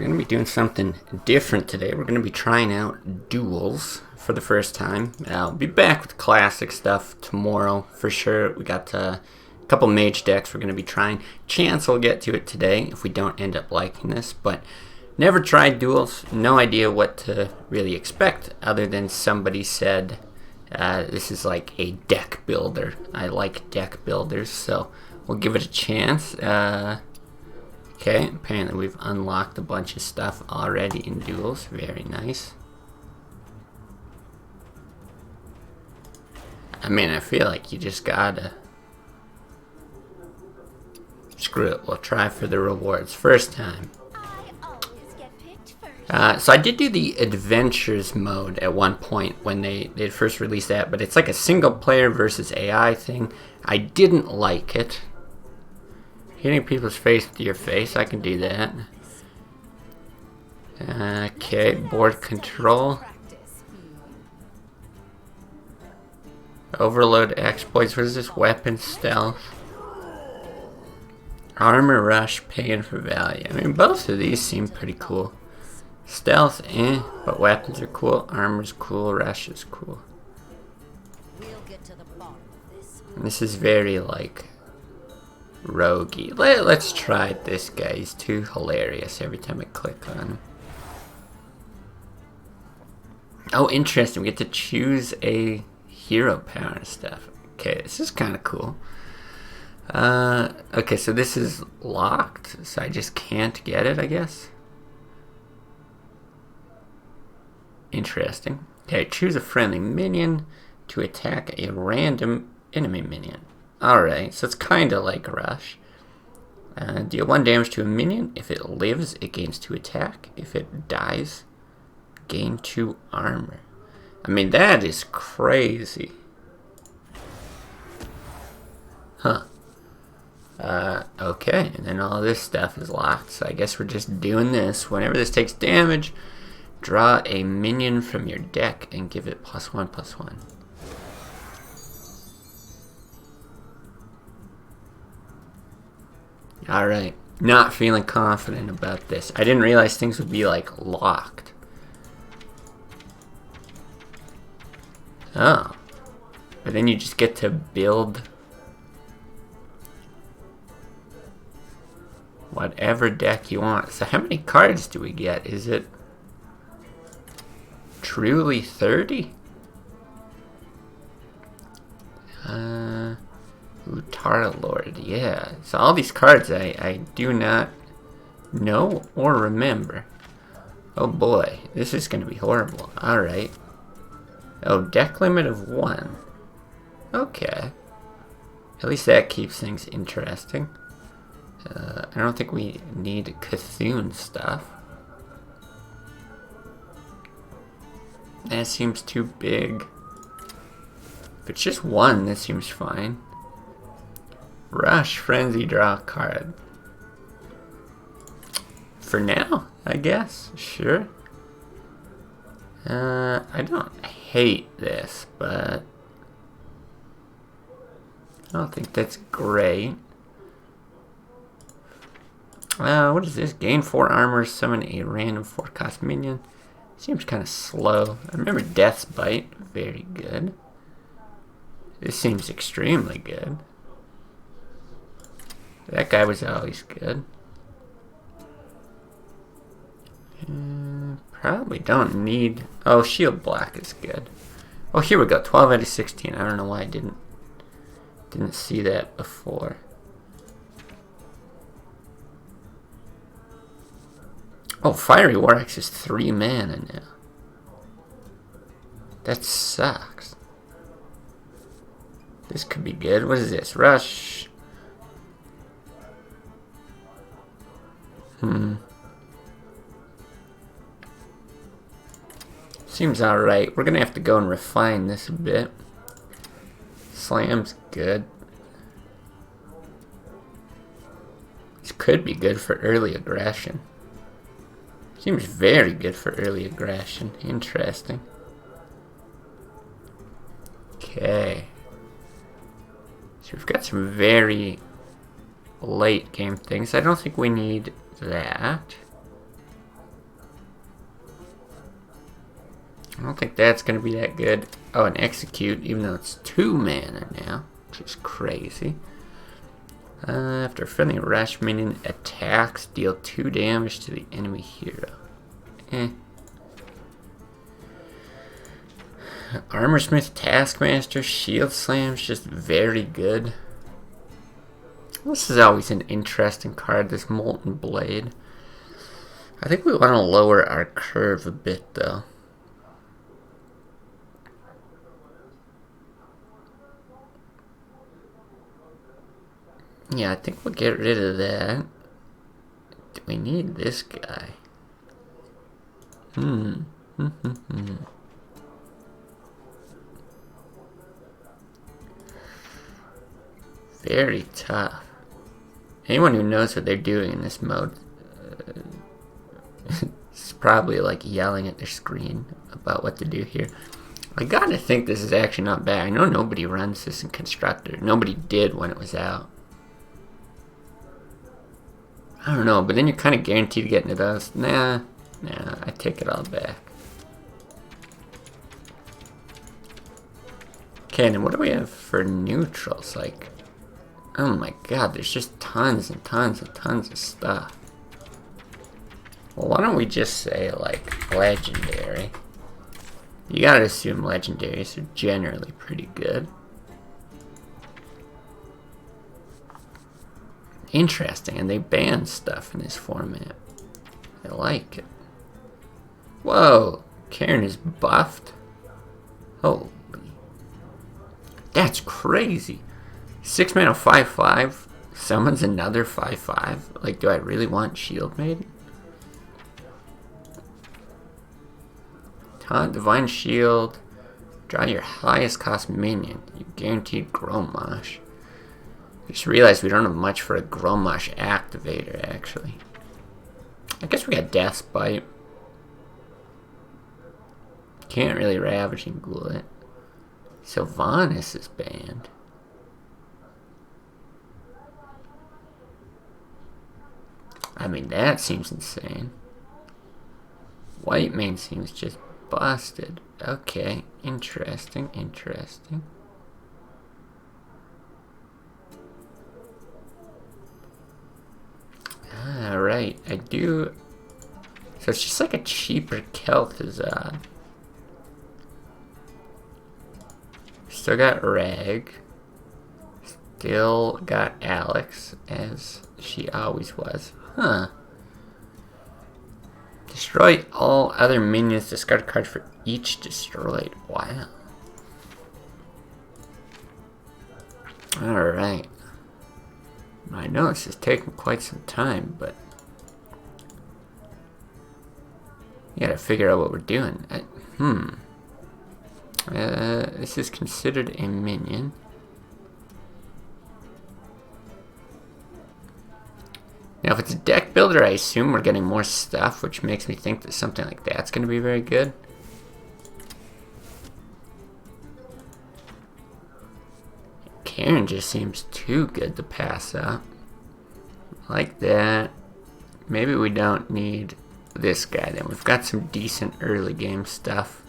going to be doing something different today. We're going to be trying out Duels for the first time. I'll be back with classic stuff tomorrow for sure. We got a couple Mage decks we're going to be trying. Chance we'll get to it today if we don't end up liking this, but never tried Duels. No idea what to really expect other than somebody said this is like a deck builder. I like deck builders, so we'll give it a chance. Okay, apparently we've unlocked a bunch of stuff already in Duels. Very nice. I mean, I feel like you just gotta... Screw it, we'll try for the rewards first time. So I did do the Adventures mode at one point when they first released that, but it's like a single player versus AI thing. I didn't like it. Hitting people's face to your face, I can do that. Okay, board control. Overload exploits, what is this? Weapon stealth. Armor rush, paying for value. I mean, both of these seem pretty cool. Stealth, but weapons are cool. Armor's cool, rush is cool. And this is very, like, roguey. Let's try this guy. He's too hilarious every time I click on him. Oh, interesting. We get to choose a hero power and stuff. Okay, this is kind of cool. Okay, so this is locked, so I just can't get it, I guess. Interesting. Okay, choose a friendly minion to attack a random enemy minion. Alright, so it's kind of like Rush. Deal 1 damage to a minion. If it lives, it gains 2 attack. If it dies, gain 2 armor. I mean, that is crazy. Huh. Okay, and then all this stuff is locked, so I guess we're just doing this. Whenever this takes damage, draw a minion from your deck and give it +1/+1. Alright, not feeling confident about this. I didn't realize things would be, like, locked. Oh. But then you just get to build whatever deck you want. So how many cards do we get? Is it truly 30? Utara Lord, yeah. So all these cards I do not know or remember. Oh boy, this is going to be horrible. Alright. Oh, deck limit of 1. Okay. At least that keeps things interesting. I don't think we need Cthulhu stuff. That seems too big. If it's just 1, that seems fine. Rush, Frenzy, draw a card. For now, I guess. Sure. I don't hate this, but I don't think that's great. What is this? Gain 4 armor, summon a random 4-cost minion. Seems kind of slow. I remember Death's Bite. Very good. This seems extremely good. That guy was always good. Probably don't need... Oh, Shield Block is good. Oh, here we go. 12 out of 16. I don't know why I didn't see that before. Oh, Fiery War Axe is 3 mana now. That sucks. This could be good. What is this? Rush. Seems alright. We're gonna have to go and refine this a bit. Slam's good. This could be good for early aggression. Seems very good for early aggression. Interesting. Okay. So we've got some very late game things. I don't think we need that. I don't think that's going to be that good. Oh, and execute, even though it's 2 mana now, which is crazy. After friendly rush minion attacks, deal 2 damage to the enemy hero. Armorsmith Taskmaster, Shield Slam's just very good. This is always an interesting card, this Molten Blade. I think we want to lower our curve a bit, though. Yeah, I think we'll get rid of that. Do we need this guy? Very tough. Anyone who knows what they're doing in this mode is probably like yelling at their screen about what to do here. I gotta think this is actually not bad. I know nobody runs this in Constructor. Nobody did when it was out. I don't know, but then you're kind of guaranteed to get into those. Nah, I take it all back. Okay, then what do we have for neutrals? Like, oh my god, there's just tons and tons and tons of stuff. Well, why don't we just say, like, legendary? You gotta assume legendaries are generally pretty good. Interesting, and they ban stuff in this format. I like it. Whoa, Karen is buffed? Holy. That's crazy. 6 mana 5/5 summons another 5/5. Like, do I really want Shield Maiden? Taunt Divine Shield. Draw your highest cost minion. You guaranteed Grommash. I just realized we don't have much for a Grommash activator, actually. I guess we got Death's Bite. Can't really Ravaging Ghoul it. Sylvanas is banned. I mean, that seems insane. White Mane seems just busted. Okay, interesting, interesting. Alright, I do... So it's just like a cheaper Kel'Thuzad. Still got Rag. Still got Alex, as she always was. Huh. Destroy all other minions. Discard a card for each destroyed. Wow. Alright. I know this is taking quite some time, but you gotta figure out what we're doing. This is considered a minion. Now, if it's a deck builder, I assume we're getting more stuff, which makes me think that something like that's going to be very good. Karen just seems too good to pass up. Like that. Maybe we don't need this guy then. We've got some decent early game stuff.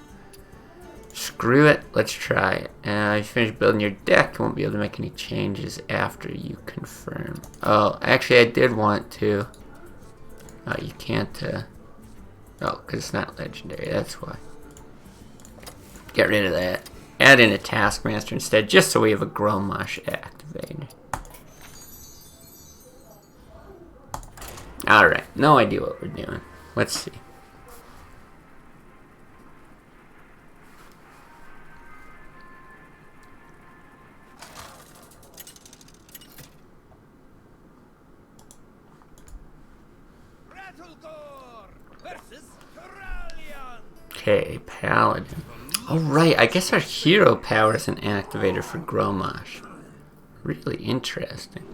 Screw it, let's try it. You finish building your deck, you won't be able to make any changes after you confirm. Oh, actually I did want to. Oh, you can't, oh, because it's not legendary, that's why. Get rid of that. Add in a Taskmaster instead, just so we have a Grommash activator. Alright, no idea what we're doing. Let's see. Okay, Paladin. Alright, I guess our hero power is an activator for Grommash. Really interesting.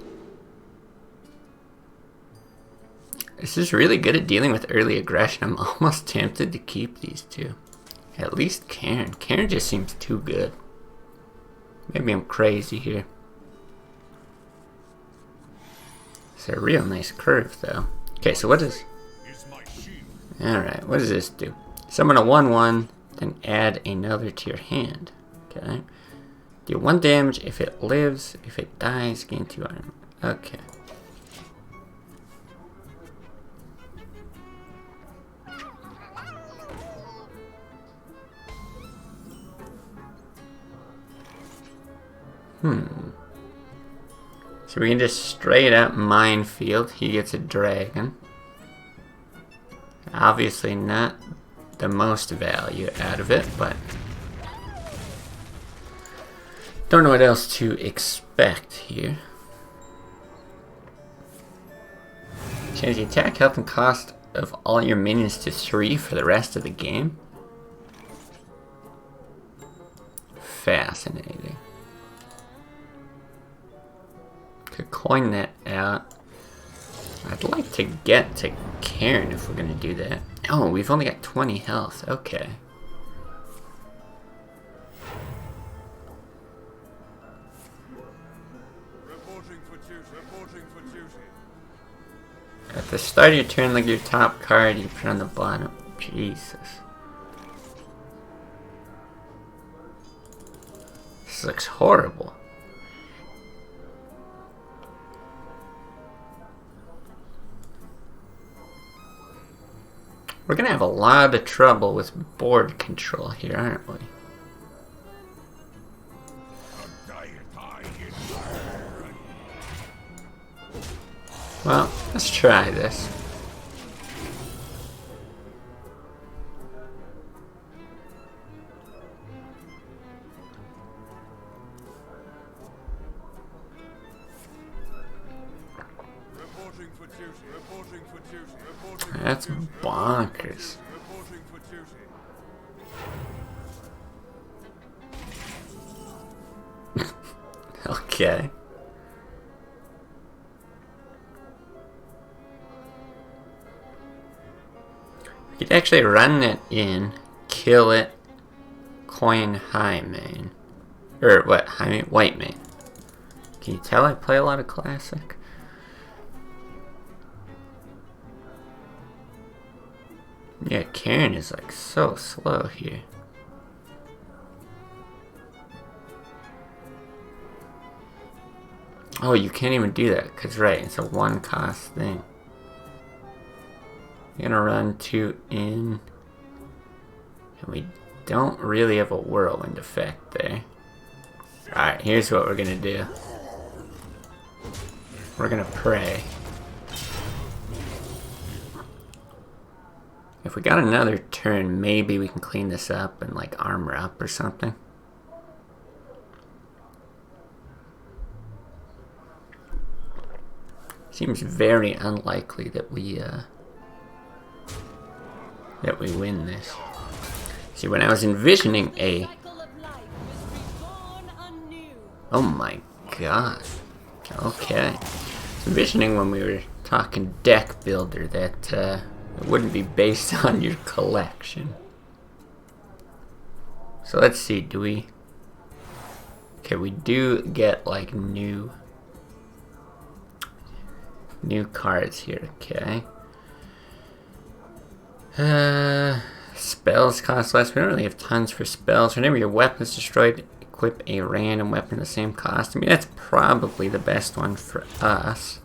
This is really good at dealing with early aggression. I'm almost tempted to keep these two. At least Karen. Karen just seems too good. Maybe I'm crazy here. It's a real nice curve, though. Okay, so what is... Alright, what does this do? Summon a 1/1, then add another to your hand. Okay. Deal 1 damage if it lives. If it dies, gain 2 armor. Okay. So we can just straight up minefield. He gets a dragon. Obviously not the most value out of it, but don't know what else to expect here. Change the attack, health, and cost of all your minions to 3 for the rest of the game. Fascinating. Could coin that out. I'd like to get to Karen if we're gonna do that. Oh, we've only got 20 health. Okay. At the start of your turn, look at your top card you put on the bottom. Jesus. This looks horrible. We're gonna have a lot of trouble with board control here, aren't we? Well, let's try this. That's bonkers. Okay. We could actually run it in, kill it, coin high main. Or what? High main? White main. Can you tell I play a lot of classic? Yeah, Karen is like so slow here. Oh, you can't even do that, because right, it's a 1 cost thing. You're gonna run 2 in. And we don't really have a whirlwind effect there. Alright, here's what we're gonna do. We're gonna pray. If we got another turn, maybe we can clean this up and like armor up or something. Seems very unlikely that we win this. See, when I was envisioning a... Oh my god. Okay. Envisioning when we were talking deck builder that it wouldn't be based on your collection. So let's see, do we... Okay, we do get like new cards here, okay. Spells cost less. We don't really have tons for spells. Whenever your weapon is destroyed, equip a random weapon the same cost. I mean, that's probably the best one for us.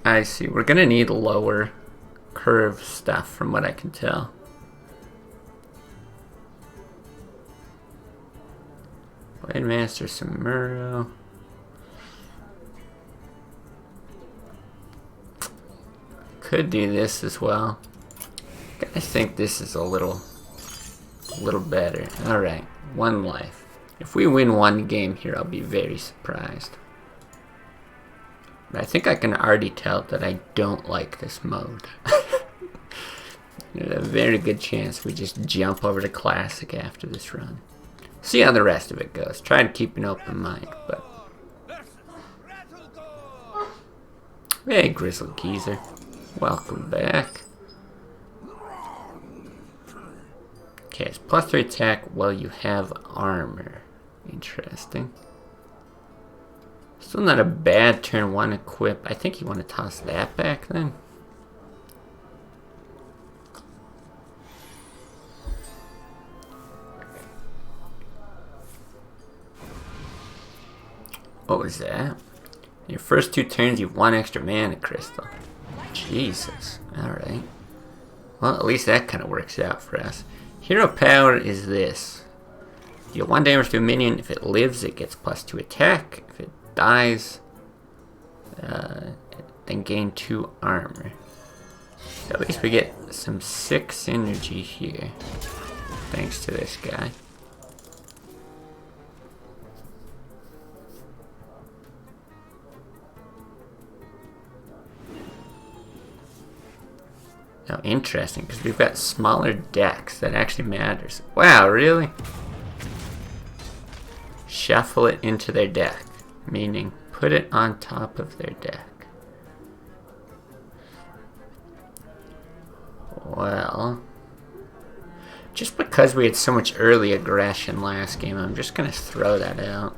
I see. We're gonna need lower curve stuff from what I can tell. Blade Master Samuro. Could do this as well. I think this is a little better. Alright, 1 life. If we win 1 game here, I'll be very surprised. But I think I can already tell that I don't like this mode. There's a very good chance we just jump over to Classic after this run. See how the rest of it goes. Try to keep an open mind, but... Hey, Grizzled Geezer. Welcome back. Okay, it's +3 attack while you have armor. Interesting. Still not a bad turn 1 equip. I think you want to toss that back then. What was that? Your first 2 turns, you have 1 extra mana crystal. Jesus. Alright. Well, at least that kind of works out for us. Hero power is this. Deal 1 damage to a minion. If it lives, it gets +2 attack. If it dies, then gain 2 armor. So at least we get some sick synergy here. Thanks to this guy. Now, interesting, because we've got smaller decks. That actually matters. Wow, really? Shuffle it into their deck. Meaning, put it on top of their deck. Well, just because we had so much early aggression last game, I'm just going to throw that out.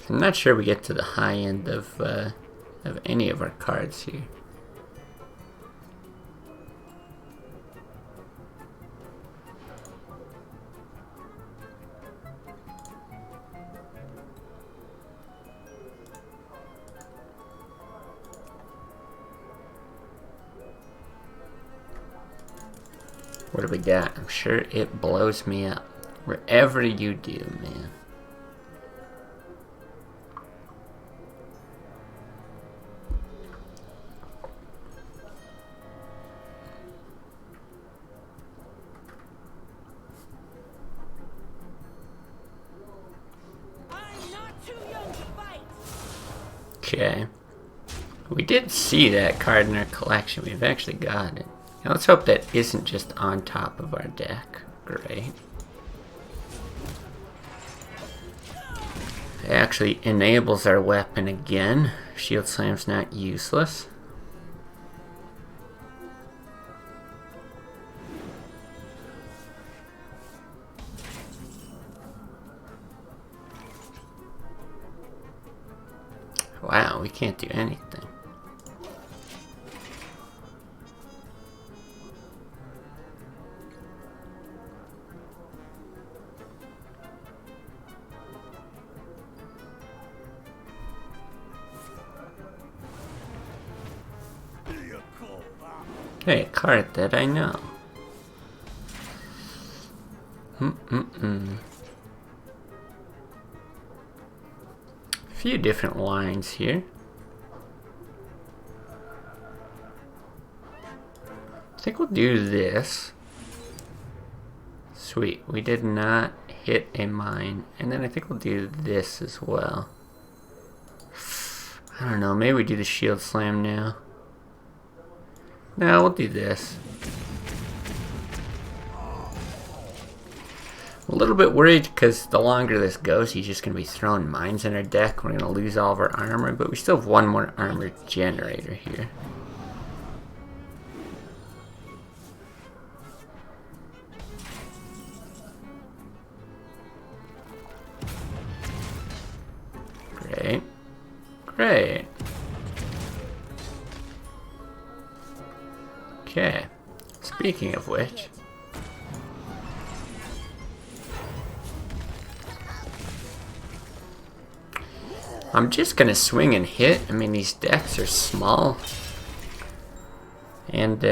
I'm not sure we get to the high end of any of our cards here. What do we got? I'm sure it blows me up. Wherever you do, man. Okay. We did see that card in our collection. We've actually got it. Now let's hope that isn't just on top of our deck. Great. It actually enables our weapon again. Shield Slam's not useless. Wow, we can't do anything. Hey, a card that I know. A few different lines here. I think we'll do this. Sweet, we did not hit a mine. And then I think we'll do this as well. I don't know, maybe we do the Shield Slam now. No, we'll do this. I'm a little bit worried because the longer this goes, he's just going to be throwing mines in our deck. We're going to lose all of our armor, but we still have 1 more armor generator here. Great. Great. Okay. Speaking of which... I'm just gonna swing and hit. I mean, these decks are small. And,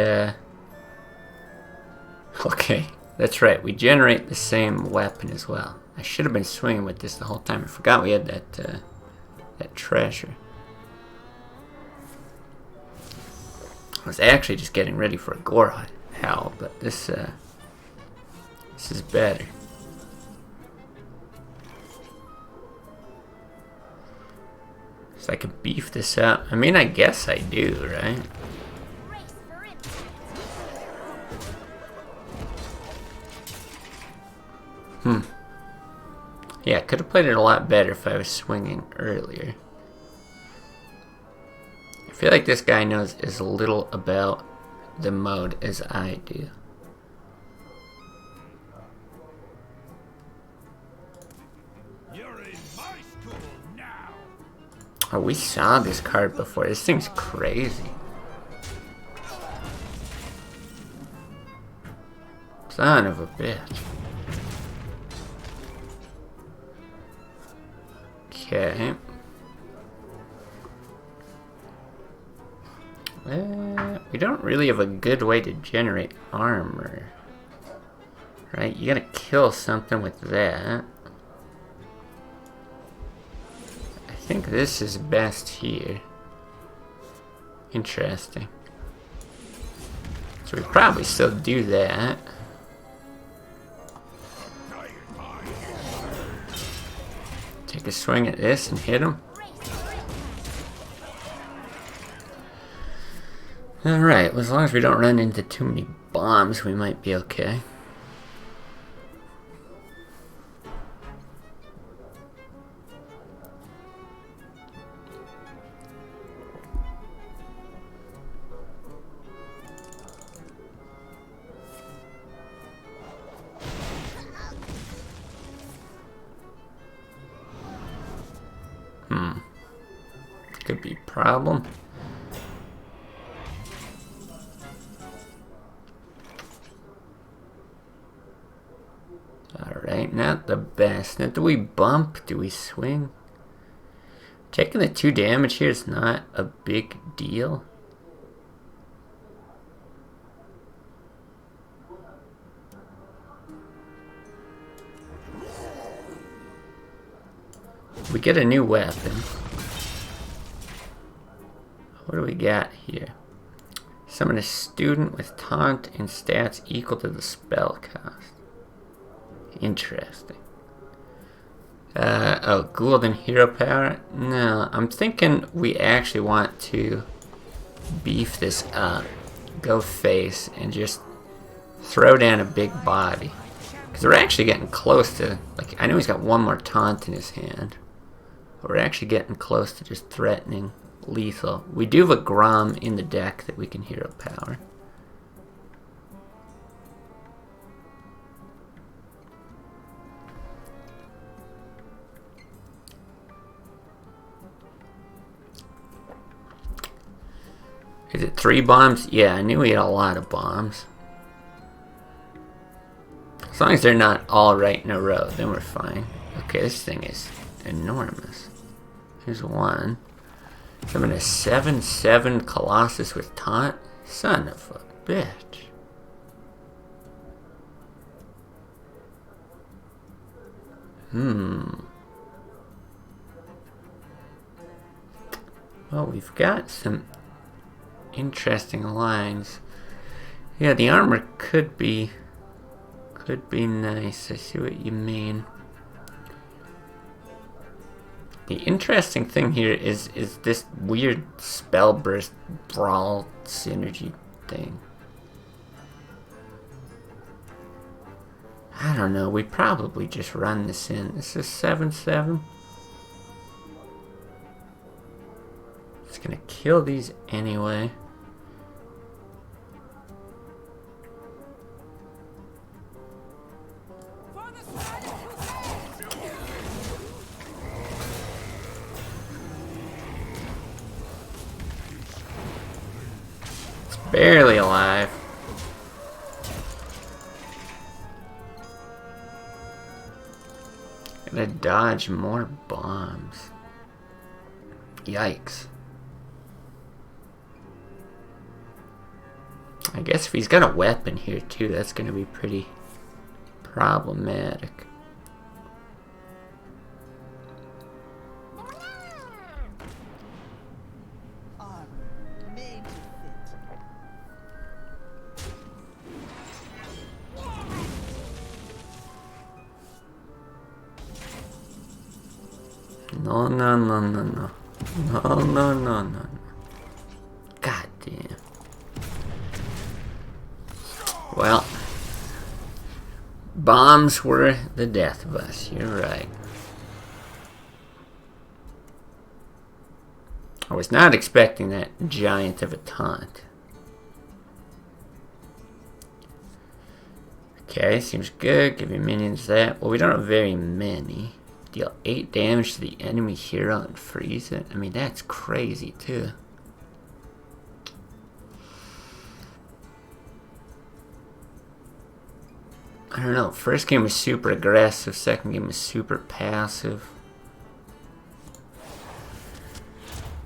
okay, that's right. We generate the same weapon as well. I should have been swinging with this the whole time. I forgot we had that treasure. I was actually just getting ready for a Gore Howl, but this is better. So I can beef this up. I mean, I guess I do, right? Yeah, could have played it a lot better if I was swinging earlier. I feel like this guy knows as little about the mode as I do. Oh, we saw this card before. This thing's crazy. Son of a bitch. Okay. We don't really have a good way to generate armor. Right? You gotta kill something with that. I think this is best here. Interesting. So we probably still do that. Take a swing at this and hit him. Alright, well, as long as we don't run into too many bombs, we might be okay. Could be a problem. Alright, not the best. Now, do we bump? Do we swing? Taking the 2 damage here is not a big deal. We get a new weapon. What do we got here? Summon a student with taunt and stats equal to the spell cost. Interesting. Oh, golden hero power? No, I'm thinking we actually want to beef this up. Go face and just throw down a big body. Because we're actually getting close to, like, I know he's got one more taunt in his hand. But we're actually getting close to just threatening lethal. We do have a Grom in the deck that we can hero power. Is it 3 bombs? Yeah, I knew we had a lot of bombs. As long as they're not all right in a row, then we're fine. Okay, this thing is enormous. Here's one. Summon a 7/7 Colossus with taunt? Son of a bitch. Well, we've got some interesting lines. Yeah, the armor could be nice. I see what you mean. The interesting thing here is this weird spell burst brawl synergy thing. I don't know, we probably just run this in. This is 7/7. It's gonna kill these anyway. Barely alive. Gotta dodge more bombs. Yikes. I guess if he's got a weapon here too, that's gonna be pretty problematic. No, no, no, no, no. No, no, no, no. God damn. Well, bombs were the death of us. You're right. I was not expecting that giant of a taunt. Okay, seems good. Give your minions that. Well, we don't have very many. Deal 8 damage to the enemy hero and freeze it. I mean, that's crazy too. I don't know. First game was super aggressive. Second game was super passive.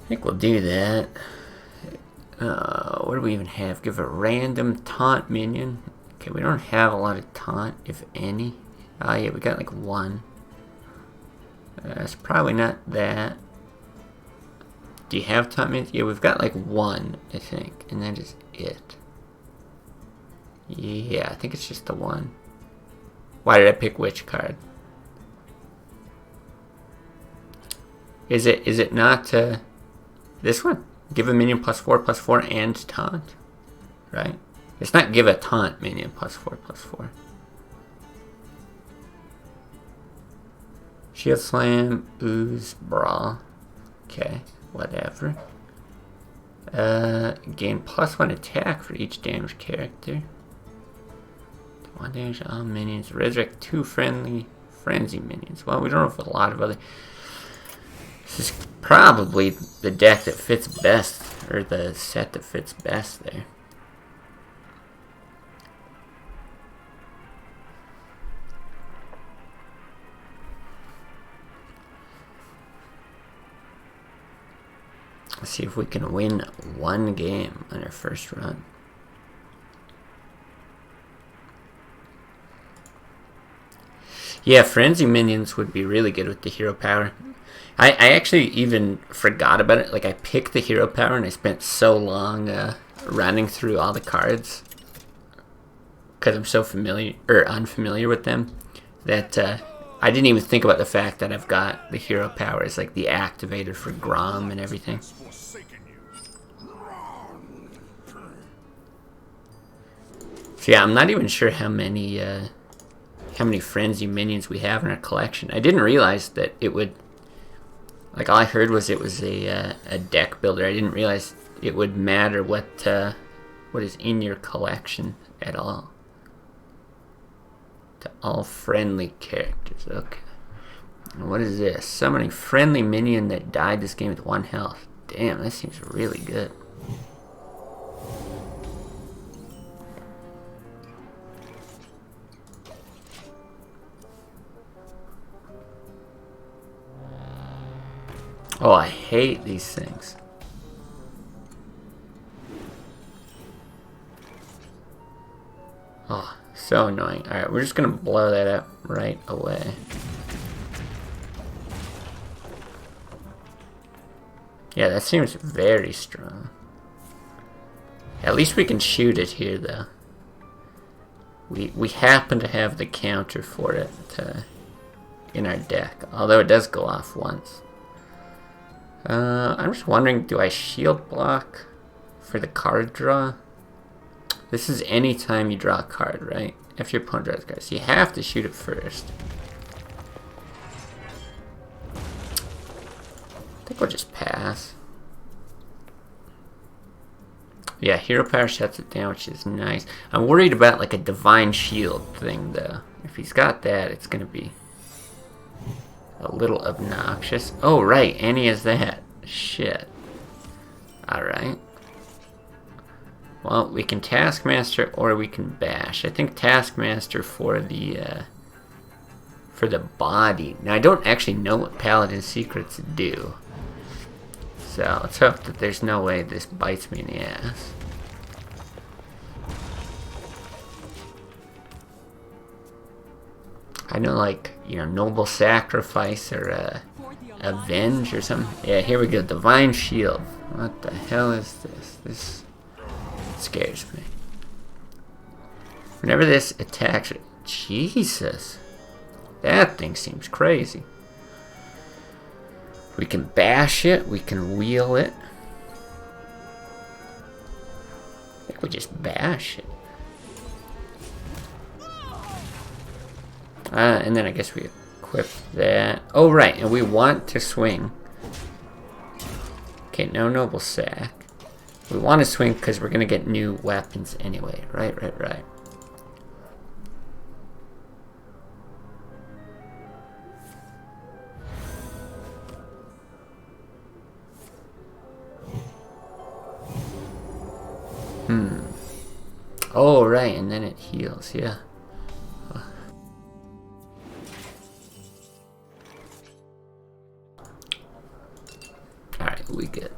think we'll do that. What do we even have? Give a random taunt minion. Okay, we don't have a lot of taunt, if any. Oh yeah, we got like one. It's probably not that. Do you have taunt minions? Yeah, we've got like one, I think, and that is it. Yeah, I think it's just the one. Why did I pick which card? Is it not this one? Give a minion +4/+4 and taunt, right? It's not give a taunt minion +4/+4. Shield Slam, Ooze, Brawl. Okay, whatever. Gain +1 attack for each damaged character. 1 damage all minions. Resurrect 2 friendly frenzy minions. Well, we don't have a lot of other. This is probably the deck that fits best, or the set that fits best there. Let's see if we can win one game on our first run. Yeah, frenzy minions would be really good with the hero power. I actually even forgot about it. Like, I picked the hero power and I spent so long running through all the cards because I'm so familiar or unfamiliar with them that I didn't even think about the fact that I've got the hero power as like the activator for Grom and everything. So yeah, I'm not even sure how many frenzy minions we have in our collection. I didn't realize that it would. Like, all I heard was it was a deck builder. I didn't realize it would matter what is in your collection at all. To all friendly characters. Okay. And what is this? Summoning friendly minion that died this game with 1 health. Damn, that seems really good. Oh, I hate these things. Oh, so annoying. Alright, we're just gonna blow that up right away. Yeah, that seems very strong. At least we can shoot it here, though. We happen to have the counter for it in our deck, although it does go off once. I'm just wondering, do I shield block for the card draw? This is any time you draw a card, right? If your opponent draws a card, so you have to shoot it first. I think we'll just pass. Yeah, hero power shuts it down, which is nice. I'm worried about like a divine shield thing, though. If he's got that, it's gonna be a little obnoxious. Oh, right, and he has that. Shit. Alright. Well, we can Taskmaster or we can Bash. I think Taskmaster for the body. Now, I don't actually know what Paladin secrets do. So, let's hope that there's no way this bites me in the ass. I know, like, you know, Noble Sacrifice or Avenge or something. Yeah, here we go. Divine Shield. What the hell is this? This scares me. Whenever this attacks... Jesus. That thing seems crazy. We can bash it. We can wheel it. I think we just bash it. And then I guess we equip that. Oh, right. And we want to swing. Okay, no Noble Sack. We want to swing because we're going to get new weapons anyway. Right. Oh, right. And then it heals. Yeah. Alright, We good.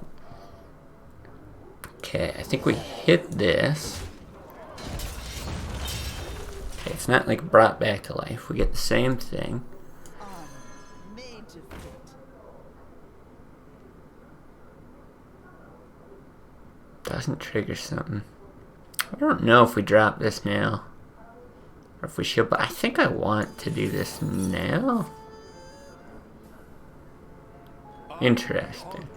Okay, I think we hit this. Okay, it's not like brought back to life. We get the same thing. Doesn't trigger something. I don't know if we drop this now. Or if we should, but I think I want to do this now. Interesting.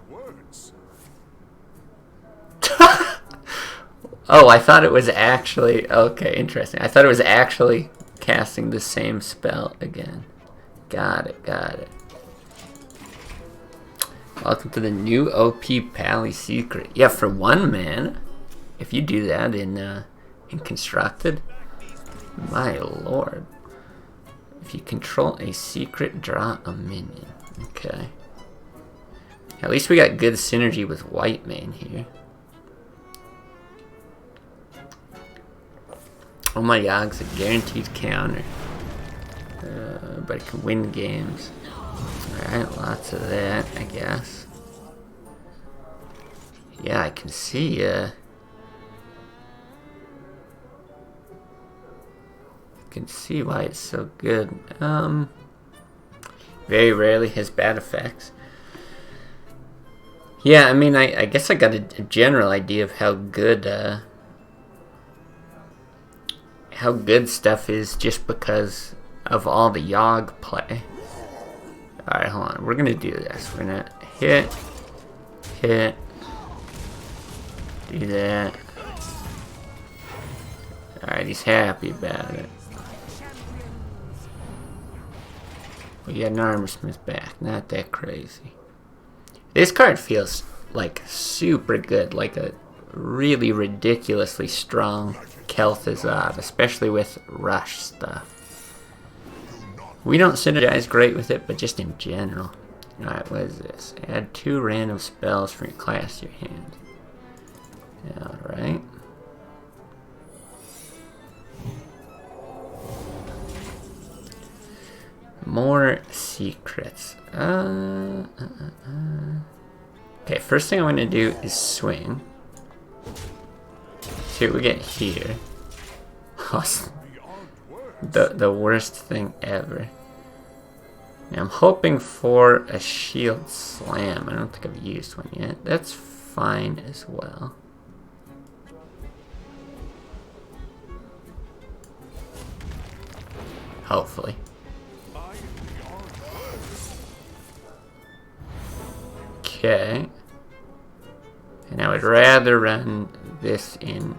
Oh, I thought it was actually... Okay, interesting. I thought it was actually casting the same spell again. Got it, got it. Welcome to the new OP Pally secret. Yeah, for 1 mana, if you do that in Constructed, my lord. If you control a secret, draw a minion. Okay. At least we got good synergy with White Mane here. Oh my god, it's a guaranteed counter. But it can win games. Alright, lots of that, I guess. Yeah, I can see, can see why it's so good. Very rarely has bad effects. Yeah, I mean, I guess I got a general idea of how good stuff is just because of all the Yogg play. Alright, hold on. We're gonna do this. We're gonna hit, do that. Alright, he's happy about it. We got an Armor Smith back. Not that crazy. This card feels like super good. Like a really ridiculously strong Kel'Thuzad, especially with rush stuff. We don't synergize great with it, but just in general. Alright, what is this? Add 2 random spells from your class to your hand. Alright. More secrets. Okay, first thing I want to do is swing. See what we get here. The worst thing ever. Now I'm hoping for a shield slam. I don't think I've used one yet. That's fine as well. Hopefully. Okay. And I would rather run this in.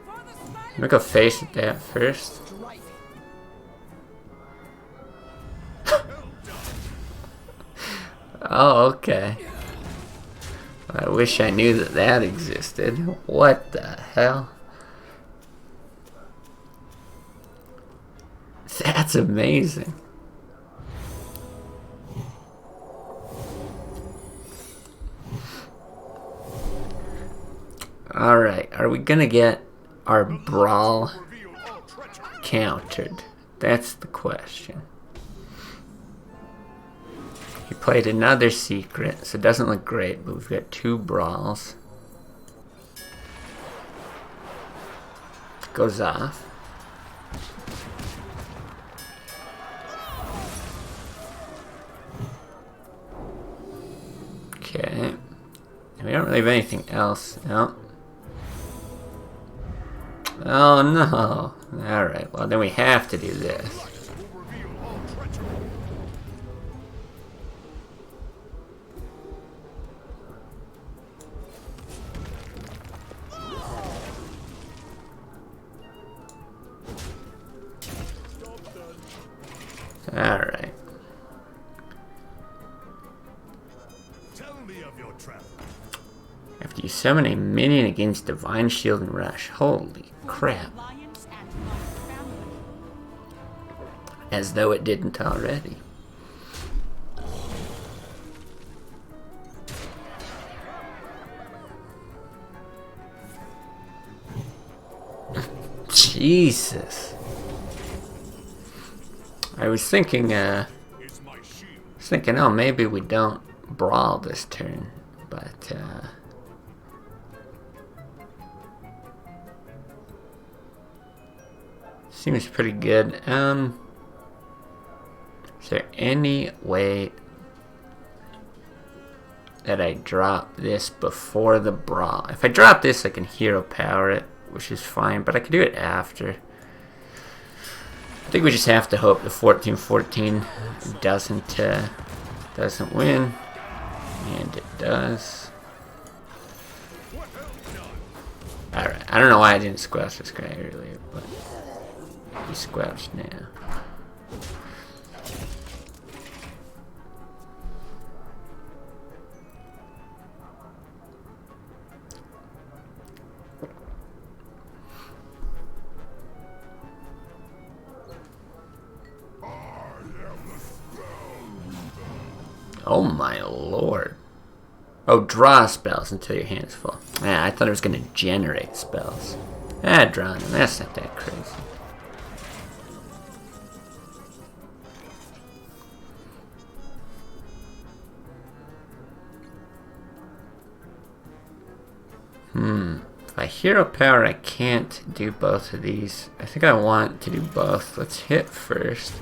I'm gonna go face at that first. Oh, okay. I wish I knew that that existed. What the hell? That's amazing. Alright, are we gonna get our brawl countered? That's the question. He played another secret, so it doesn't look great, but we've got 2 brawls. Goes off. Okay. We don't really have anything else. No. Oh no. Alright, well then we have to do this. Alright. After you summon a minion against Divine Shield and Rush. Holy crap. As though it didn't already. Jesus. I was thinking, oh, maybe we don't brawl this turn. but seems pretty good. Is there any way that I drop this before the brawl? If I drop this, I can hero power it, which is fine, but I can do it after. I think we just have to hope the 14-14 doesn't win, and it does. Alright, I don't know why I didn't squash this guy earlier, but he squashed now. Oh my lord. Oh, draw spells until your hand is full. Yeah, I thought it was going to generate spells. Drawing them. That's not that crazy. If I hero power, I can't do both of these. I think I want to do both. Let's hit first.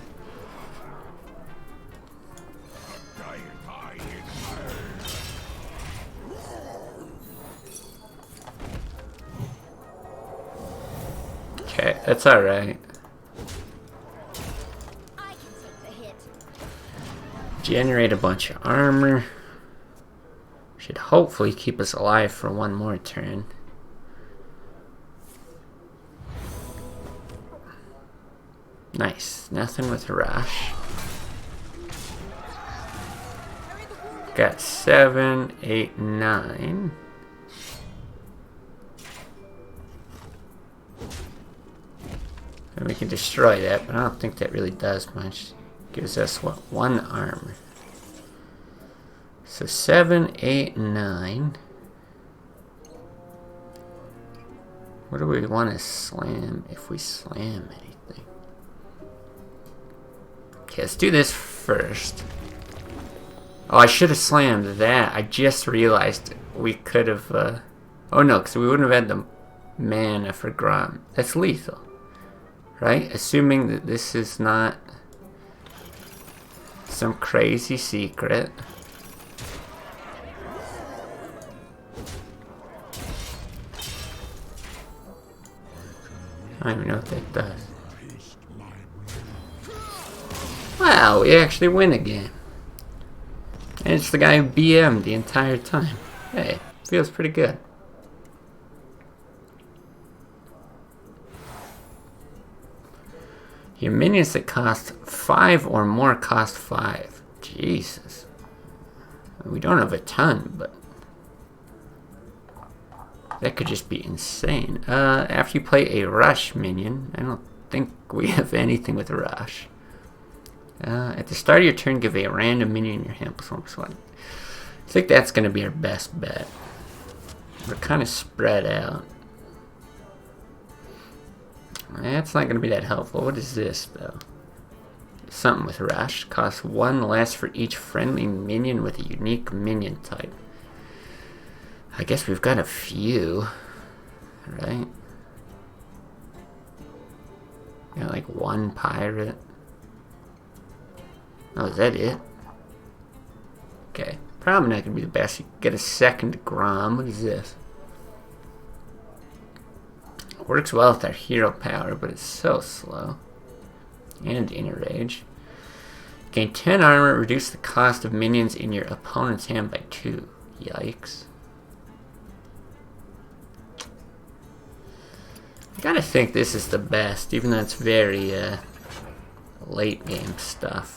Okay, that's alright. Generate a bunch of armor. Should hopefully keep us alive for one more turn. Nice. Nothing with rush. Got 7, 8, 9. And we can destroy that, but I don't think that really does much. Gives us, what, 1 armor. So 7, 8, 9. What do we want to slam if we slam anything? Okay, let's do this first. Oh, I should have slammed that. I just realized we could have... oh no, because we wouldn't have had the mana for Grom. That's lethal. Right? Assuming that this is not some crazy secret. I don't even know what that does. Wow, we actually win a game. And it's the guy who BM'd the entire time. Hey, feels pretty good. Your minions that cost 5 or more cost 5. Jesus. We don't have a ton, but that could just be insane. After you play a rush minion, I don't think we have anything with rush. At the start of your turn, give a random minion in your hand plus 1/+1. I think that's going to be our best bet. We're kind of spread out. That's not going to be that helpful. What is this, though? Something with rush. Costs 1 less for each friendly minion with a unique minion type. I guess we've got a few, right? Got like 1 pirate. Oh, is that it? Okay. Probably not going to be the best. You get a second Grom. What is this? Works well with our hero power, but it's so slow. And inner rage. Gain 10 armor, reduce the cost of minions in your opponent's hand by 2. Yikes. I gotta think this is the best, even though it's very late game stuff.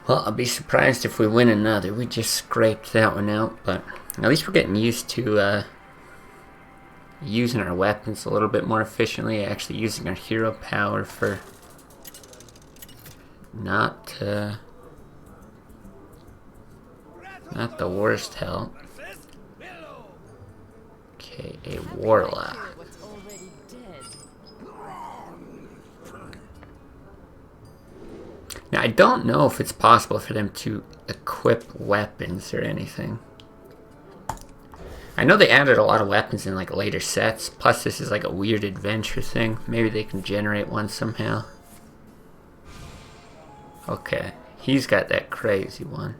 Well, I'll be surprised if we win another. We just scraped that one out, but at least we're getting used to using our weapons a little bit more efficiently, actually using our hero power for not the worst help. Okay, a warlock. Now I don't know if it's possible for them to equip weapons or anything. I know they added a lot of weapons in like later sets, plus this is like a weird adventure thing. Maybe they can generate one somehow. Okay, he's got that crazy one.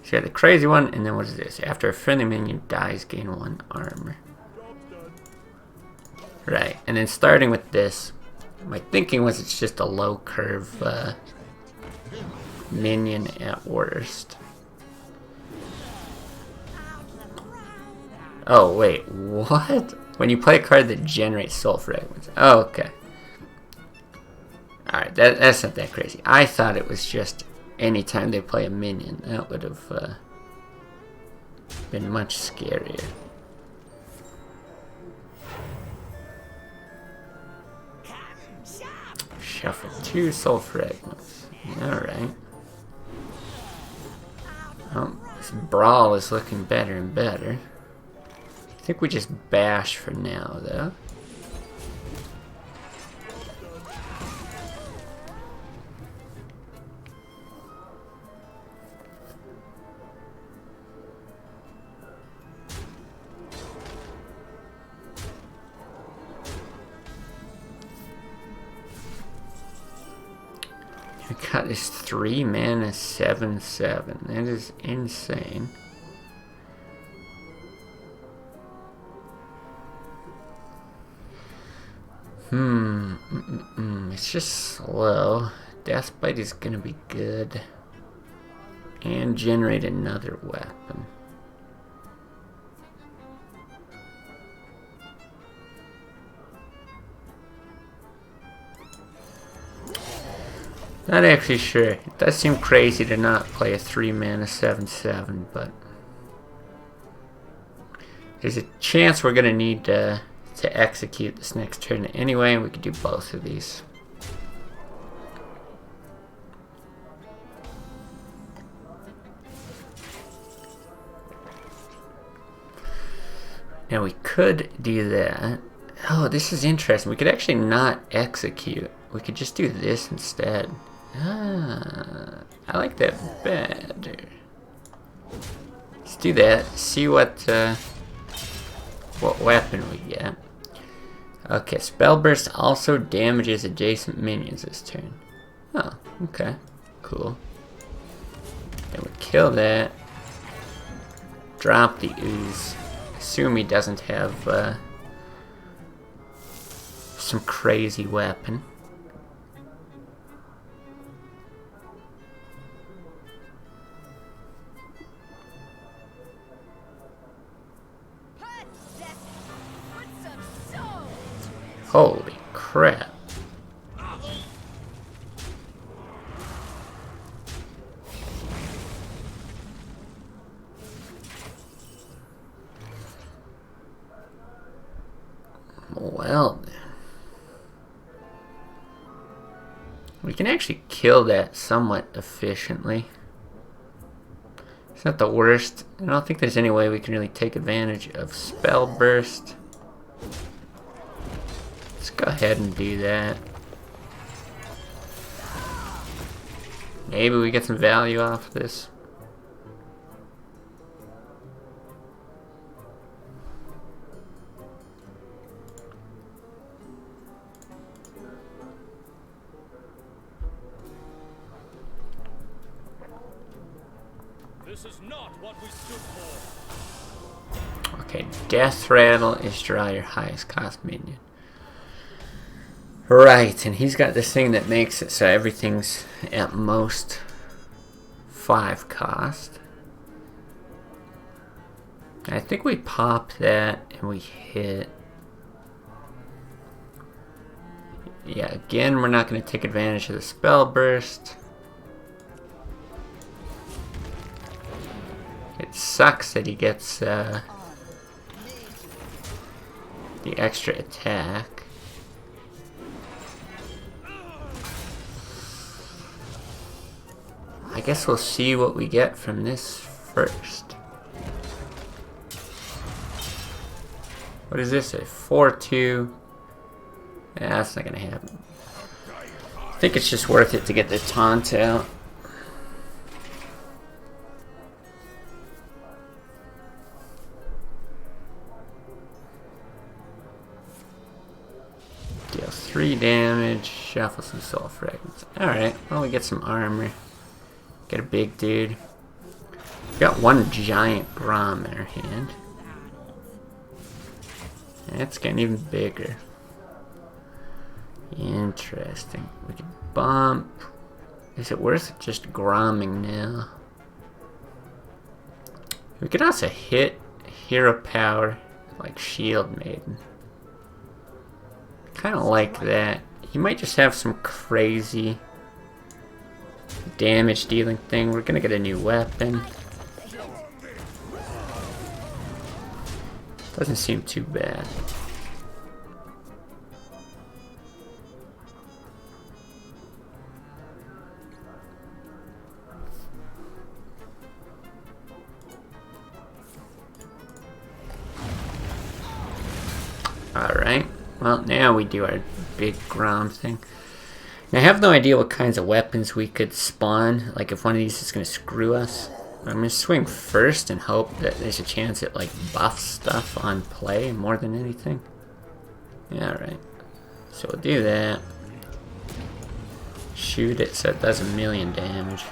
He's got the crazy one, and then what is this? After a friendly minion dies, gain 1 armor. Right, and then starting with this, my thinking was it's just a low curve minion at worst. Oh wait, what? When you play a card that generates soul fragments. Oh, okay. Alright, that's not that crazy. I thought it was just anytime they play a minion. That would have been much scarier. Shuffle 2 soul fragments. Alright. Oh, this brawl is looking better and better. I think we just bash for now, though. We got this 3 mana 7/7. That is insane. It's just slow. Deathbite is gonna be good. And generate another weapon. Not actually sure. It does seem crazy to not play a 3 mana 7/7, but there's a chance we're gonna need to execute this next turn anyway, and we could do both of these. Now we could do that. Oh, this is interesting. We could actually not execute. We could just do this instead. Ah, I like that better. Let's do that. See what weapon we get. Okay, Spell Burst also damages adjacent minions this turn. Oh, okay. Cool. Then we kill that. Drop the ooze. Assume he doesn't have some crazy weapon. Holy crap. Well then. We can actually kill that somewhat efficiently. It's not the worst. I don't think there's any way we can really take advantage of Spell Burst. Let's go ahead and do that. Maybe we get some value off this. This is not what we stood for. Okay, Death Rattle is draw your highest cost minion. Right, and he's got this thing that makes it so everything's at most 5 cost. I think we pop that and we hit. Yeah, again, we're not going to take advantage of the Spell Burst. It sucks that he gets the extra attack. I guess we'll see what we get from this first. What is this? A 4-2? Yeah, that's not gonna happen. I think it's just worth it to get the taunt out. Deal 3 damage, shuffle some soul fragments. Alright, well we get some armor. Get a big dude. We got one giant Grom in our hand. That's getting even bigger. Interesting. We can bump. Is it worth just gromming now? We could also hit hero power like Shield Maiden. Kind of like that. He might just have some crazy damage dealing thing. We're gonna get a new weapon. Doesn't seem too bad. Alright, well now we do our big Grom thing. Now I have no idea what kinds of weapons we could spawn, like if one of these is going to screw us. I'm going to swing first and hope that there's a chance it like buffs stuff on play more than anything. Yeah, alright. So we'll do that. Shoot it so it does 1,000,000 damage.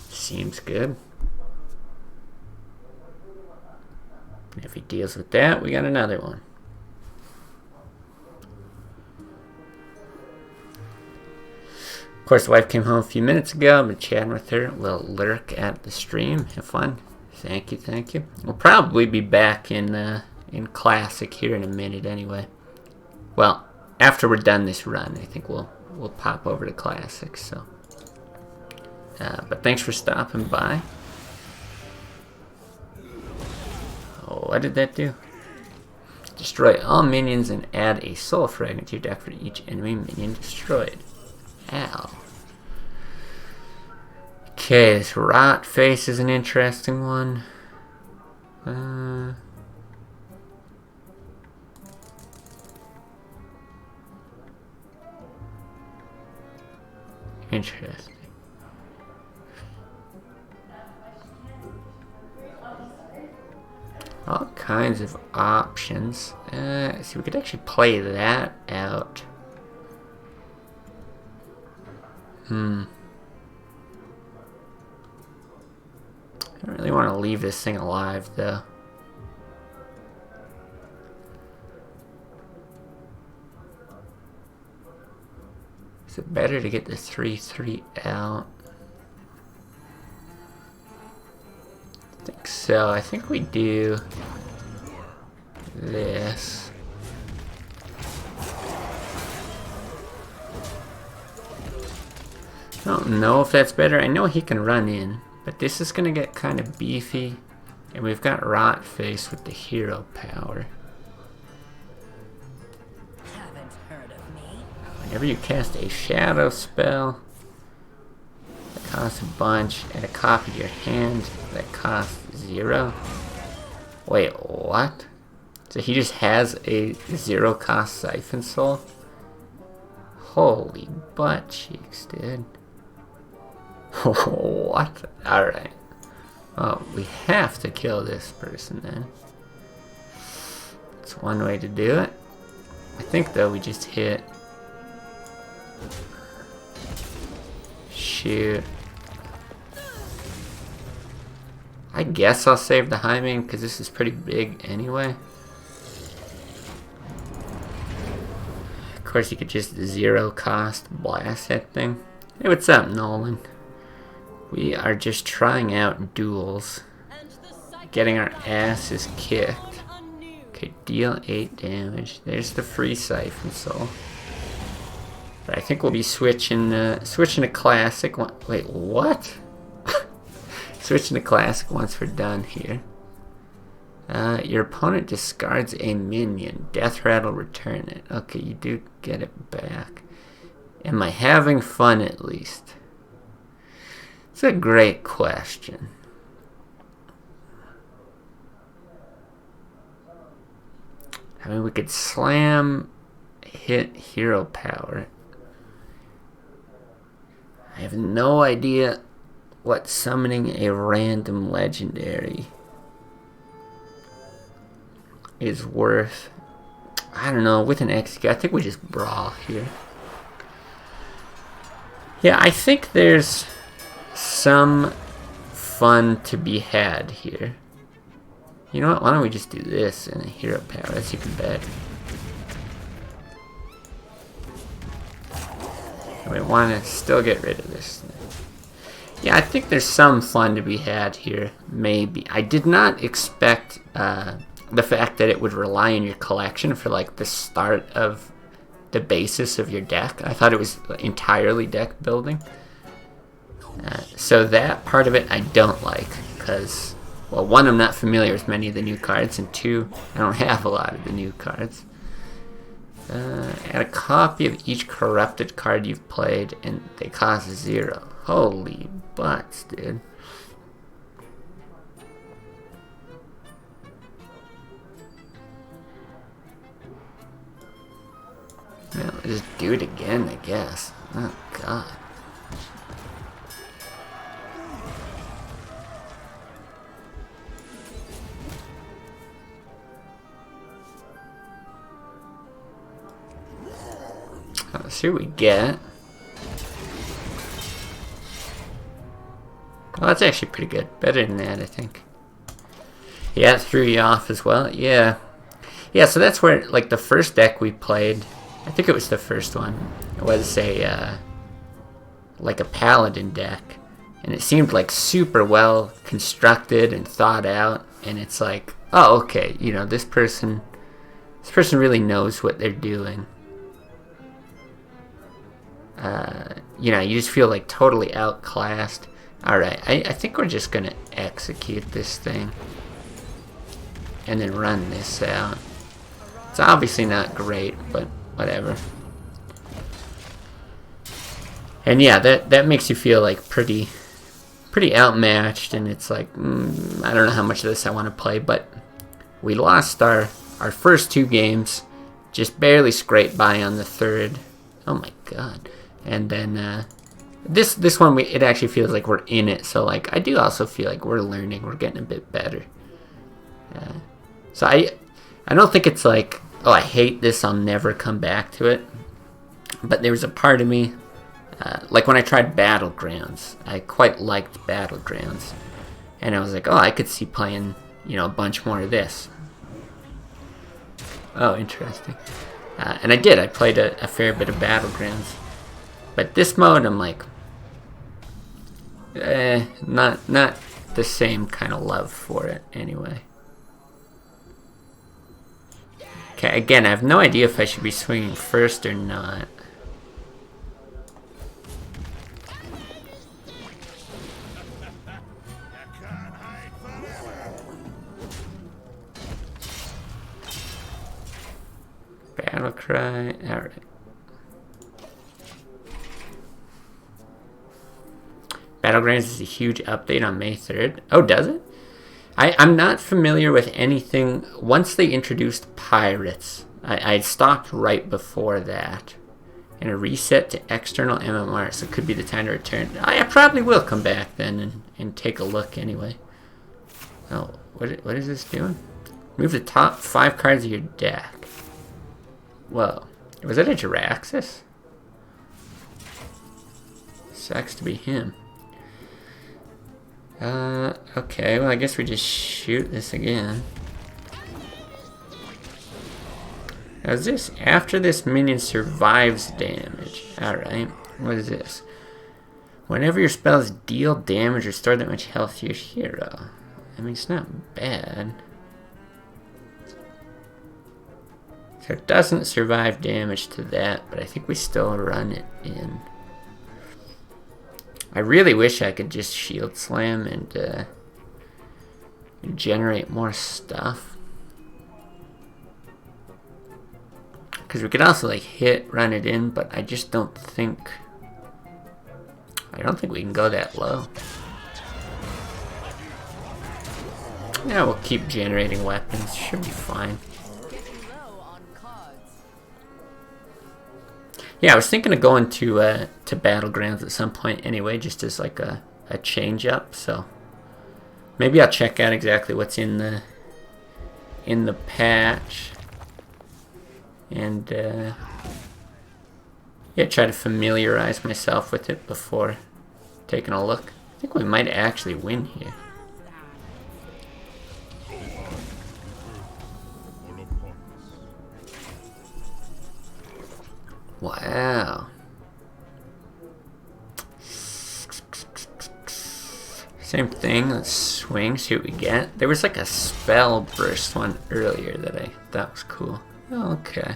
Seems good. If he deals with that, we got another one. Of course, the wife came home a few minutes ago. I've been chatting with her. We'll lurk at the stream. Have fun. Thank you, thank you. We'll probably be back in Classic here in a minute anyway. Well, after we're done this run, I think we'll pop over to Classic. So, but thanks for stopping by. Oh, what did that do? Destroy all minions and add a soul fragment to your deck for each enemy minion destroyed. Ow. Okay, this rot face is an interesting one. Interesting. All kinds of options. So we could actually play that out. I don't really want to leave this thing alive, though. Is it better to get the 3/3 out? I think so. I think we do this. I don't know if that's better. I know he can run in, but this is going to get kind of beefy. And we've got Rot Face with the hero power. Haven't heard of me. Whenever you cast a shadow spell that costs a bunch, and a copy to your hand that costs 0. Wait, what? So he just has a 0 cost Siphon Soul? Holy butt cheeks, dude. What? Alright. Oh, we have to kill this person then. That's one way to do it. I think though we just hit. Shoot. I guess I'll save the high main because this is pretty big anyway. Of course you could just 0 cost blast that thing. Hey, what's up, Nolan? We are just trying out duels. Getting our asses kicked. Okay, deal 8 damage. There's the free Siphon Soul. But I think we'll be switching to Classic. Wait, what? Switching to Classic once we're done here. Your opponent discards a minion. Death Rattle, return it. Okay, you do get it back. Am I having fun at least? It's a great question. I mean, we could slam, hit hero power. I have no idea what summoning a random legendary is worth. I don't know, with an XQ, I think we just brawl here. Yeah, I think there's some fun to be had here. You know what, why don't we just do this and a hero power, that's even better. We want to still get rid of this. Yeah, I think there's some fun to be had here, maybe. I did not expect the fact that it would rely on your collection for like the start of the basis of your deck. I thought it was entirely deck building. So that part of it I don't like, because, well, one, I'm not familiar with many of the new cards, and two, I don't have a lot of the new cards. Add a copy of each corrupted card you've played, and they cost 0. Holy butts, dude. Well, just do it again, I guess. Oh, God. Let's see what we get. Well, that's actually pretty good. Better than that, I think. Yeah, it threw you off as well. Yeah. Yeah, so that's where, like, the first deck we played, I think it was the first one, it was a, like a paladin deck. And it seemed, like, super well constructed and thought out. And it's like, oh, okay, you know, this person really knows what they're doing. You know, you just feel like totally outclassed. Alright, I think we're just gonna execute this thing. And then run this out. It's obviously not great, but whatever. And yeah, that makes you feel like pretty outmatched, and it's like, I don't know how much of this I want to play, but we lost our first 2 games, just barely scraped by on the 3rd. Oh my god. And then this one, it actually feels like we're in it, so like I do also feel like we're learning, we're getting a bit better. So I don't think it's like, oh, I hate this, I'll never come back to it. But there was a part of me, like when I tried Battlegrounds, I quite liked Battlegrounds. And I was like, oh, I could see playing, you know, a bunch more of this. Oh, interesting. And I did, I played a fair bit of Battlegrounds. But this mode, I'm like, not the same kind of love for it anyway. Okay, again, I have no idea if I should be swinging first or not. Battle cry, alright. Battlegrounds is a huge update on May 3rd. Oh, does it? I'm not familiar with anything. Once they introduced pirates, I stopped right before that. And a reset to external MMR, so it could be the time to return. I probably will come back then and take a look anyway. Oh, what is this doing? Move the top 5 cards of your deck. Whoa. Was that a Jiraxis? Sucks to be him. Okay, well I guess we just shoot this again. Now is this, after this minion survives damage. Alright, what is this? Whenever your spells deal damage, restore that much health to your hero. I mean, it's not bad. So it doesn't survive damage to that, but I think we still run it in. I really wish I could just shield slam and generate more stuff. Because we could also like run it in, but I just don't think we can go that low. Yeah, we'll keep generating weapons. Should be fine. Yeah, I was thinking of going to Battlegrounds at some point anyway, just as like a change up. So maybe I'll check out exactly what's in the patch, and yeah, try to familiarize myself with it before taking a look. I think we might actually win here. Wow. Same thing, let's swing, see what we get. There was like a spell burst one earlier that I thought was cool. Oh, okay.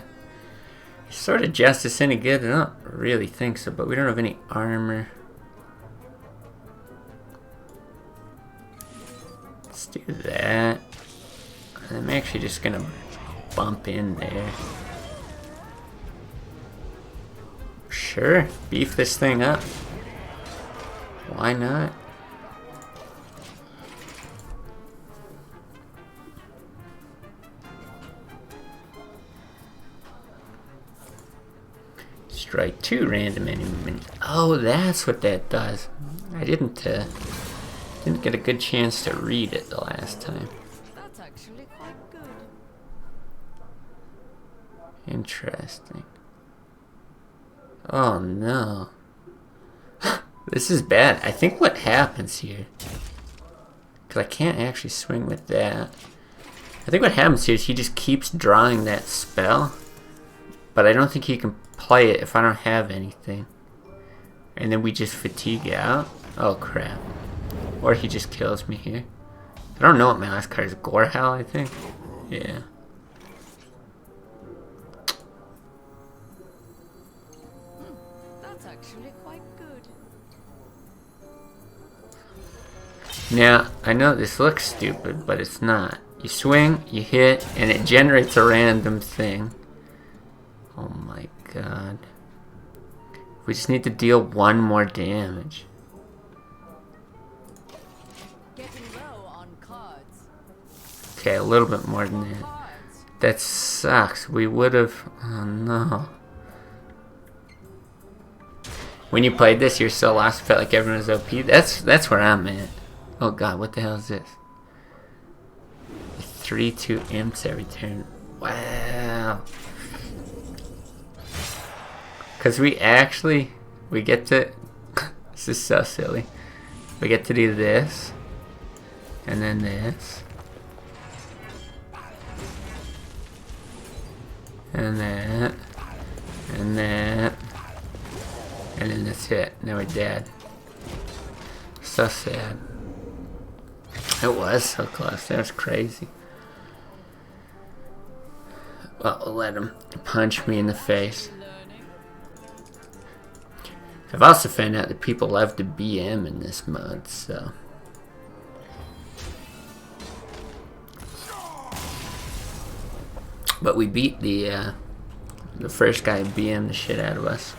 Is Sword of Justice any good? I don't really think so, but we don't have any armor. Let's do that. I'm actually just gonna bump in there. Sure, beef this thing up. Why not? Strike 2 random enemy. Oh, that's what that does. I didn't get a good chance to read it the last time. That's actually quite good. Interesting. Oh no. This is bad. I think what happens here, because I can't actually swing with that. I think what happens here is he just keeps drawing that spell, but I don't think he can play it if I don't have anything. And then we just fatigue out. Oh crap. Or he just kills me here. I don't know what my last card is. Gorehell, I think. Yeah. That's actually quite good. Now, I know this looks stupid, but it's not. You swing, you hit, and it generates a random thing. Oh my god. We just need to deal 1 more damage. Getting low on cards. Okay, a little bit more than that. That sucks. We would have... Oh no. When you played this, you're so lost, felt like everyone was OP. That's where I'm at. Oh god, what the hell is this? 3/2 imps every turn. Wow. Because we get to... This is so silly. We get to do this. And then this. And that. And that. And then that's it. Now we're dead. So sad. It was so close. That was crazy. Well, we'll let him punch me in the face. I've also found out that people love to BM in this mode, so... But we beat the first guy who BM'd the shit out of us.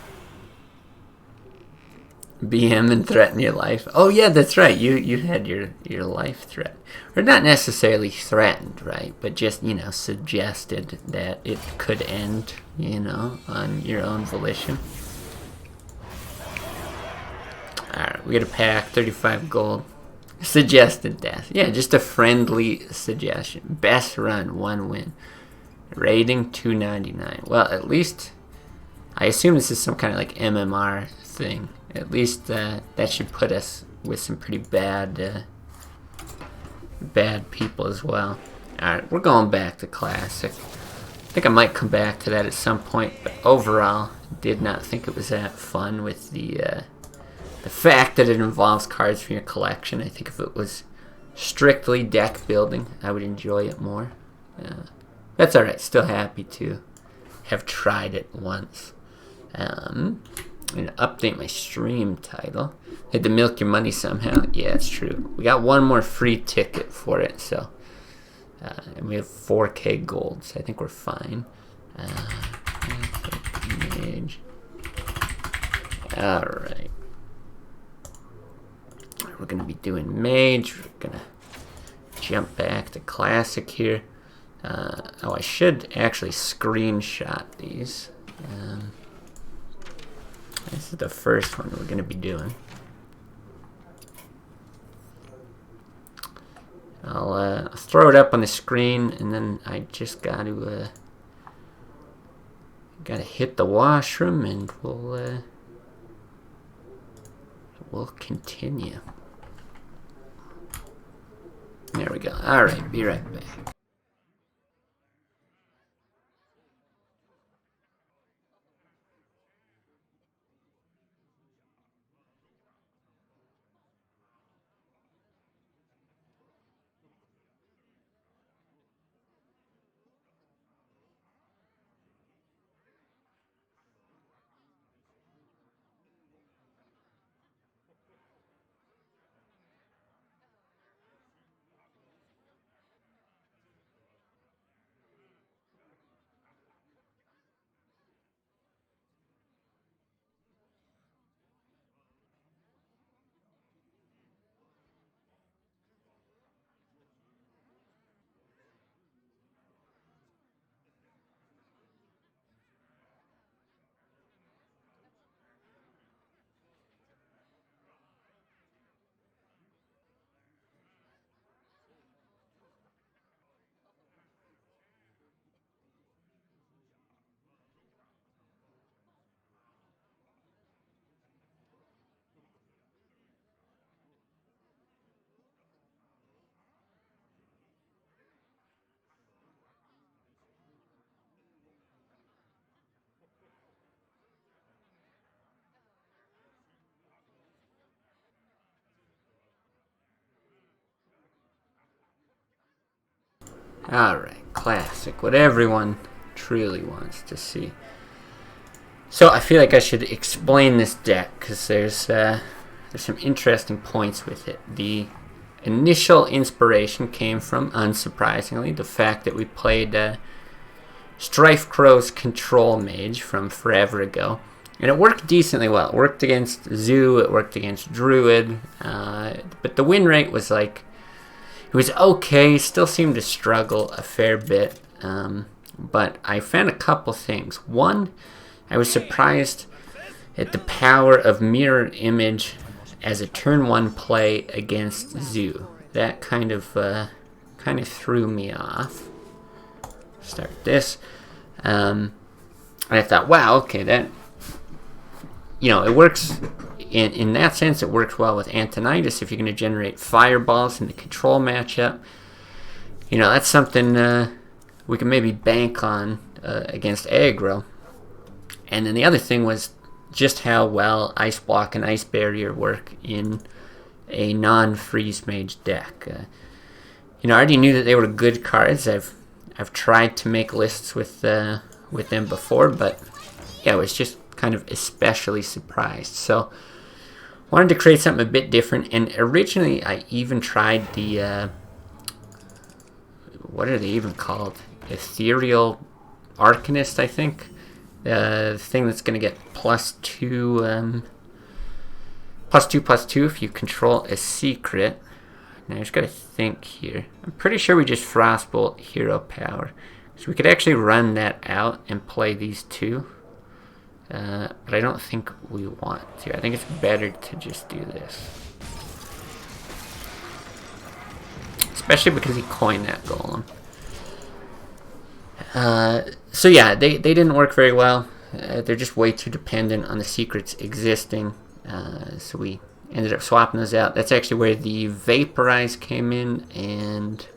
BM and threaten your life. Oh yeah, that's right. You had your life threat, or not necessarily threatened, right? But just, you know, suggested that it could end, you know, on your own volition. All right, we got a pack, 35 gold. Suggested death. Yeah, just a friendly suggestion. Best run, 1 win. Rating 299. Well, at least I assume this is some kind of like MMR thing. At least that should put us with some pretty bad people as well. Alright, we're going back to Classic. I think I might come back to that at some point, but overall, did not think it was that fun with the fact that it involves cards from your collection. I think if it was strictly deck building, I would enjoy it more. That's alright, still happy to have tried it once. I'm gonna update my stream title. Had to milk your money somehow. Yeah, it's true. We got one more free ticket for it, so and we have 4K gold, so I think we're fine. Mage. All right. We're gonna be doing Mage. We're gonna jump back to Classic here. Oh, I should actually screenshot these. This is the first one we're going to be doing. I'll throw it up on the screen, and then I just got to hit the washroom, and we'll continue. There we go. All right, be right back. Alright, Classic. What everyone truly wants to see. So I feel like I should explain this deck, because there's some interesting points with it. The initial inspiration came from, unsurprisingly, the fact that we played Strife Crow's Control Mage from forever ago. And it worked decently well. It worked against Zoo, it worked against Druid, but the win rate was like, it was okay, still seemed to struggle a fair bit, but I found a couple things. One, I was surprised at the power of Mirror Image as a turn 1 play against Zoo. That kind of threw me off. Start this. And I thought, wow, okay, that, it works. In that sense, it works well with Antonidas if you're going to generate fireballs in the control matchup. That's something we can maybe bank on against aggro. And then the other thing was just how well Ice Block and Ice Barrier work in a non-freeze mage deck. I already knew that they were good cards. I've tried to make lists with them before, but yeah, I was just kind of especially surprised. So wanted to create something a bit different, and originally I even tried the what are they even called? Ethereal Arcanist, I think. The thing that's going to get +2 if you control a secret. Now I just got to think here. I'm pretty sure we just Frostbolt Hero Power, so we could actually run that out and play these two. But I don't think we want to. I think it's better to just do this. Especially because he coined that golem. So yeah, they didn't work very well. They're just way too dependent on the secrets existing. So we ended up swapping those out. That's actually where the Vaporize came in, and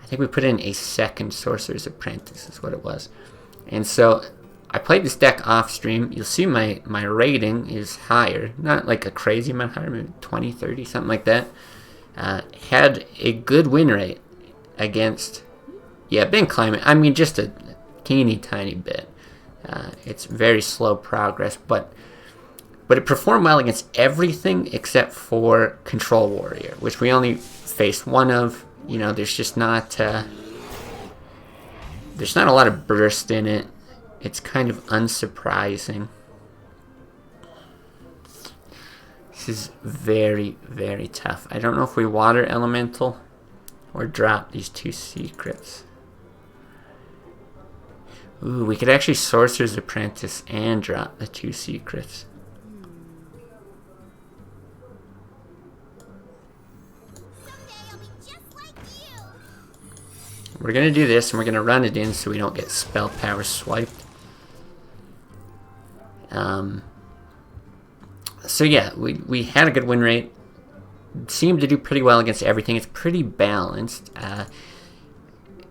I think we put in a second Sorcerer's Apprentice is what it was. And so I played this deck off stream. You'll see my rating is higher. Not like a crazy amount higher, maybe 20, 30, something like that. Had a good win rate against, Ben Climate. I mean, just a teeny tiny bit. It's very slow progress, but it performed well against everything except for Control Warrior, which we only faced one of. You know, there's just not a lot of burst in it. It's kind of unsurprising. This is very, very tough. I don't know if we Water Elemental or drop these 2 secrets. Ooh, we could actually Sorcerer's Apprentice and drop the 2 secrets. We're going to do this, and we're going to run it in so we don't get spell power swiped. So yeah, we had a good win rate. Seemed to do pretty well against everything. It's pretty balanced.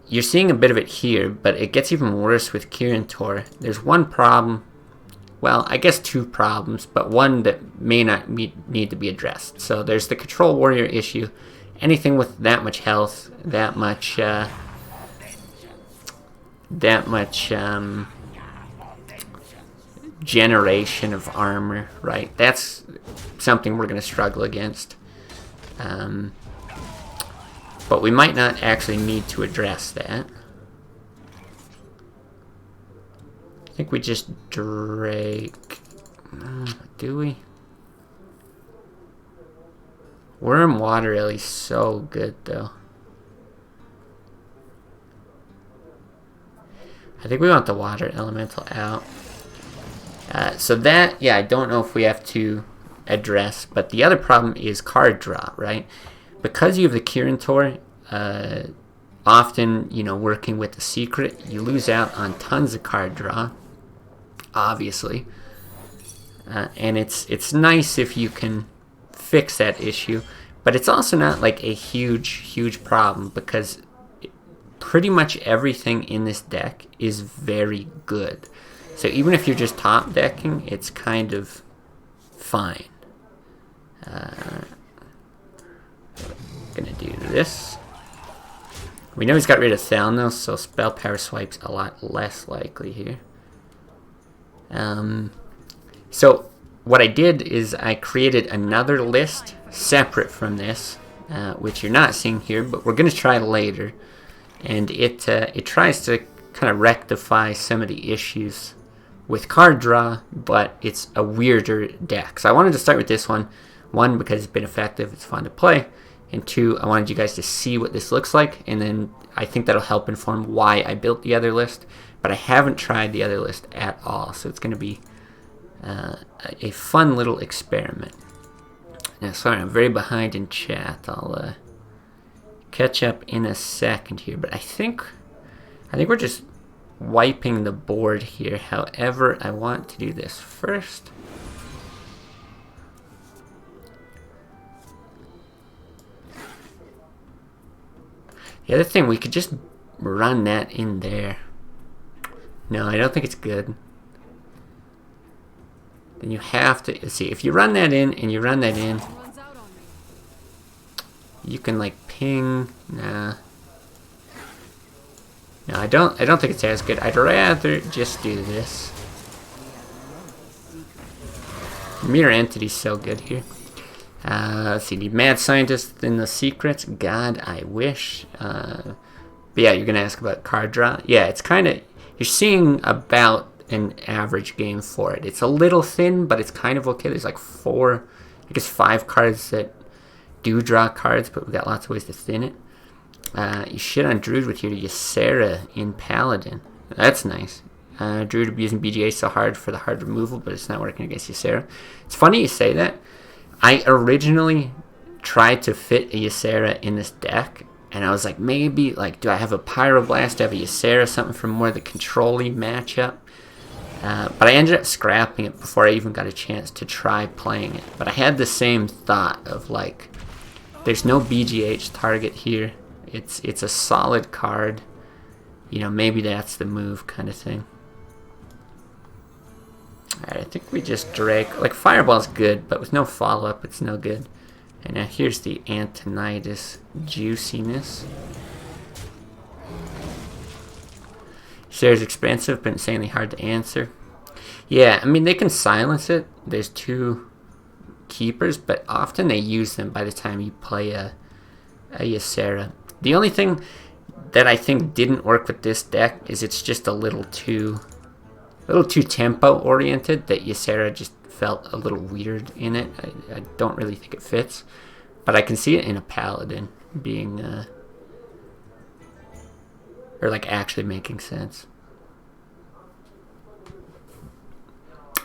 You're seeing a bit of it here, but it gets even worse with Kirin Tor. There's one problem. Well, I guess 2 problems, but one that may not need to be addressed. So there's the Control Warrior issue. Anything with that much health, that much generation of armor, right? That's something we're going to struggle against. But we might not actually need to address that. I think we just Drake. Do we? Worm Water Ellie's so good, though. I think we want the Water Elemental out. So that, yeah, I don't know if we have to address. But the other problem is card draw, right? Because you have the Kirin Tor, often, you know, working with the secret, you lose out on tons of card draw, obviously. And it's nice if you can fix that issue, but it's also not like a huge problem, because pretty much everything in this deck is very good. So even if you're just top decking, it's kind of fine. Gonna do this. We know he's got rid of Thalnos, so spell power swipe's a lot less likely here. So what I did is I created another list separate from this, which you're not seeing here, but we're gonna try later. And it tries to kind of rectify some of the issues with card draw, but it's a weirder deck. So I wanted to start with this one. One, because it's been effective, it's fun to play. And 2, I wanted you guys to see what this looks like, and then I think that'll help inform why I built the other list. But I haven't tried the other list at all, so it's going to be a fun little experiment. Now, sorry, I'm very behind in chat. I'll catch up in a second here, but I think we're just wiping the board here. However, I want to do this first. The other thing, we could just run that in there. No, I don't think it's good. Then you have to see, if you run that in and you run that in, you can like ping. Nah. No, I don't think it's as good. I'd rather just do this. Mirror Entity's so good here. Let's see, the Mad Scientist in the Secrets. God, I wish. But yeah, you're gonna ask about card draw. Yeah, it's kind of, you're seeing about an average game for it. It's a little thin, but it's kind of okay. There's like 5 cards that do draw cards, but we've got lots of ways to thin it. You shit on Druid with your Ysera in Paladin. That's nice. Druid abusing BGA so hard for the hard removal, but it's not working against Ysera. It's funny you say that. I originally tried to fit a Ysera in this deck, and I was like, maybe, like, do I have a Pyroblast, do I have a Ysera, something from more the control-y matchup? But I ended up scrapping it before I even got a chance to try playing it. But I had the same thought of, like, there's no BGH target here. It's a solid card. You know, maybe that's the move kind of thing. Alright, I think we just Drake. Like, Fireball's good, but with no follow-up, it's no good. And now here's the Antonidas juiciness. Sarah's expensive, but insanely hard to answer. Yeah, I mean, they can silence it. There's 2 keepers, but often they use them by the time you play a Ysera. The only thing that I think didn't work with this deck is it's just a little too tempo oriented, that Ysera just felt a little weird in it. I don't really think it fits, but I can see it in a paladin being or like actually making sense.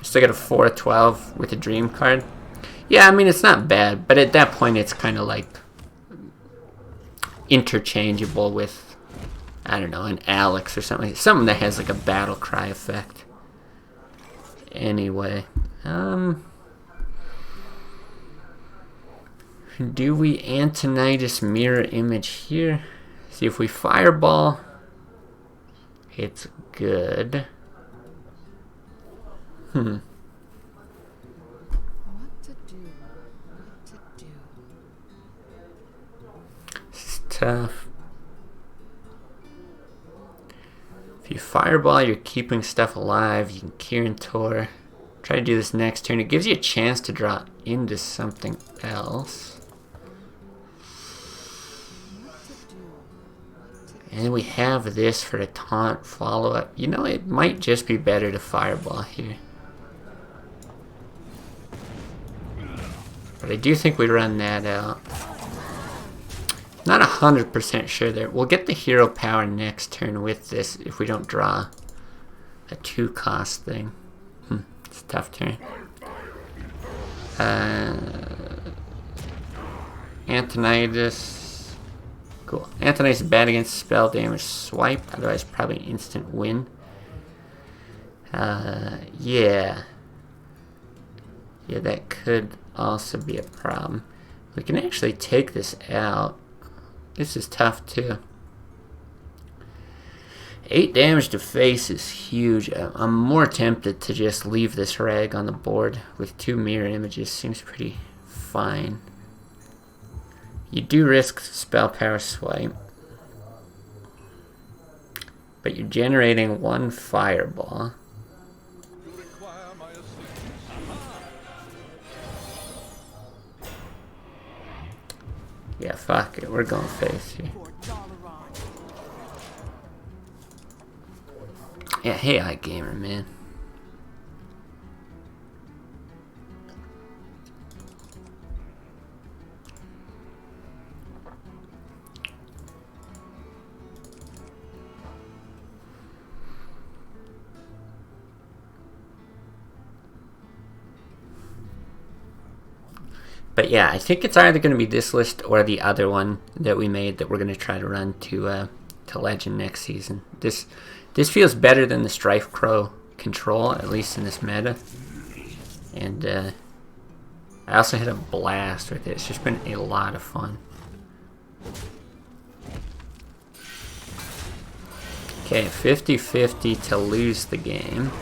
Still got a 4/12 with a dream card. Yeah, I mean, it's not bad, but at that point it's kind of like interchangeable with, I don't know, an Alex or something. Something that has like a battle cry effect. Anyway, do we Antonidas mirror image here? See if we fireball. It's good. What to do? What to do? It's tough. If you fireball, you're keeping stuff alive. You can Kirin Tor. Try to do this next turn. It gives you a chance to draw into something else. And we have this for a taunt follow-up. You know, it might just be better to fireball here. But I do think we run that out. Not 100% sure there. We'll get the hero power next turn with this if we don't draw a 2-cost thing. It's a tough turn. Antonidas. Cool. Antonidas is bad against spell damage swipe. Otherwise, probably instant win. Yeah. Yeah, that could also be a problem. We can actually take this out. This is tough too. 8 damage to face is huge. I'm more tempted to just leave this rag on the board with 2 mirror images. Seems pretty fine. You do risk spell power swipe, but you're generating 1 fireball. Yeah, fuck it. We're going face here. Yeah, hey, iGamer, man. But yeah, I think it's either going to be this list or the other one that we made that we're going to try to run to Legend next season. This feels better than the Strife Crow control, at least in this meta. And I also had a blast with it. It's just been a lot of fun. Okay, 50-50 to lose the game.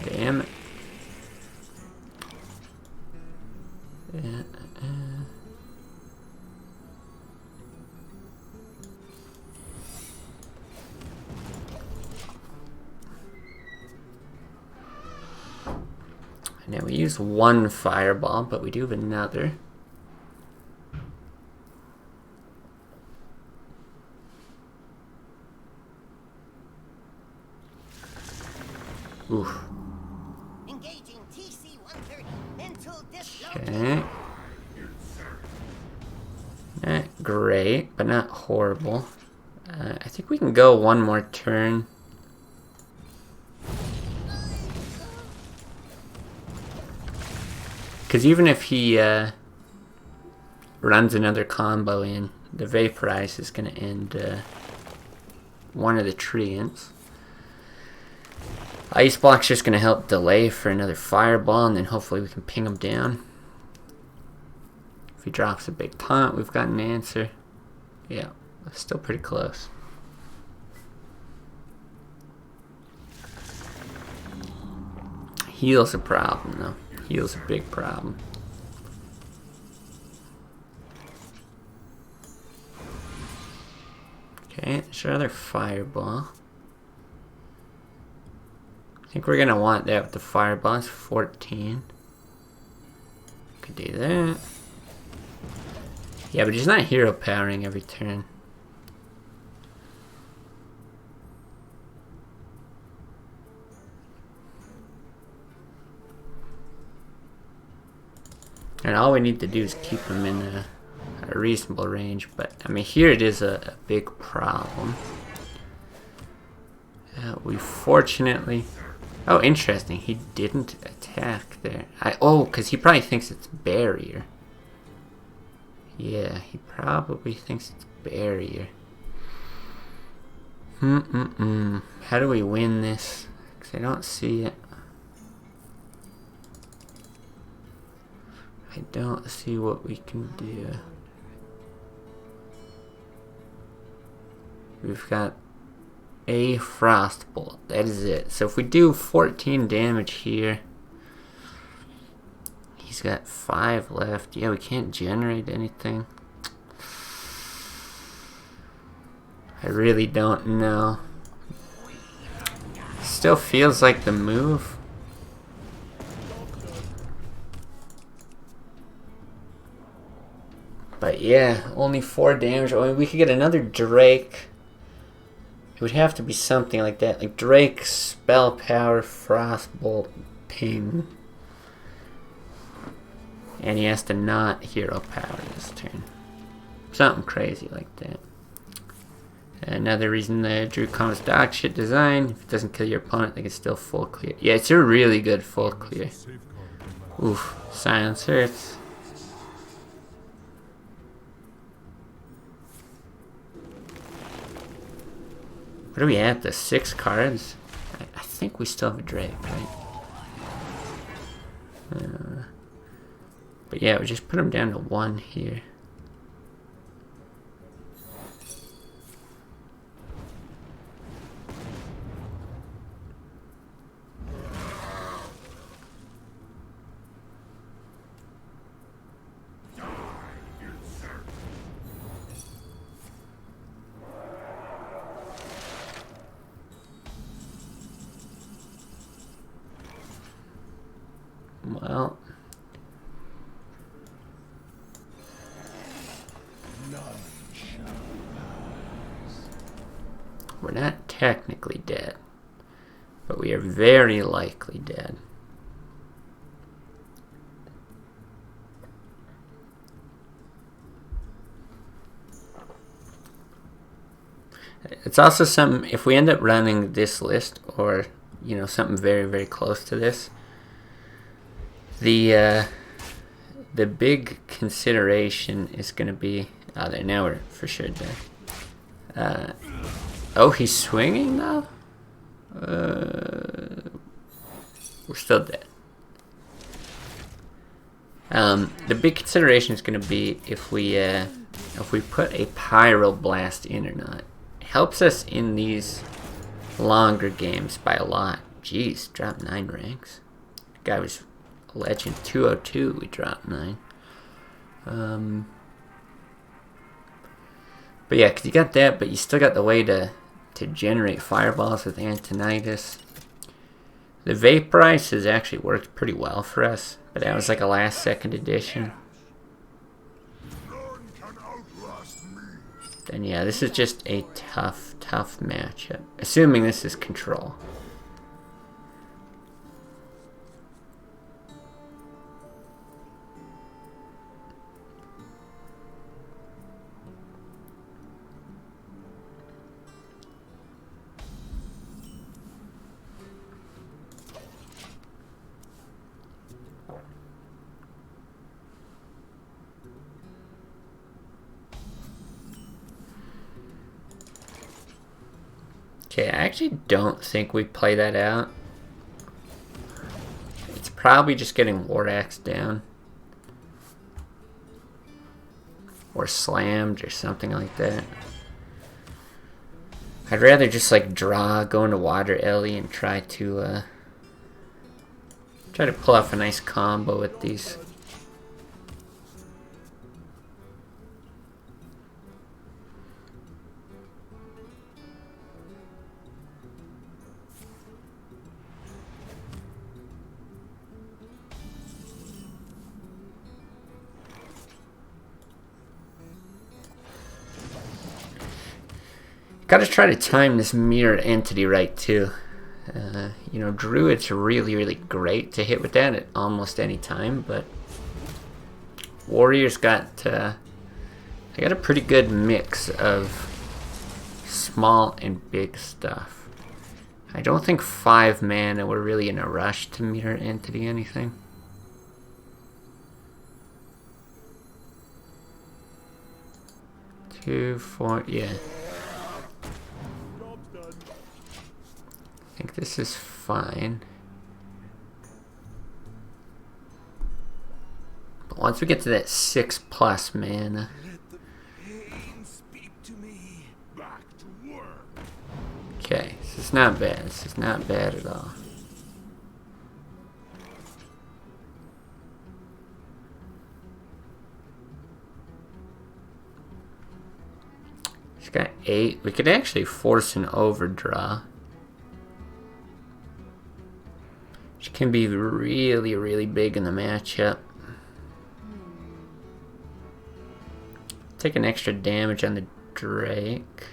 Damn it. Now we use 1 fireball, but we do have another. Oof. Engaging TC-130 until Okay. Not great, but not horrible. I think we can go 1 more turn. Because even if he runs another combo in, the Vaporize is going to end one of the treants. Ice Block's just going to help delay for another Fireball, and then hopefully we can ping him down. If he drops a big taunt, we've got an answer. Yeah, still pretty close. Heal's a problem, though. Heal's a big problem. Okay, there's another fireball. I think we're gonna want that with the fireball. It's 14. Could do that. Yeah, but he's not hero powering every turn. And all we need to do is keep him in a reasonable range. But, I mean, here it is a big problem. We fortunately... Oh, interesting. He didn't attack there. Oh, because he probably thinks it's barrier. Yeah, he probably thinks it's barrier. How do we win this? Because I don't see it. I don't see what we can do. We've got a frostbolt. That is it. So if we do 14 damage here, he's got 5 left. Yeah, we can't generate anything. I really don't know. Still feels like the move. But yeah, only 4 damage. I mean, we could get another Drake. It would have to be something like that. Like Drake, Spell Power, Frostbolt, Ping. And he has to not hero power this turn. Something crazy like that. Another reason the Drew Comet's dog shit design. If it doesn't kill your opponent, they can still full clear. Yeah, it's a really good full clear. Oof, silence hurts. What are we at? The 6 cards? I think we still have a Drake, right? But yeah, we just put him down to 1 here. Well, we're not technically dead, but we are very likely dead. It's also something, if we end up running this list, or, you know, something very, very close to this, the big consideration is going to be... Oh, there, now we're for sure dead. Oh, he's swinging now? We're still dead. The big consideration is going to be if we put a Pyroblast in or not. It helps us in these longer games by a lot. Jeez, dropped 9 ranks. Guy was a legend. 202, we dropped 9. But yeah, because you got that, but you still got the way to generate fireballs with Antonitis. The Vaporize has actually worked pretty well for us, but that was like a last second addition. Then yeah, this is just a tough matchup. Assuming this is control. Okay, I actually don't think we play that out. It's probably just getting War Axe down. Or slammed or something like that. I'd rather just like draw, go into Water Ellie and try to pull off a nice combo with these. Gotta try to time this mirror entity right too. You know, druid's really great to hit with that at almost any time, but warriors got they got a pretty good mix of small and big stuff. I don't think 5 mana we're really in a rush to mirror entity anything. 2, 4, yeah. I think this is fine. But once we get to that 6+ mana. Okay, this is not bad. This is not bad at all. He's got 8. We could actually force an overdraw. Which can be really big in the matchup. Take an extra damage on the Drake.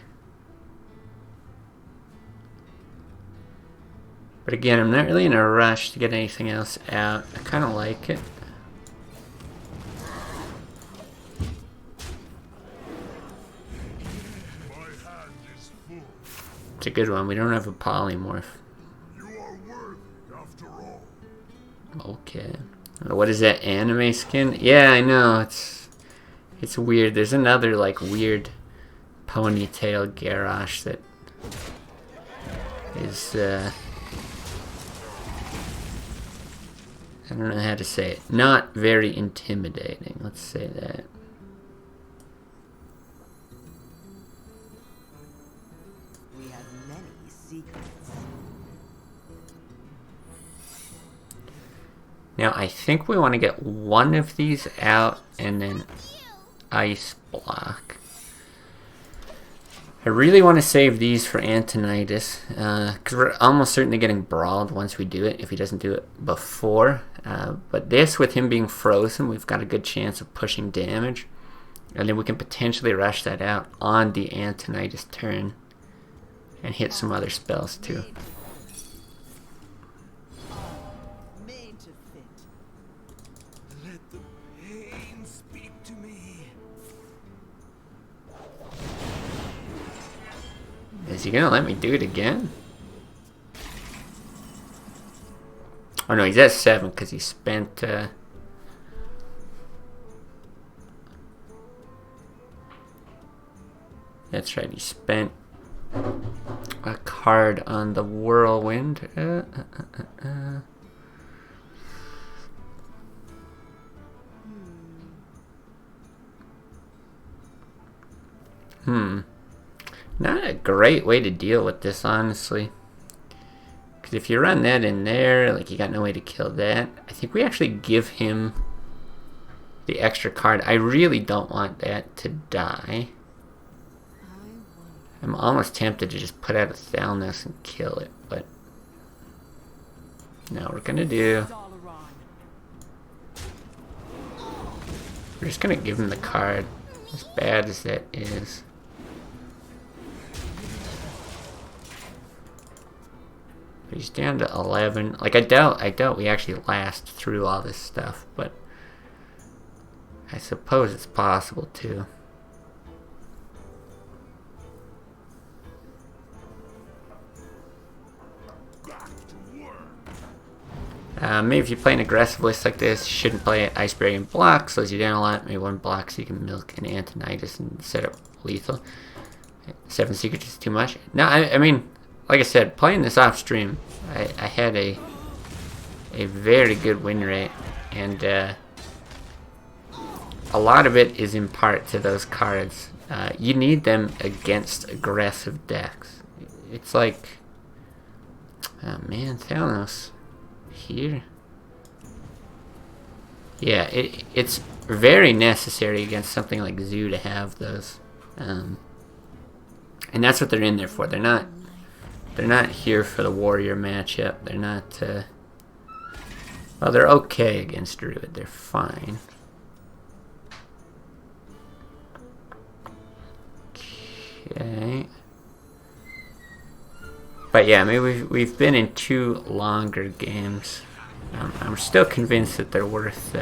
But again, I'm not really in a rush to get anything else out. I kind of like it. It's a good one. We don't have a polymorph. Okay. What is that, anime skin? Yeah, I know. It's weird. There's another like weird ponytail Garrosh that is I don't know how to say it. Not very intimidating. Let's say that. We have many secrets. Now I think we want to get one of these out and then ice block. I really want to save these for Antonidas, because we're almost certainly getting brawled once we do it, if he doesn't do it before. But this, with him being frozen, we've got a good chance of pushing damage. And then we can potentially rush that out on the Antonidas turn and hit some other spells too. Made to fit. Let the pain speak to me. Is he gonna let me do it again? Oh no, he's at 7 because he spent that's right, he spent a card on the whirlwind. Not a great way to deal with this, honestly. Because if you run that in there, like, you got no way to kill that. I think we actually give him the extra card. I really don't want that to die. I'm almost tempted to just put out a Thalnos and kill it, but no, we're gonna do. We're just gonna give him the card, as bad as that is. But he's down to 11. Like, I doubt we actually last through all this stuff, but I suppose it's possible too. Maybe if you play an aggressive list like this, you shouldn't play Iceberg and block, slows you down a lot. Maybe 1 block so you can milk an Antonidas and set up lethal. 7 secrets is too much. No, I mean, like I said, playing this off stream, I had a very good win rate, and a lot of it is in part to those cards. You need them against aggressive decks. It's like, oh man, Thalnos. Here. Yeah, it's very necessary against something like Zoo to have those, and that's what they're in there for. They're not here for the warrior matchup. They're not. Well, they're okay against Druid. They're fine. Okay. But yeah, maybe we've been in 2 longer games. I'm still convinced that they're worth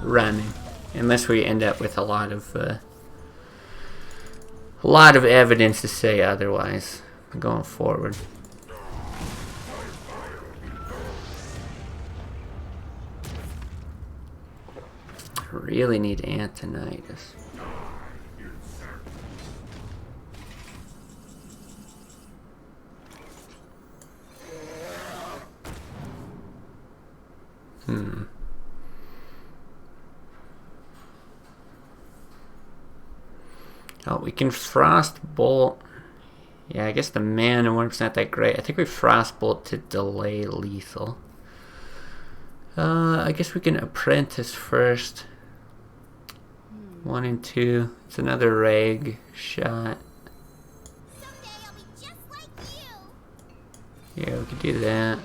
running, unless we end up with a lot of evidence to say otherwise going forward. I really need Antonitis. Oh, we can Frostbolt. Yeah, I guess the mana work's not that great. I think we Frostbolt to delay lethal. I guess we can Apprentice first. 1 and 2. It's another reg shot. Someday I'll be just like you. Yeah, we could do that.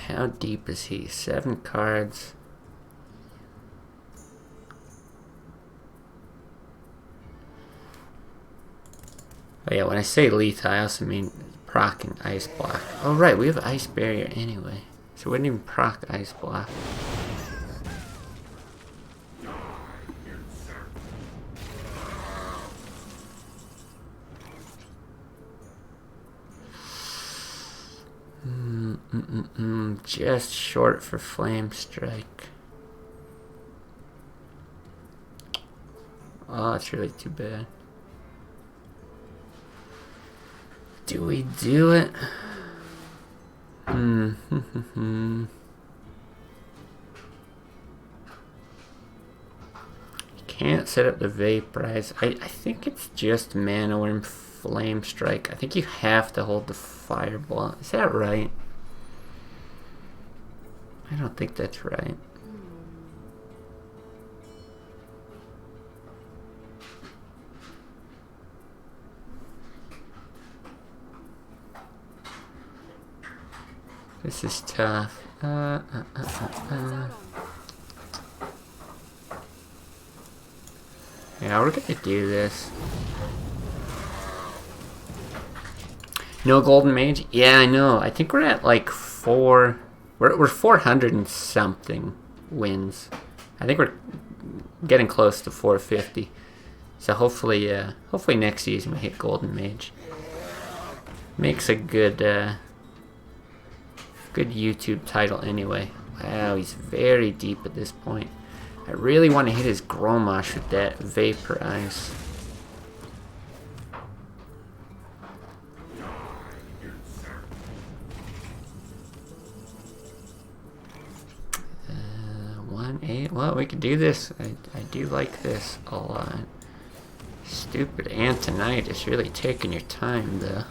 How deep is he? 7 cards. Oh yeah, when I say lethal, I also mean proc and ice block. Oh right, we have ice barrier anyway. So we didn't even proc ice block. Just short for Flame Strike. Oh, it's really too bad. Do we do it? Can't set up the Vaporize. I think it's just Mana Worm Flame Strike. I think you have to hold the Fireball. Is that right? I don't think that's right. This is tough. Yeah, we're gonna do this. No Golden Mage? Yeah, I know. I think we're at like 4... We're 400 and something wins. I think we're getting close to 450. So hopefully next season we hit Golden Mage. Makes a good YouTube title anyway. Wow, he's very deep at this point. I really want to hit his Gromosh with that Vaporize. Well, we could do this. I do like this a lot. Stupid Antonitis, really taking your time though.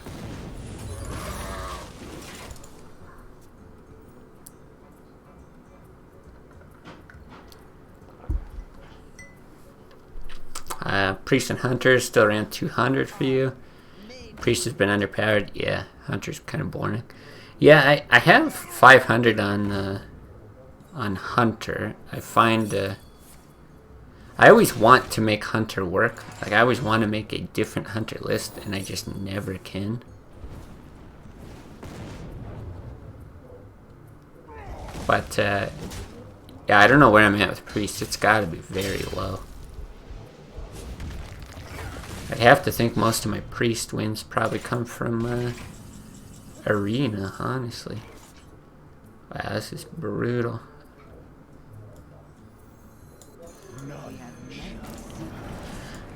Priest and Hunter still around 200 for you. Priest has been underpowered. Yeah, Hunter's kind of boring. Yeah, I have 500 on Hunter. I find I always want to make Hunter work. Like I always want to make a different Hunter list, and I just never can. But yeah, I don't know where I'm at with Priest. It's got to be very low. I'd have to think most of my Priest wins probably come from Arena, honestly. Wow, this is brutal.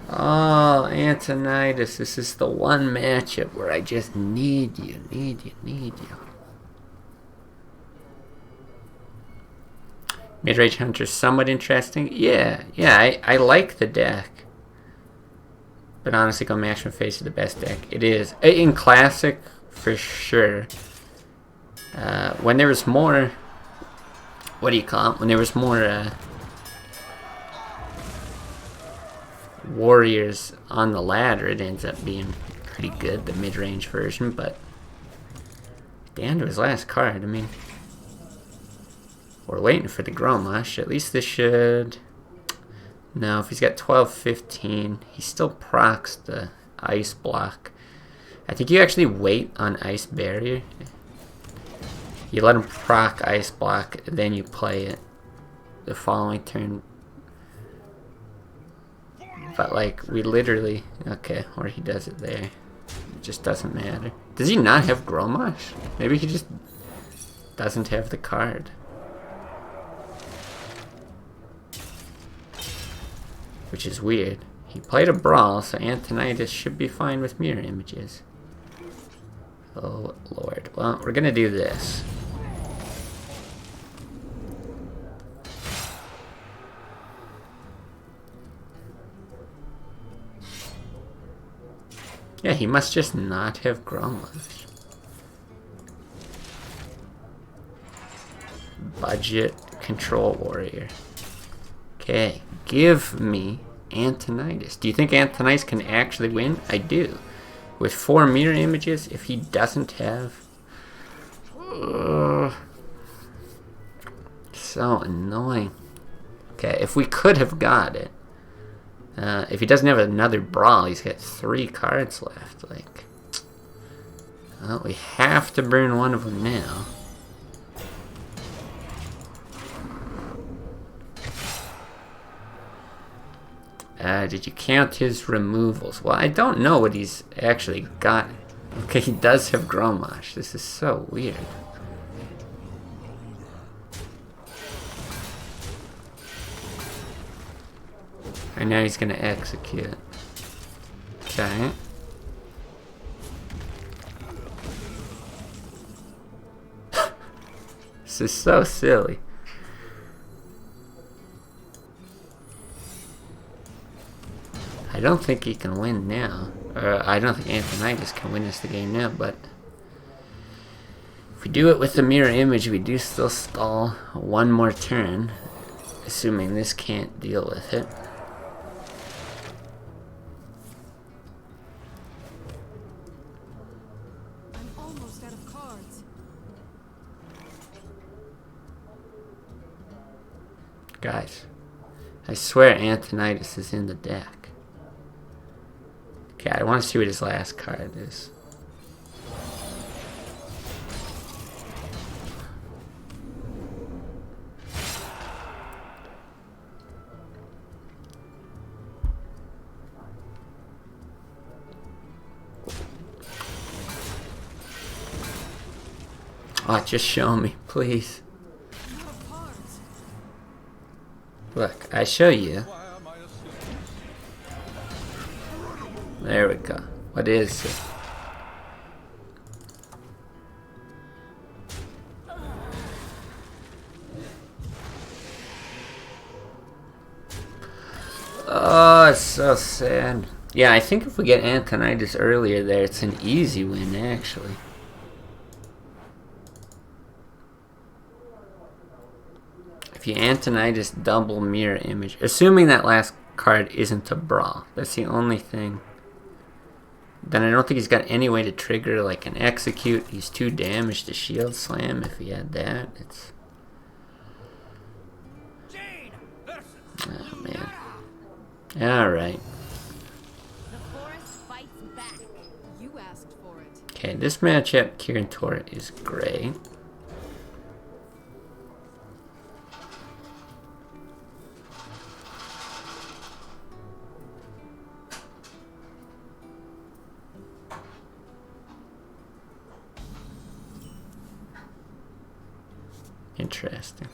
Oh, Antonitis, this is the one matchup where I just need you. Midrange Hunter's somewhat interesting. Yeah, I like the deck. But honestly, Go Maximum Face is the best deck. It is. In Classic, for sure. When there was more... What do you call it? When there was more... warriors on the ladder, it ends up being pretty good, the mid-range version, but down to his last card, I mean, we're waiting for the Grommash. At least this should... No, if he's got 12-15, he still procs the ice block. I think you actually wait on ice barrier. You let him proc ice block, then you play it the following turn. But like, we literally... Okay, or he does it there. It just doesn't matter. Does he not have Grommash? Maybe he just doesn't have the card. Which is weird. He played a Brawl, so Antonidas should be fine with mirror images. Oh lord. Well, we're gonna do this. Yeah, he must just not have Grommash. Budget control warrior. Okay, give me Antonidas. Do you think Antonidas can actually win? I do. With 4 mirror images, if he doesn't have... so annoying. Okay, if we could have got it. If he doesn't have another Brawl, he's got 3 cards left. Like, well, we have to burn one of them now. Did you count his removals? Well, I don't know what he's actually got. Okay, he does have Grommash. This is so weird. And now he's gonna execute. Okay. This is so silly. I don't think he can win now. I don't think Antonidas can win us the game now, but if we do it with the mirror image, we do still stall 1 more turn, assuming this can't deal with it. I'm almost out of cards. Guys, I swear Antonidas is in the deck. Okay, I want to see what his last card is. Oh, just show me, please. I'm out of cards. Look, I show you. Why am I a slave? There we go. What is it? Oh, it's so sad. Yeah, I think if we get Antonidas earlier there, it's an easy win, actually. If you Antonidas double mirror image, assuming that last card isn't a Brawl, that's the only thing. Then I don't think he's got any way to trigger like an execute. He's too damaged to shield slam. If he had that, it's... Oh man. Alright. The forest fights back. You asked for it. Okay, this matchup, Kieran Tor is great. Interesting.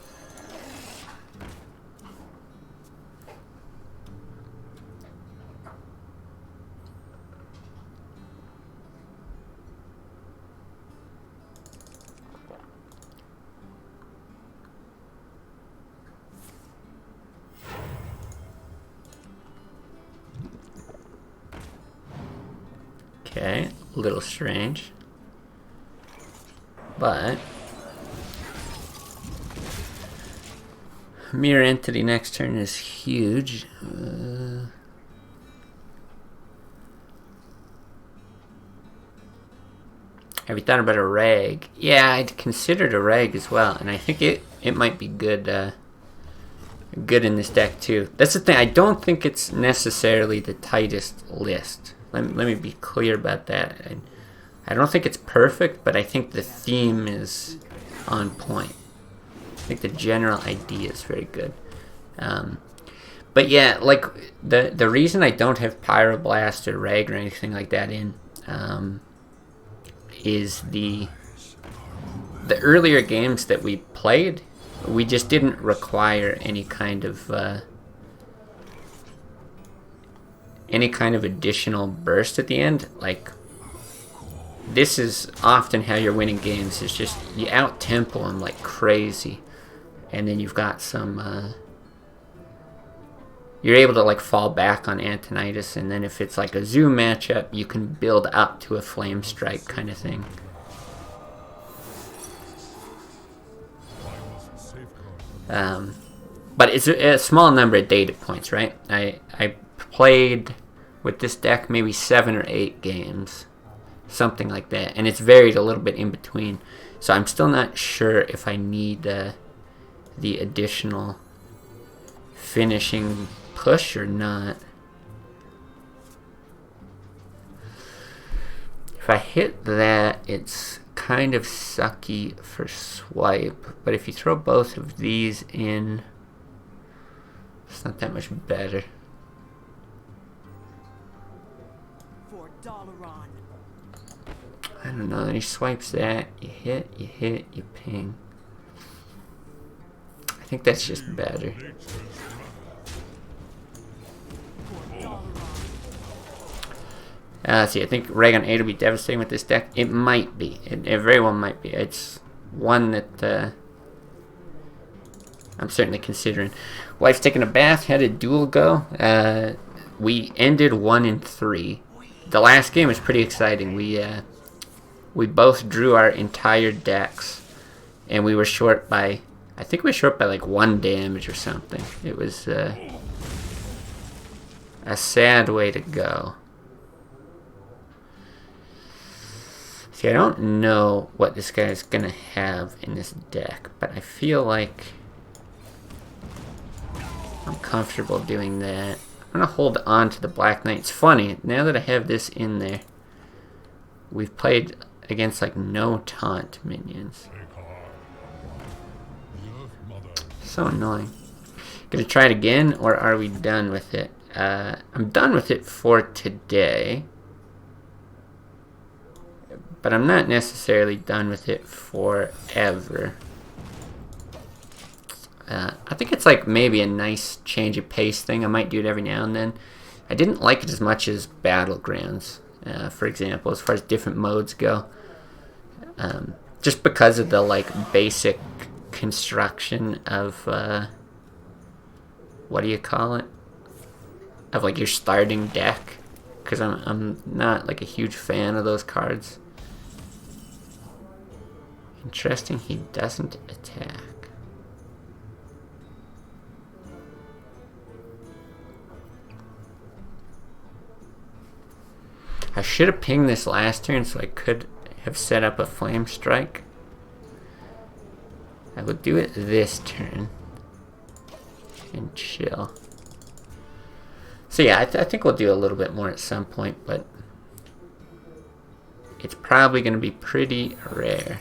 Okay, a little strange. But mirror entity next turn is huge. Have you thought about a rag? Yeah, I'd considered a rag as well, and I think it might be good good in this deck too. That's the thing. I don't think it's necessarily the tightest list. Let me be clear about that. I don't think it's perfect, but I think the theme is on point. I think the general idea is very good. But yeah, like the reason I don't have Pyroblast or Rag or anything like that in is the earlier games that we played, we just didn't require any kind of additional burst at the end. Like, this is often how you're winning games. It's just you out tempo them like crazy, and then you've got some. You're able to like fall back on Antonidas, and then if it's like a Zoo matchup, you can build up to a Flame Strike kind of thing. But it's a small number of data points, right? I played with this deck maybe 7 or 8 games, something like that, and it's varied a little bit in between. So I'm still not sure if I need the additional finishing push or not. If I hit that, it's kind of sucky for swipe, but if you throw both of these in, it's not that much better. For Dalaran. I don't know, he swipes that, you hit, you ping. I think that's just better. Let's see, I think Raygun 8 will be devastating with this deck. It might be. It very well might be. It's one that I'm certainly considering. Wife's taking a bath. How did Duel go? We ended 1-3. The last game was pretty exciting. We both drew our entire decks, and we were short by, I think we were short by like 1 damage or something. It was a sad way to go. See, I don't know what this guy is going to have in this deck, but I feel like I'm comfortable doing that. I'm going to hold on to the Black Knight. It's funny, now that I have this in there, we've played against like no taunt minions. So annoying. Gonna try it again, or are we done with it? I'm done with it for today. But I'm not necessarily done with it forever. I think it's like maybe a nice change of pace thing. I might do it every now and then. I didn't like it as much as Battlegrounds, for example, as far as different modes go. Just because of the like basic construction of what do you call it? Of like your starting deck. Because I'm not like a huge fan of those cards. Interesting, he doesn't attack. I should have pinged this last turn so I could have set up a Flame Strike. I will do it this turn. And chill. So yeah, I think we'll do a little bit more at some point, but it's probably going to be pretty rare.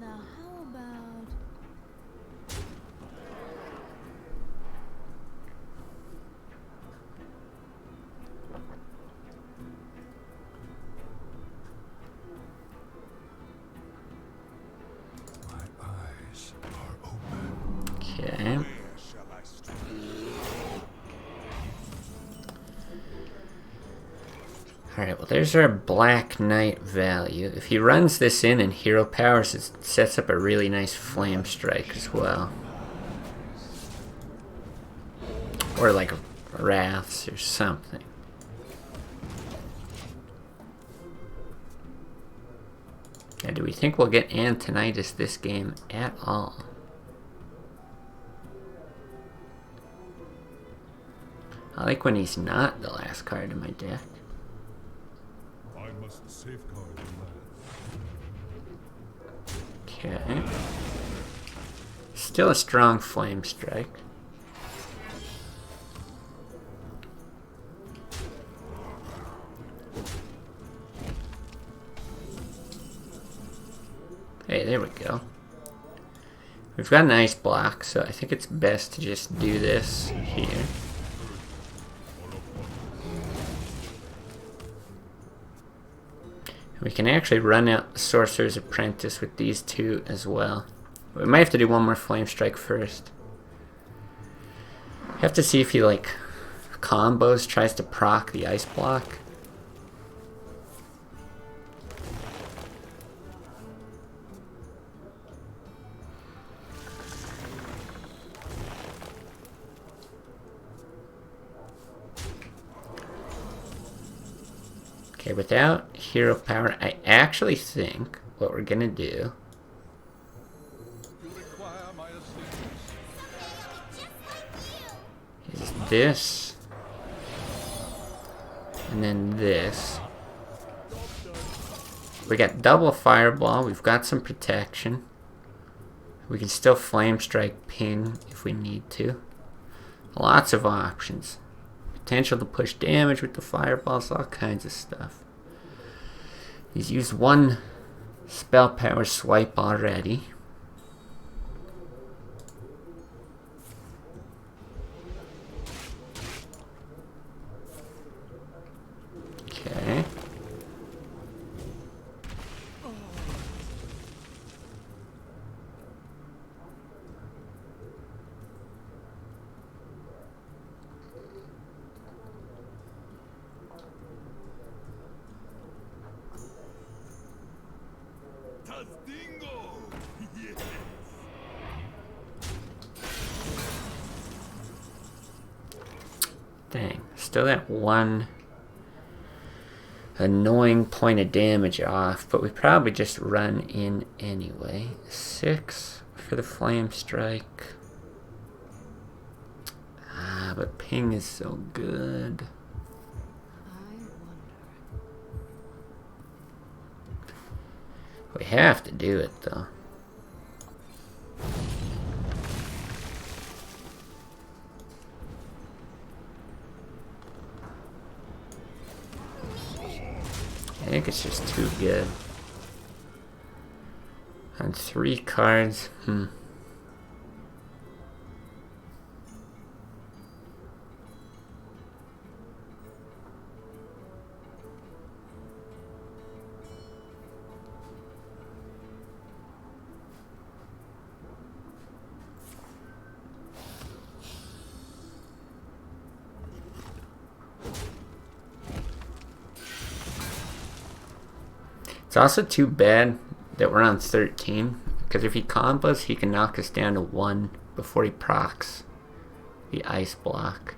Now how about... My eyes are open. Okay. Where shall I start? Alright, well there's our Black Knight value. If he runs this in and hero powers, it sets up a really nice Flame Strike as well. Or like wraths or something. Now, do we think we'll get Antonitis this game at all? I like when he's not the last card in my deck. I must safeguard the land. Okay. Still a strong flame strike. Hey, there we go. We've got an ice block, so I think it's best to just do this here. We can actually run out the Sorcerer's Apprentice with these two as well. We might have to do one more Flame Strike first. Have to see if he like combos, tries to proc the ice block. Okay, without hero power, I actually think what we're gonna do is this, and then this. We got double fireball, we've got some protection. We can still flame strike ping if we need to. Lots of options. Potential to push damage with the fireballs, all kinds of stuff. He's used one spell power swipe already. Okay. Dang, still that one annoying point of damage off, but we probably just run in anyway. 6 for the flame strike. Ah, but ping is so good. I wonder. We have to do it though. I think it's just too good. On 3 cards, It's also too bad that we're on 13, because if he combos, he can knock us down to 1 before he procs the ice block.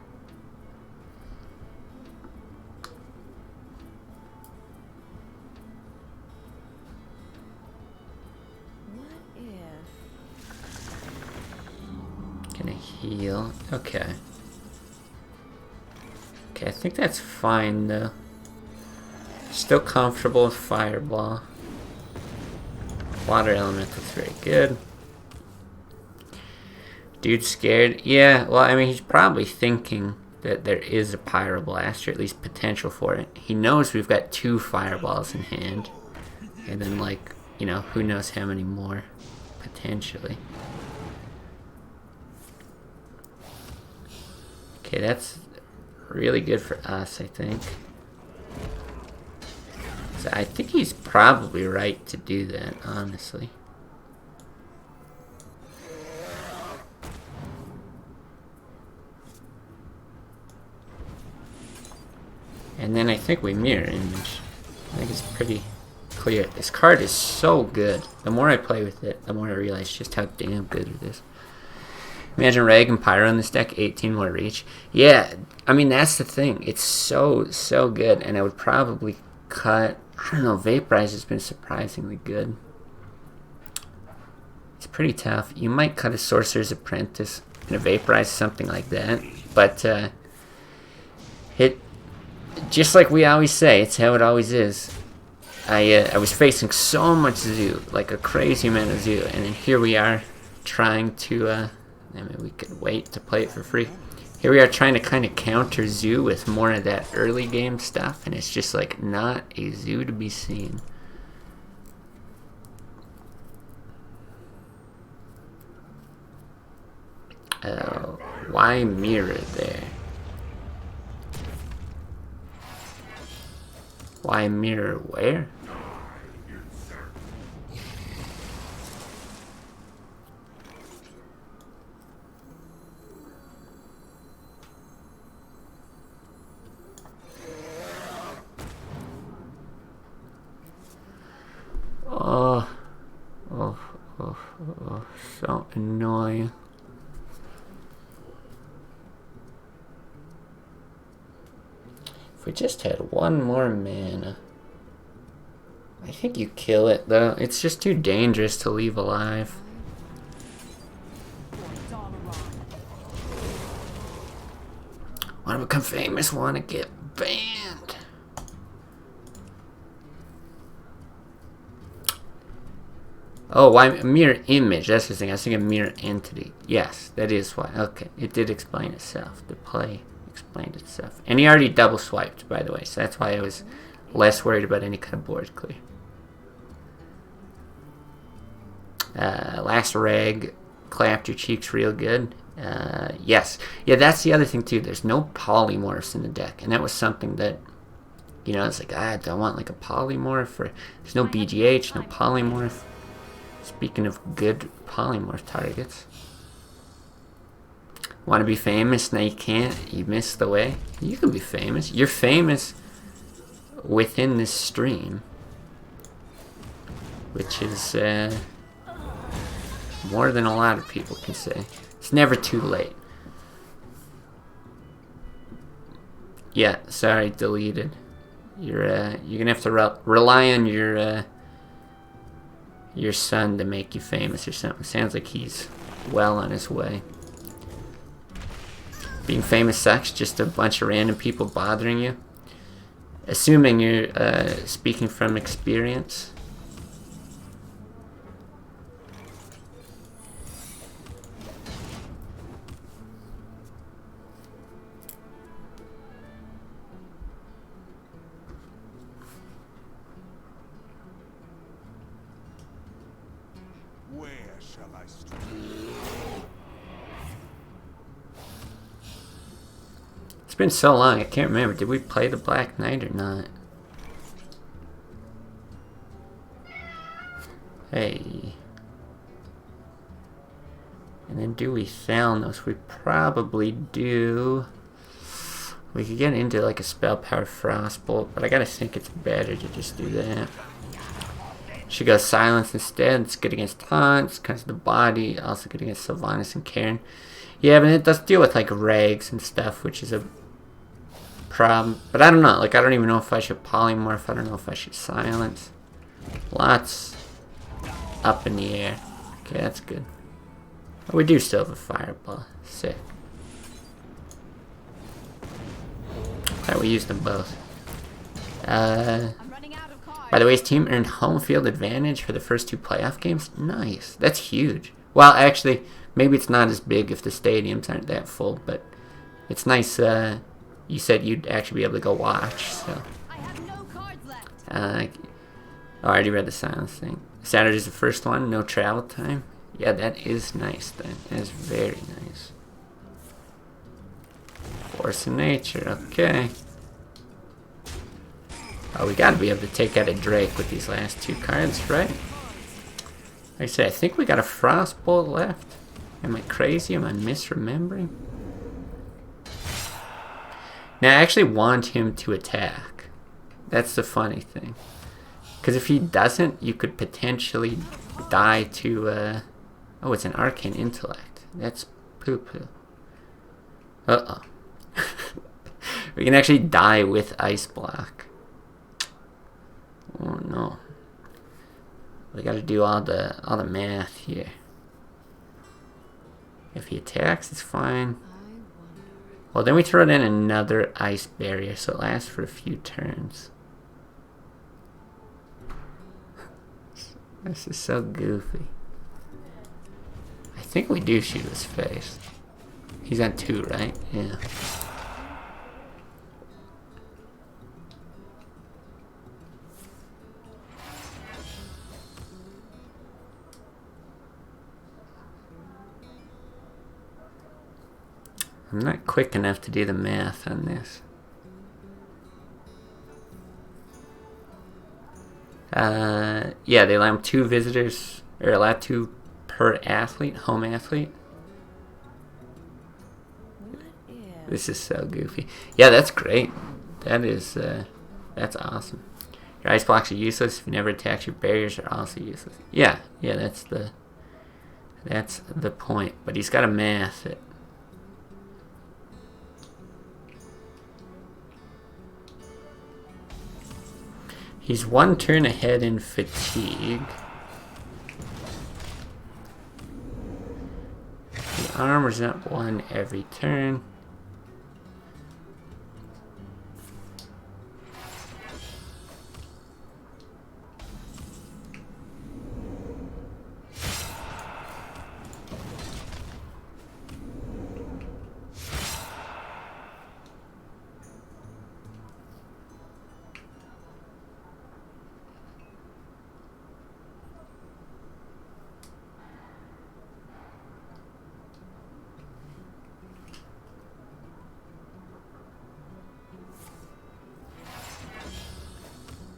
What if? Gonna heal. Okay. Okay, I think that's fine though. Still comfortable with Fireball. Water Elemental's very good. Dude's scared. Yeah, well, I mean, he's probably thinking that there is a Pyroblast, or at least potential for it. He knows we've got 2 Fireballs in hand. And then, like, you know, who knows how many more, potentially. Okay, that's really good for us, I think. So I think he's probably right to do that, honestly. And then I think we mirror image. I think it's pretty clear. This card is so good. The more I play with it, the more I realize just how damn good it is. Imagine Rag and Pyro in this deck, 18 more reach. Yeah, I mean, that's the thing. It's so good, and I would probably cut... I don't know, Vaporize has been surprisingly good. It's pretty tough. You might cut a Sorcerer's Apprentice and a Vaporize, something like that. But, it... Just like we always say, it's how it always is. I was facing so much Zoo, like a crazy amount of Zoo, and then here we are trying to, I mean, we could wait to play it for free. Here we are trying to kind of counter Zoo with more of that early game stuff, and it's just like not a Zoo to be seen. Oh, why mirror there? Why mirror where? Oh, so annoying. If we just had one more mana. I think you kill it though. It's just too dangerous to leave alive. Want to become famous, want to get banned. Oh, why mirror image? That's the thing. I was thinking mirror entity. Yes, that is why. Okay, it did explain itself. The play explained itself. And he already double swiped, by the way, so that's why I was less worried about any kind of board clear. Last rag clapped your cheeks real good. Yes. Yeah, that's the other thing too. There's no polymorphs in the deck, and that was something that, you know, it's like, I don't want like a polymorph, or there's no BGH, no polymorph. Speaking of good polymorph targets. Want to be famous? Now you can't. You missed the way. You can be famous. You're famous within this stream, which is more than a lot of people can say. It's never too late. Yeah, sorry, deleted. You're gonna have to rely on your son to make you famous or something. Sounds like he's well on his way. Being famous sucks, just a bunch of random people bothering you. Assuming you're speaking from experience. Where shall I start? It's been so long, I can't remember. Did we play the Black Knight or not? Hey. And then do we Thalnos? We probably do. We could get into like a Spell Power Frostbolt, but I gotta think it's better to just do that. She goes Silence instead. It's good against taunts, because of the body. Also good against Sylvanas and Karin. Yeah, but it does deal with like rags and stuff, which is a problem. But I don't know. Like, I don't even know if I should polymorph. I don't know if I should silence. Lots up in the air. Okay, that's good. But we do still have a fireball. Sick. Glad we used them both. By the way, his team earned home field advantage for the first 2 playoff games. Nice. That's huge. Well, actually, maybe it's not as big if the stadiums aren't that full, but it's nice. You said you'd actually be able to go watch, so. I have no cards left. I already read the silence thing. Saturday's the first one, no travel time. Yeah, that is nice then. That is very nice. Force of nature, okay. Oh, we gotta be able to take out a Drake with these last 2 cards, right? Like I said, I think we got a Frostbolt left. Am I crazy? Am I misremembering? Now, I actually want him to attack. That's the funny thing. Because if he doesn't, you could potentially die to... oh, it's an Arcane Intellect. That's Poo poo. Uh-oh. We can actually die with ice block. Oh no. We gotta do all the math here. If he attacks, it's fine. Well, then we throw in another ice barrier, so it lasts for a few turns. This is so goofy. I think we do shoot his face. He's on 2, right? Yeah. I'm not quick enough to do the math on this. Yeah, they allow 2 visitors, or allow 2 per athlete, home athlete. This is so goofy. Yeah, that's great. That is, that's awesome. Your ice blocks are useless if you never attack. Your barriers are also useless. Yeah, that's the point. But he's got to math it. He's 1 turn ahead in fatigue. The armor's up 1 every turn.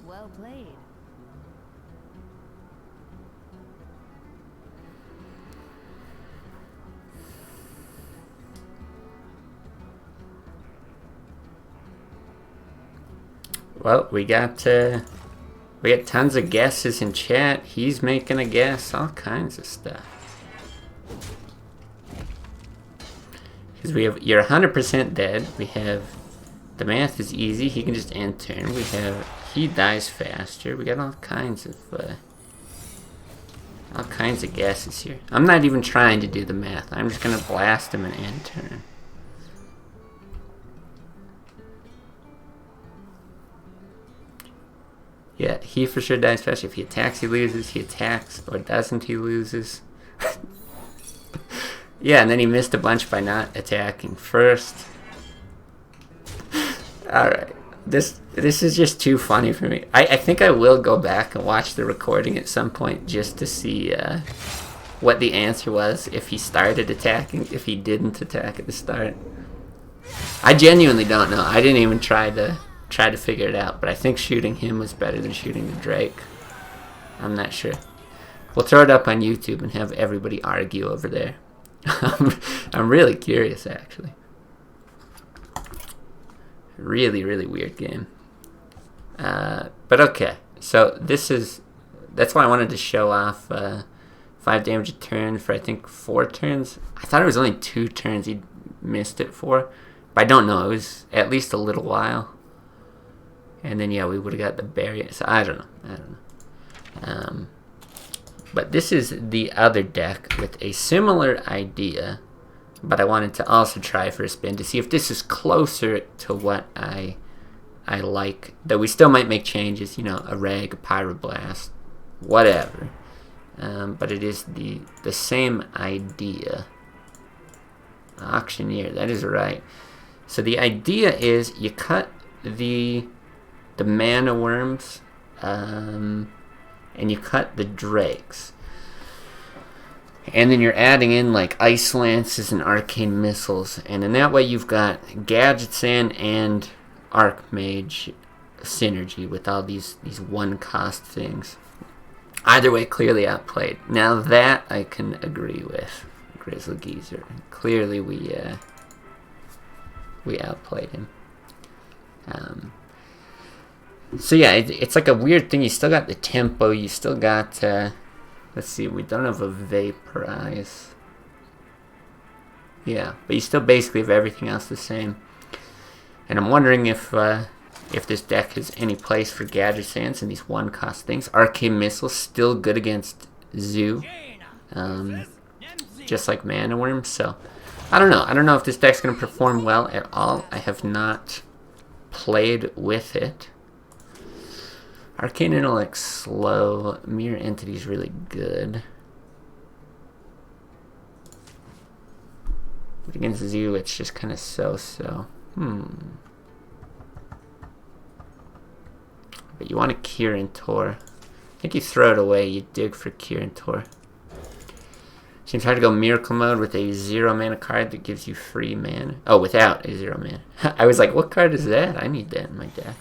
Well played. Well, we got tons of guesses in chat. He's making a guess, all kinds of stuff. Because we have, you're 100% dead. We have, the math is easy. He can just end turn. We have, he dies faster. We got all kinds of guesses here. I'm not even trying to do the math. I'm just gonna blast him and end turn. Yeah, he for sure dies faster. If he attacks, he loses. He attacks or doesn't, he loses. Yeah, and then he missed a bunch by not attacking first. Alright. This is just too funny for me. I think I will go back and watch the recording at some point just to see what the answer was if he started attacking, if he didn't attack at the start. I genuinely don't know. I didn't even try to figure it out, but I think shooting him was better than shooting the Drake. I'm not sure. We'll throw it up on YouTube and have everybody argue over there. I'm really curious, actually. Really, really weird game. But okay, so that's why I wanted to show off 5 damage a turn for I think 4 turns. I thought it was only 2 turns he missed it for, but I don't know. It was at least a little while. And then yeah, we would have got the barrier. So I don't know. But this is the other deck with a similar idea, but I wanted to also try for a spin to see if this is closer to what I like. That we still might make changes, you know, a reg, a pyroblast, whatever. But it is the same idea. Auctioneer, that is right. So the idea is you cut the mana worms, and you cut the drakes, and then you're adding in like ice lances and arcane missiles, and in that way you've got gadgets in and archmage synergy with all these 1-cost things. Either way, clearly outplayed. Now that I can agree with Grizzly Geezer. Clearly we outplayed him. So yeah, it's like a weird thing. You still got the tempo. You still got, let's see, we don't have a vaporize. Yeah, but you still basically have everything else the same. And I'm wondering if this deck has any place for Gadget Sands and these one-cost things. Arcane Missile's still good against Zoo, just like Mana Worm. So I don't know. I don't know if this deck's going to perform well at all. I have not played with it. Arcane Intellect slow. Mirror Entity's really good. But against Zoo, it's just kind of so-so. But you want a Kirin Tor. I think you throw it away. You dig for Kirin Tor. Seems hard to go Miracle Mode with a 0 mana card that gives you free mana. Oh, without a 0 mana. I was like, what card is that? I need that in my deck.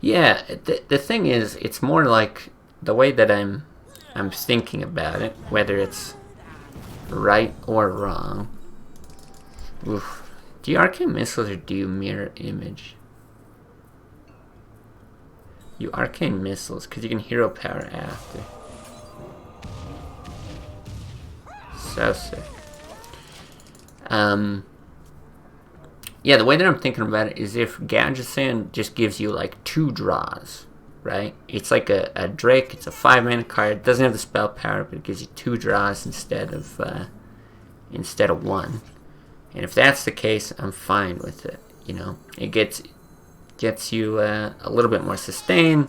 Yeah, the thing is, it's more like the way that I'm thinking about it, whether it's right or wrong. Oof. Do you Arcane Missiles or do you Mirror Image? You Arcane Missiles, because you can Hero Power after. So sick. Yeah, the way that I'm thinking about it is if Gadget Sand just gives you like 2 draws, right? It's like a Drake, it's a 5 mana card, it doesn't have the spell power, but it gives you 2 draws instead of 1. And if that's the case, I'm fine with it, you know? It gets you a little bit more sustain.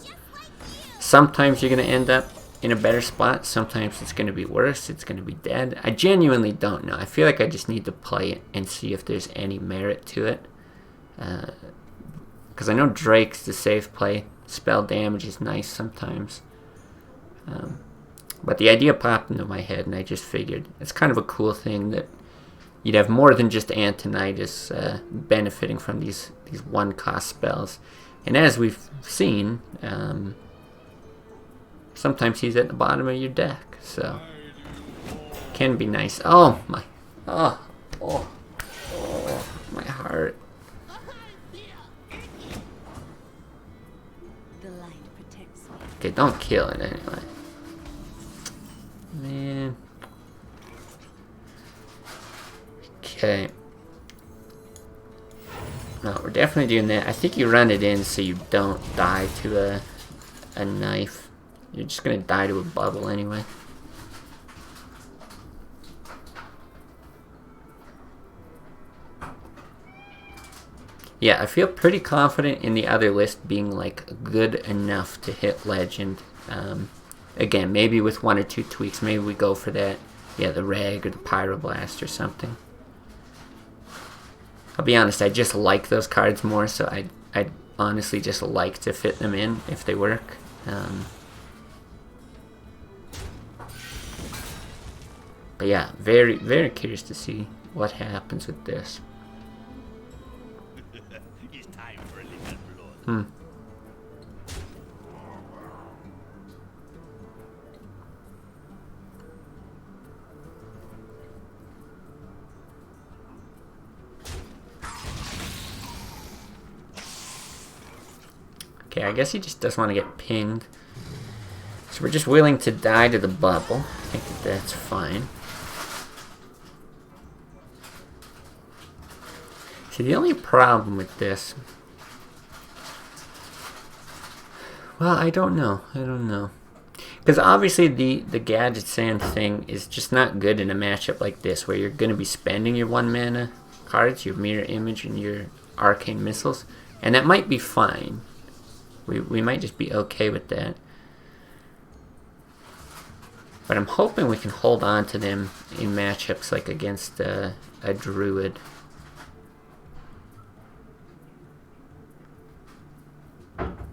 Sometimes you're going to end up in a better spot. Sometimes it's going to be worse. It's going to be dead. I genuinely don't know. I feel like I just need to play it and see if there's any merit to it. Because I know Drake's the safe play. Spell damage is nice sometimes. But the idea popped into my head, and I just figured it's kind of a cool thing that you'd have more than just Antonitis benefiting from these one-cost spells. And as we've seen, sometimes he's at the bottom of your deck, so can be nice. Oh my, oh, my heart. The light protects me. Okay, don't kill it anyway. Man. Okay. No, we're definitely doing that. I think you run it in so you don't die to a knife. You're just gonna die to a bubble anyway. Yeah, I feel pretty confident in the other list being like good enough to hit Legend. Again, maybe with 1 or 2 tweaks, maybe we go for that. Yeah, the Rag or the Pyroblast or something. I'll be honest, I just like those cards more, so I'd honestly just like to fit them in if they work. But yeah, very, very curious to see what happens with this. It's time for a little blood. Okay, I guess he just doesn't want to get pinged. So we're just willing to die to the bubble. I think that that's fine. See, the only problem with this... Well, I don't know. Because obviously the Gadget Sand thing is just not good in a matchup like this, where you're going to be spending your 1 mana cards, your Mirror Image, and your Arcane Missiles. And that might be fine. We might just be okay with that. But I'm hoping we can hold on to them in matchups like against a Druid.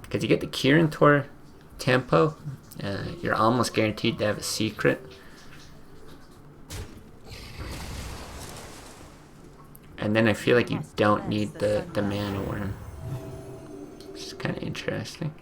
Because you get the Kirin Tor tempo, you're almost guaranteed to have a secret. And then I feel like you don't need the Mana Worm. Which is kind of interesting.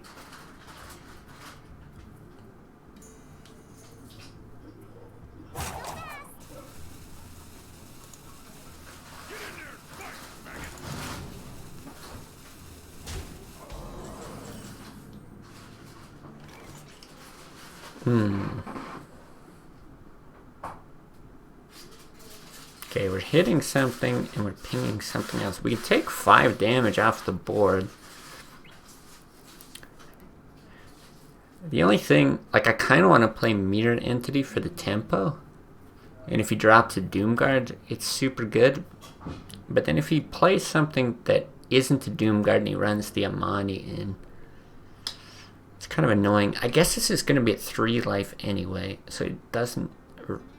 Okay, we're hitting something and we're pinging something else. We can take 5 damage off the board. The only thing, like, I kind of want to play Mirrored Entity for the tempo. And if he drops a Doomguard, it's super good. But then if he plays something that isn't a Doomguard and he runs the Amani in, it's kind of annoying. I guess this is going to be at 3 life anyway, so it doesn't,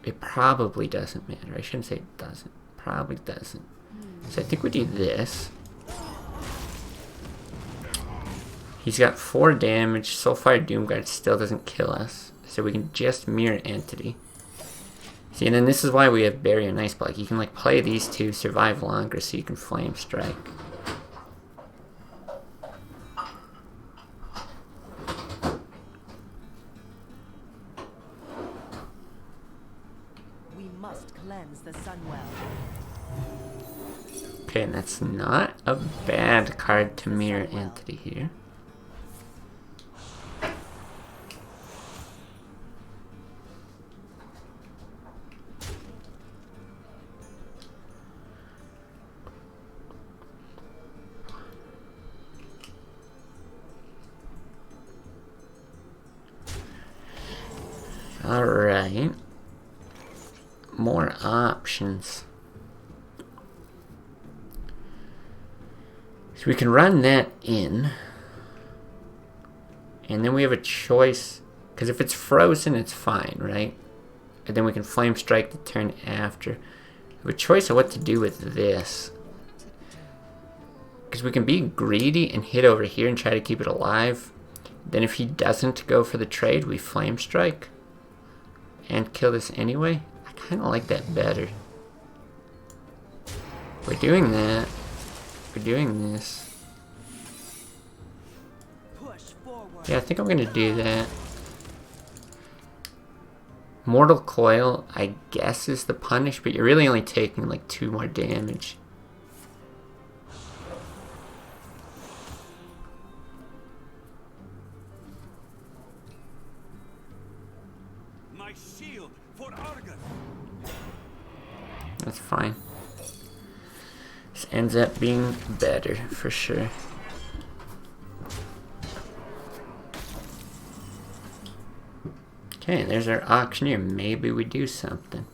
it probably doesn't matter. I shouldn't say it doesn't. Probably doesn't. So I think we do this. He's got 4 damage. Soulfire Doomguard still doesn't kill us, so we can just Mirror Entity. See, and then this is why we have Barrier and Ice Block. You can like play these two, survive longer, so you can Flame Strike. We must cleanse the Sunwell. Okay, and that's not a bad card to Mirror Entity here. Alright. More options. So we can run that in. And then we have a choice. Because if it's frozen, it's fine, right? And then we can Flame Strike the turn after. We have a choice of what to do with this. Because we can be greedy and hit over here and try to keep it alive. Then if he doesn't go for the trade, we Flame Strike. And kill this anyway. I kind of like that better. We're doing that. We're doing this. Yeah, I think I'm gonna do that. Mortal Coil, I guess, is the punish, but you're really only taking like 2 more damage. My shield for Argon. That's fine. This ends up being better, for sure. Okay, there's our auctioneer. Maybe we do something.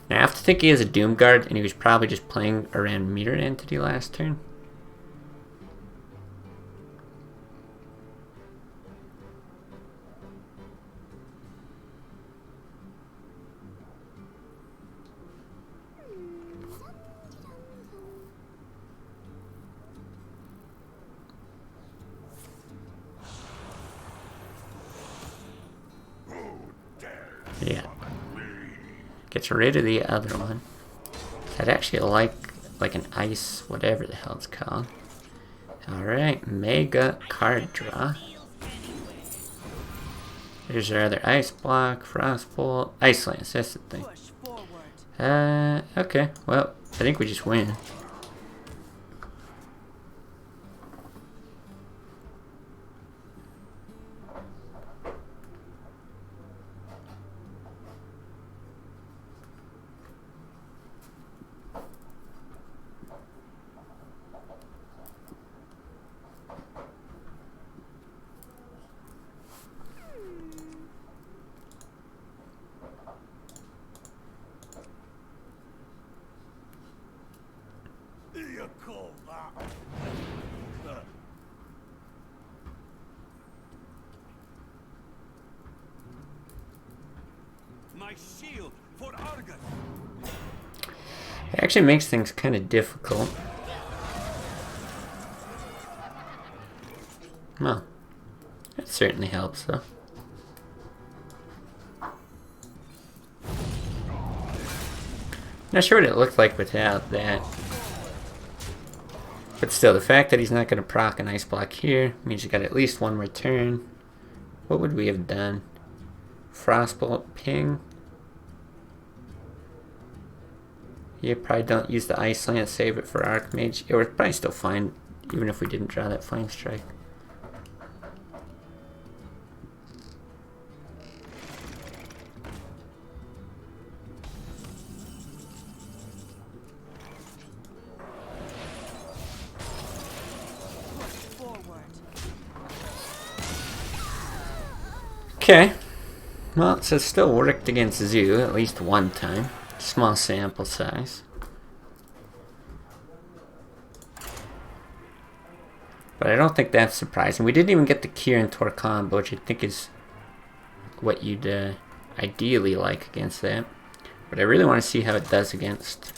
Now, I have to think he has a Doomguard, and he was probably just playing around Mirror Entity last turn. Yeah. Gets rid of the other one. I'd actually like an ice, whatever the hell it's called. Alright, mega card draw. Here's our other ice block, frostbolt, ice lance, that's the thing. Okay, well, I think we just win. You call that? My shield for Argon. It actually makes things kind of difficult. Well, it certainly helps though. Not sure what it looked like without that. But still, the fact that he's not going to proc an ice block here means you got at least 1 more turn. What would we have done? Frostbolt, ping. You probably don't use the ice lance, save it for Archmage. It would probably still fine even if we didn't draw that Flame Strike. Okay. Well, so it still worked against Zoo at least one time. Small sample size. But I don't think that's surprising. We didn't even get the Kieran Tor combo, which I think is what you'd ideally like against that. But I really want to see how it does against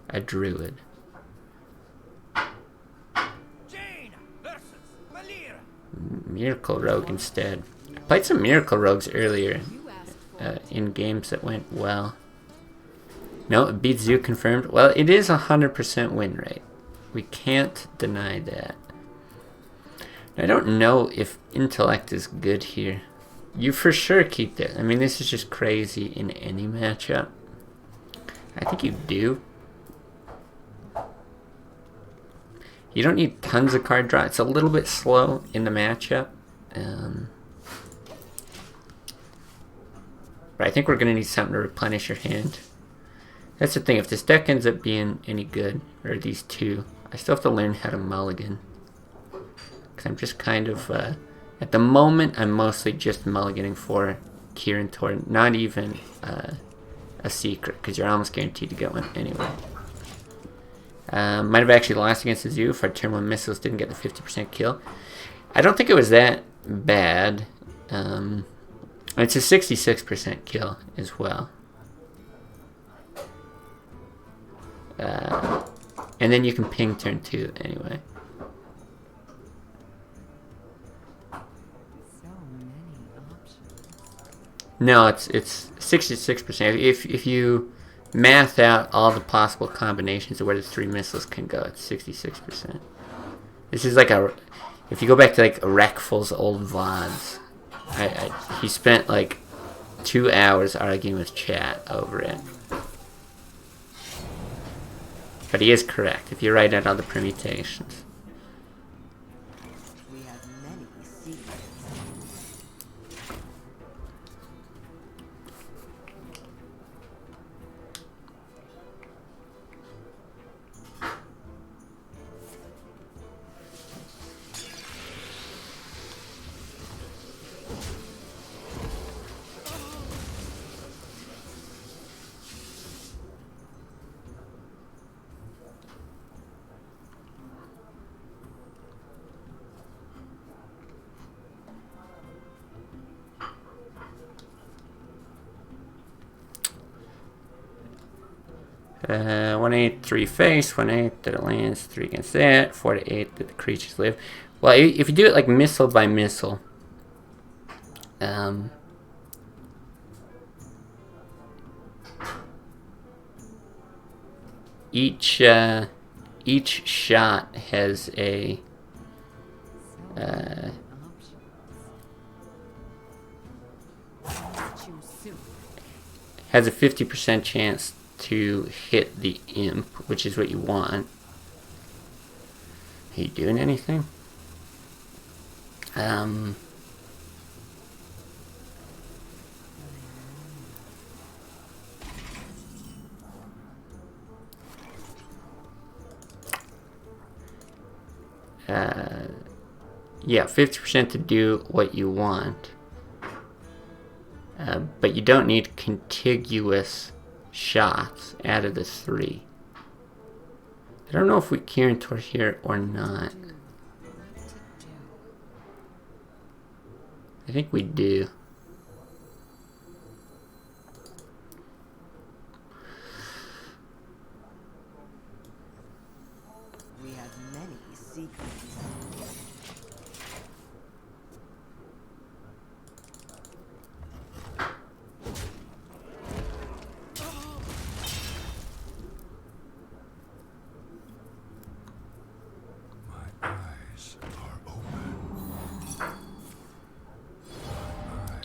a Druid. Jane versus Valir. Miracle Rogue instead. I played some Miracle Rogues earlier You asked for in games that went well. No, it beats Zoo confirmed. Well, it is 100% win rate. We can't deny that. I don't know if Intellect is good here. You for sure keep that. I mean, this is just crazy in any matchup. I think you do. You don't need tons of card draw. It's a little bit slow in the matchup. But I think we're going to need something to replenish your hand. That's the thing. If this deck ends up being any good, or these two, I still have to learn how to mulligan. Because I'm just kind of... at the moment, I'm mostly just mulliganing for Kieran Tor. Not even a secret, because you're almost guaranteed to get one anyway. Might have actually lost against the Zoo if our turn 1 missiles didn't get the 50% kill. I don't think it was that bad. It's a 66% kill as well. And then you can ping turn 2 anyway. so many options. No, it's 66%. If you math out all the possible combinations of where the 3 missiles can go, it's 66%. This is like if you go back to like Rekful's old VODs, he spent like 2 hours arguing with chat over it. But he is correct if you write out all the permutations. We have many secrets. Uh, 1/8, 3 face, 1/8 that it lands, 3 against that, 4 to 8 that the creatures live. Well, if you do it like missile by missile, each shot has a Choose soon. has a 50% chance to hit the imp, which is what you want. Are you doing anything? Yeah, 50% to do what you want. But you don't need contiguous shots out of the 3. I don't know if we Kieran Tor here or not. I think we do. We have many secrets. My eyes are open.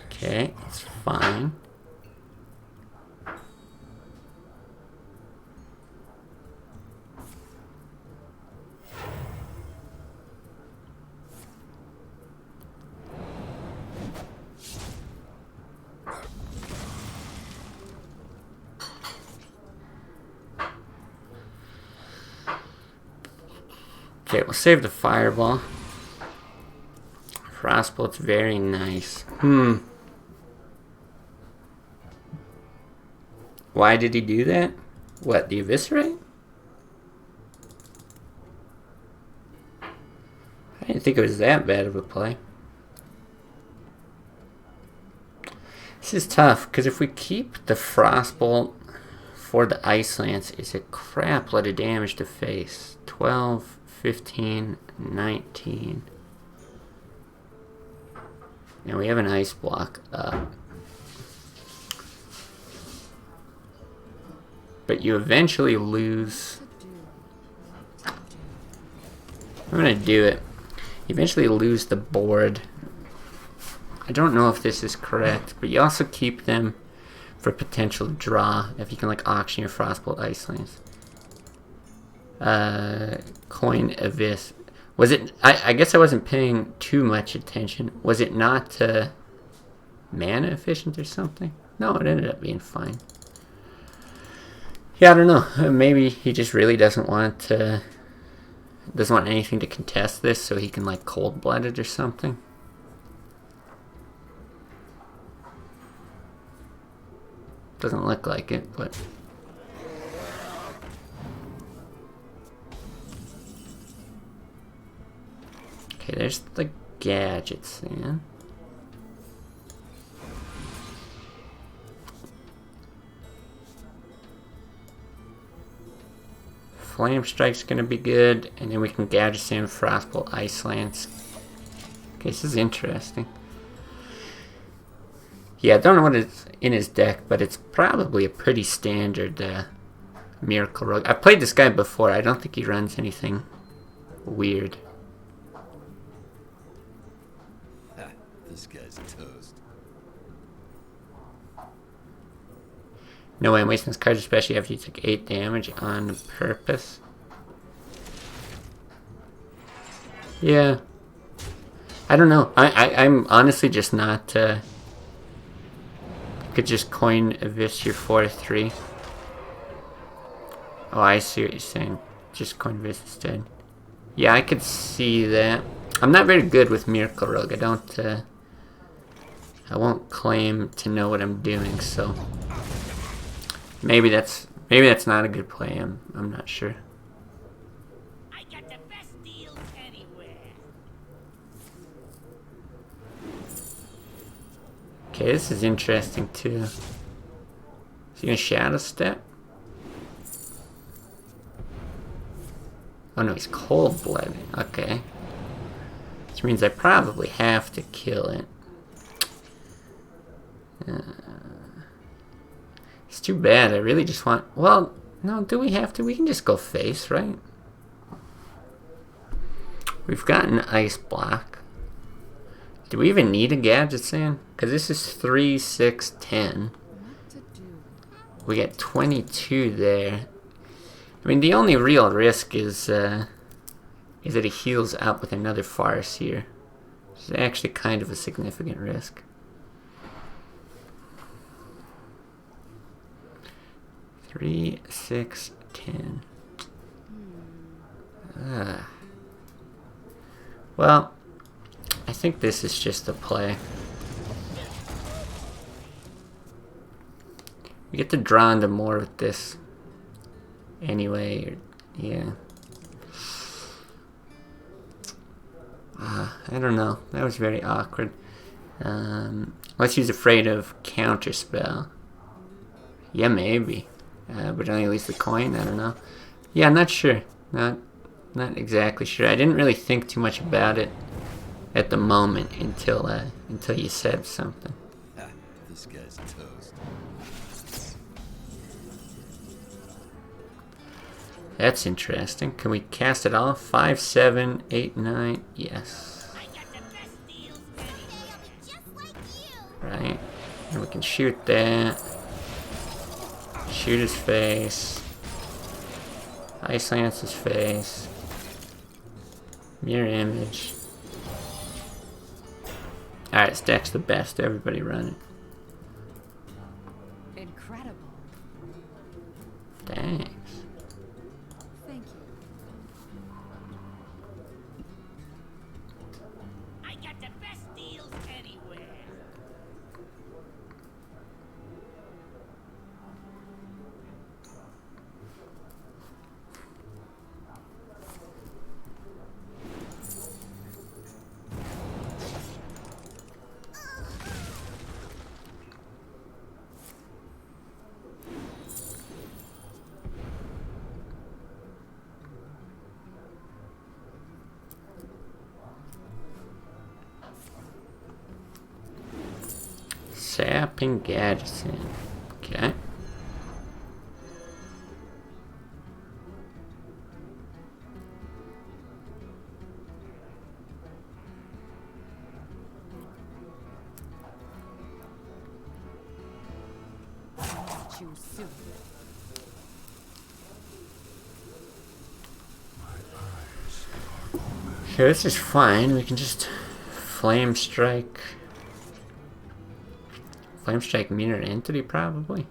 Okay, it's fine. Okay, we'll save the fireball. Frostbolt's very nice. Why did he do that? What, the eviscerate? I didn't think it was that bad of a play. This is tough, because if we keep the Frostbolt for the Ice Lance, it's a crap load of damage to face. 12, 15, 19. And we have an Ice Block up. But you eventually lose. I'm going to do it. You eventually lose the board. I don't know if this is correct, but you also keep them for potential draw if you can like auction your Frostbolt Ice Lance. Coin Abyss. Was it? I guess I wasn't paying too much attention. Was it not mana efficient or something? No, it ended up being fine. Yeah, I don't know. Maybe he just really doesn't want anything to contest this, so he can like cold-blood it or something. Doesn't look like it, but okay, there's the gadgets then. Flame Strike's gonna be good, and then we can gadget in Frostbolt Ice Lance. Okay, this is interesting. Yeah, I don't know what is in his deck, but it's probably a pretty standard Miracle Rogue. I've played this guy before. I don't think he runs anything weird. This guy's toast. No way I'm wasting this card, especially after you took 8 damage on purpose. Yeah. I don't know. I'm honestly just not... could just coin Abyss your 4-3. Oh, I see what you're saying. Just coin Abyss instead. Yeah, I could see that. I'm not very good with Miracle Rogue. I don't... I won't claim to know what I'm doing, so... Maybe that's not a good play. I'm not sure. I got the best deals anywhere. Okay, this is interesting too. Is he gonna Shadow Step? Oh no, he's cold-blooded. Okay. Which means I probably have to kill it. It's too bad. I really just want... Well, no, do we have to? We can just go face, right? We've got an Ice Block. Do we even need a gadget sand? Because this is 3, 6, 10. We get 22 there. I mean, the only real risk is that he heals up with another Farseer. It's actually kind of a significant risk. 3, 6, 10. Well, I think this is just a play. We get to draw into more with this. Anyway, yeah. I don't know. That was very awkward. Unless he's afraid of Counterspell. Yeah, maybe. But only lose the coin? I don't know. Yeah, I'm not sure. Not exactly sure. I didn't really think too much about it at the moment until you said something. This guy's toast. That's interesting. Can we cast it off? 5, 7, 8, 9. Yes. I got the best deals anywhere. Right. And we can shoot that. Shoot his face. Ice Lance his face. Mirror Image. Alright, this deck's the best. Everybody run it. Incredible. Thanks. Thank you. Sapping Gadgetzin. Okay. Choose soon. Okay, this is fine. We can just Flame Strike. Flame Strike Mirror Entity, probably.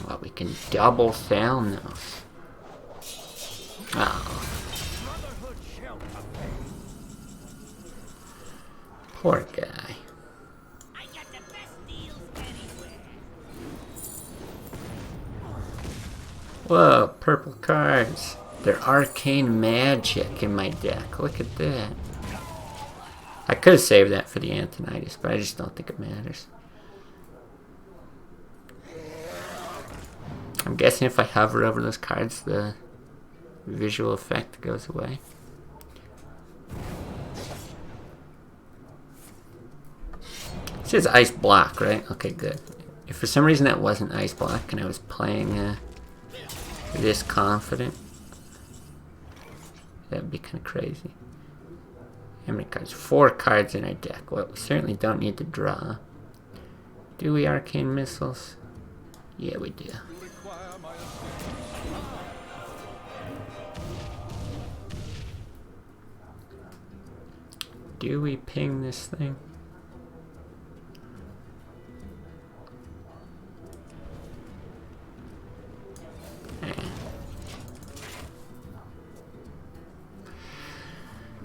Well, we can double Thalnos. Oh. Poor guy. I got the best deals anywhere. Whoa, purple cards. They're arcane magic in my deck. Look at that. I could have saved that for the Antonitis, but I just don't think it matters. I'm guessing if I hover over those cards, the visual effect goes away. It says ice block, right? Okay, good. If for some reason that wasn't ice block and I was playing this confident, that'd be kind of crazy. How many cards? 4 cards in our deck. Well, we certainly don't need to draw. Do we arcane missiles? Yeah, we do. Do we ping this thing?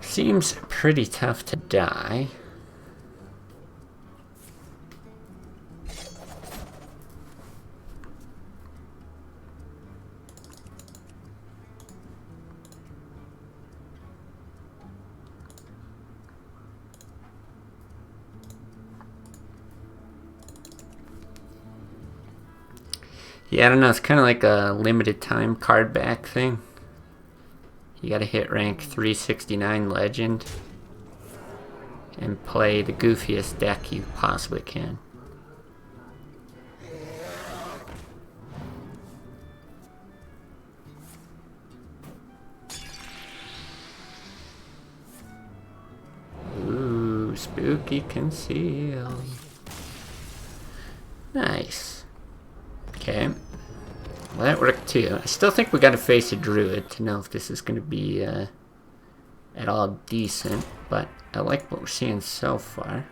Seems pretty tough to die. Yeah, I don't know, it's kind of like a limited time card back thing. You gotta hit rank 369 Legend and play the goofiest deck you possibly can. Ooh, spooky conceal. Nice. Okay. Well, that worked too. I still think we gotta face a druid to know if this is gonna be at all decent, but I like what we're seeing so far.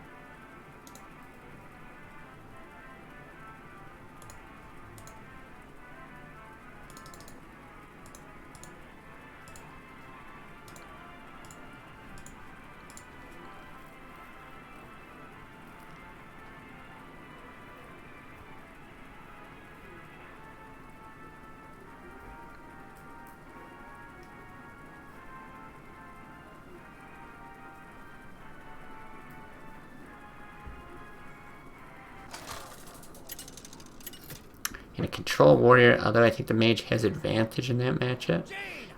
And a control warrior, although I think the mage has advantage in that matchup.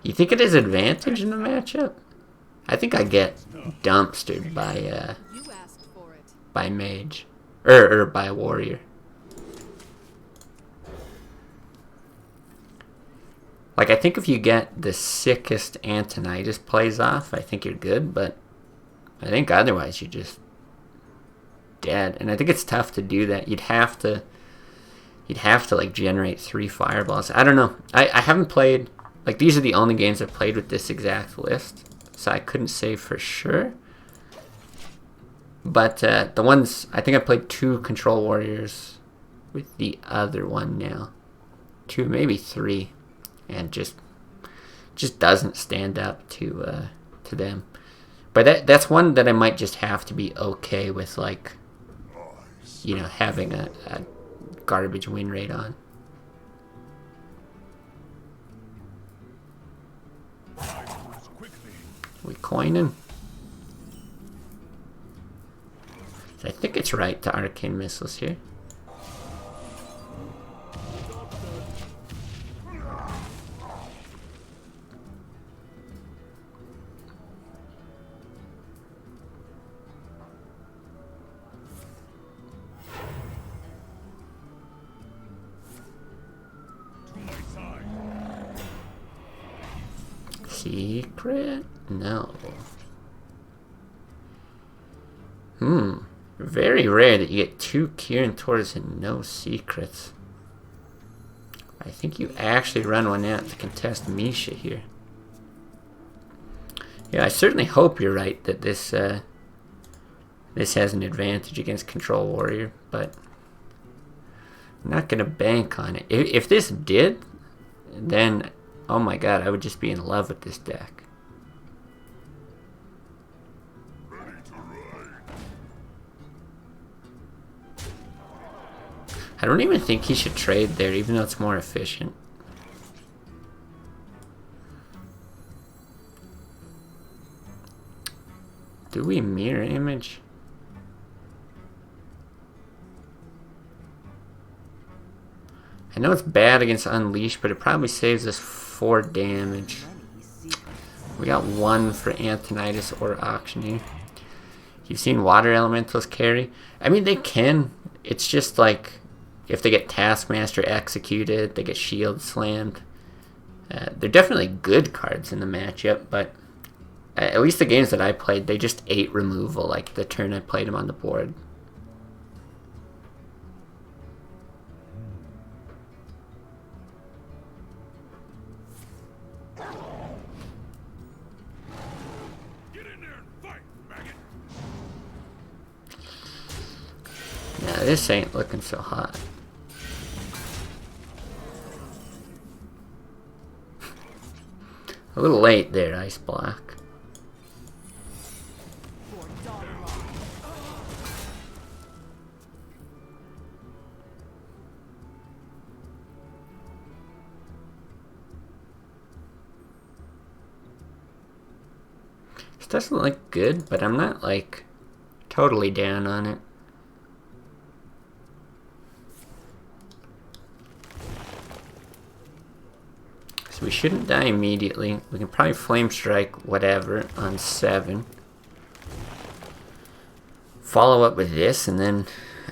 You think it has advantage in the matchup? I think I get dumpstered by mage. Or by warrior. Like, I think if you get the sickest Antonitis plays off, I think you're good, but I think otherwise you're just dead. And I think it's tough to do that. You'd have to like generate 3 fireballs. I don't know. I haven't played, like, these are the only games I've played with this exact list, so I couldn't say for sure. But the ones, I think I played 2 control warriors with the other one now. 2, maybe 3, and just doesn't stand up to them. But that's one that I might just have to be okay with, like, you know, having a garbage win rate on. We coining? I think it's right to arcane missiles here. Secret? No. Very rare that you get 2 Kieran Tors and no secrets. I think you actually run one out to contest Misha here. Yeah, I certainly hope you're right that this has an advantage against Control Warrior, but I'm not gonna bank on it. If this did, then oh my god, I would just be in love with this deck. I don't even think he should trade there, even though it's more efficient. Do we mirror image? I know it's bad against Unleash, but it probably saves us 4 damage. We got 1 for Antonidas or Auctioneer. You've seen Water Elementals carry? I mean, they can. It's just like, if they get Taskmaster executed, they get Shield slammed. They're definitely good cards in the matchup, but at least the games that I played, they just ate removal like the turn I played them on the board. Nah, this ain't looking so hot. A little late there, Ice Block. This doesn't look good, but I'm not, like, totally down on it. We shouldn't die immediately. We can probably Flame Strike whatever on 7. Follow up with this, and then,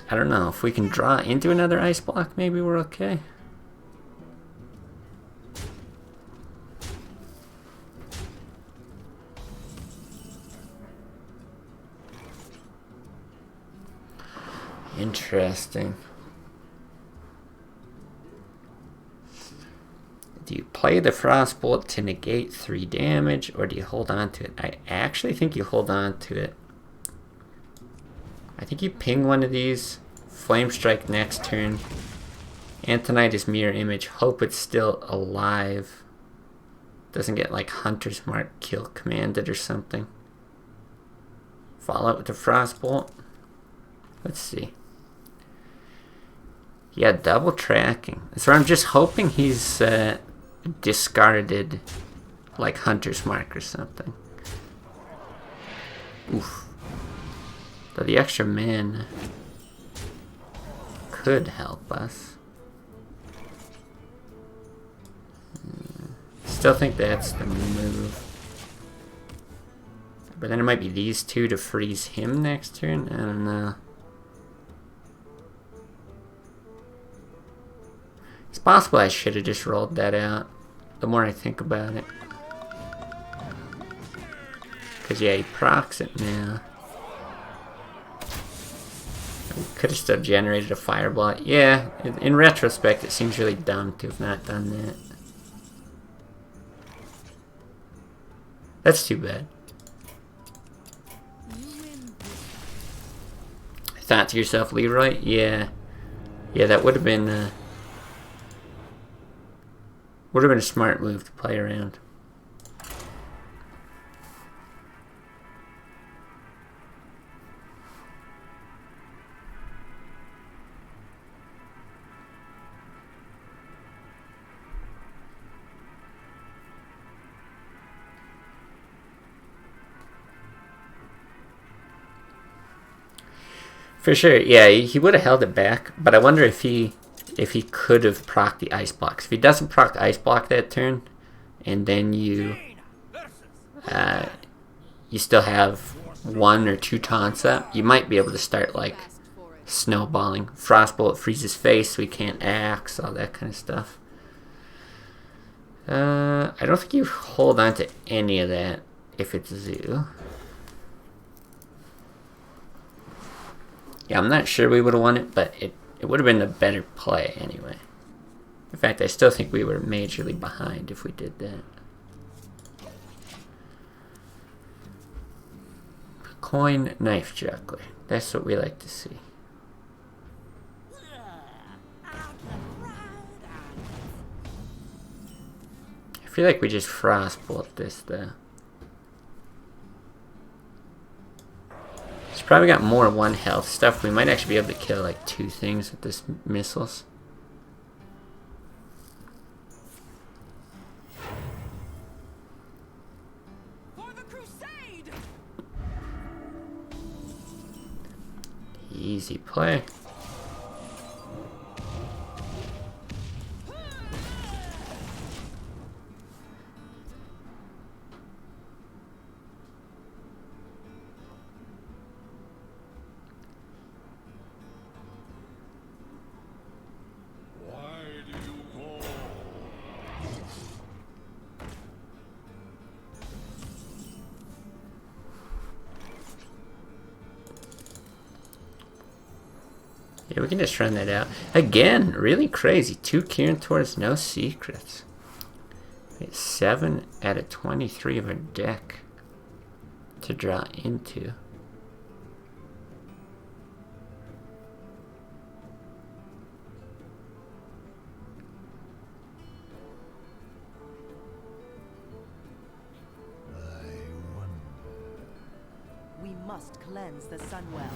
I don't know, if we can draw into another Ice Block, maybe we're okay. Interesting. Do you play the Frostbolt to negate 3 damage, or do you hold on to it? I actually think you hold on to it. I think you ping one of these, Flame Strike next turn, Antonidas Mirror Image, hope it's still alive. Doesn't get like Hunter's Mark kill commanded or something. Follow up with the Frostbolt. Let's see. Yeah, double tracking. So I'm just hoping he's discarded like Hunter's Mark or something. Oof. Though the extra mana could help us. Still think that's the move. But then it might be these 2 to freeze him next turn. I don't know. It's possible I should have just rolled that out, the more I think about it. Because, yeah, he procs it now. Could have still generated a Fireball. Yeah, in retrospect, it seems really dumb to have not done that. That's too bad. Thought to yourself, Leroy? Yeah. Yeah, that would have been a smart move to play around. For sure, yeah, he would have held it back, but I wonder if he could have proc the ice blocks. If he doesn't proc the ice block that turn, and then you still have 1 or 2 taunts up, you might be able to start like snowballing. Frostbolt freezes face, so he can't axe, all that kind of stuff. I don't think you hold on to any of that if it's Zoo. Yeah, I'm not sure we would have won it, but it would have been a better play anyway. In fact, I still think we were majorly behind if we did that. Coin knife juggler. That's what we like to see. I feel like we just frostbolt this though. He's probably got more 1 health stuff. We might actually be able to kill like 2 things with this missiles. For the crusade! Easy play. Yeah, we can just run that out. Again, really crazy. 2 Kieran towards no secrets. It's 7 out of 23 of our deck to draw into. We must cleanse the Sunwell.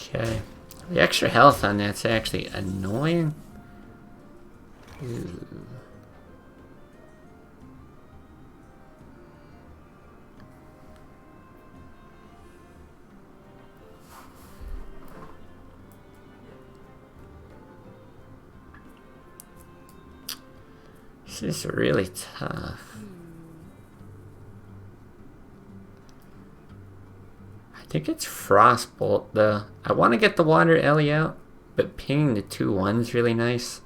Okay. The extra health on that's actually annoying. Ooh. This is really tough. I think it's Frostbolt though. I want to get the Water Ellie out, but pinging the 2/1 is really nice.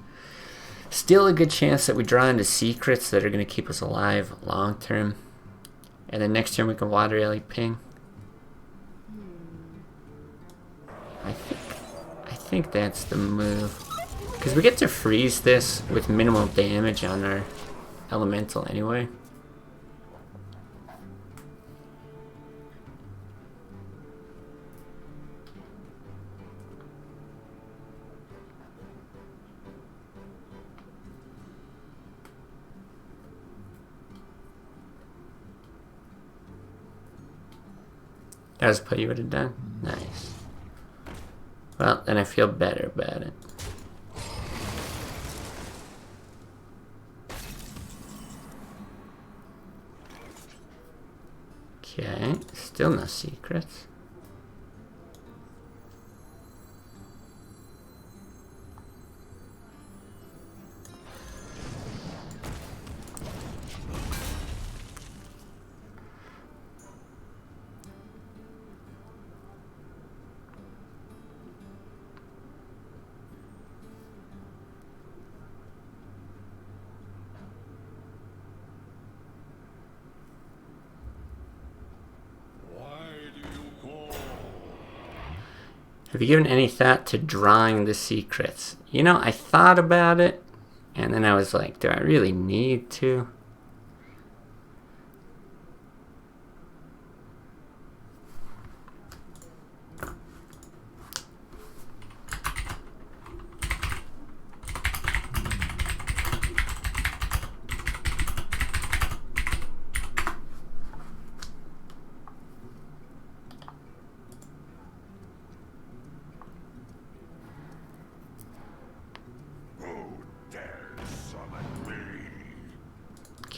Still a good chance that we draw into secrets that are going to keep us alive long term. And then next turn we can Water Ellie ping. I think that's the move. Because we get to freeze this with minimal damage on our elemental anyway. That was a play you would have done? Nice. Well, then I feel better about it. Okay, still no secrets. Have you given any thought to drawing the secrets? You know, I thought about it, and then I was like, do I really need to?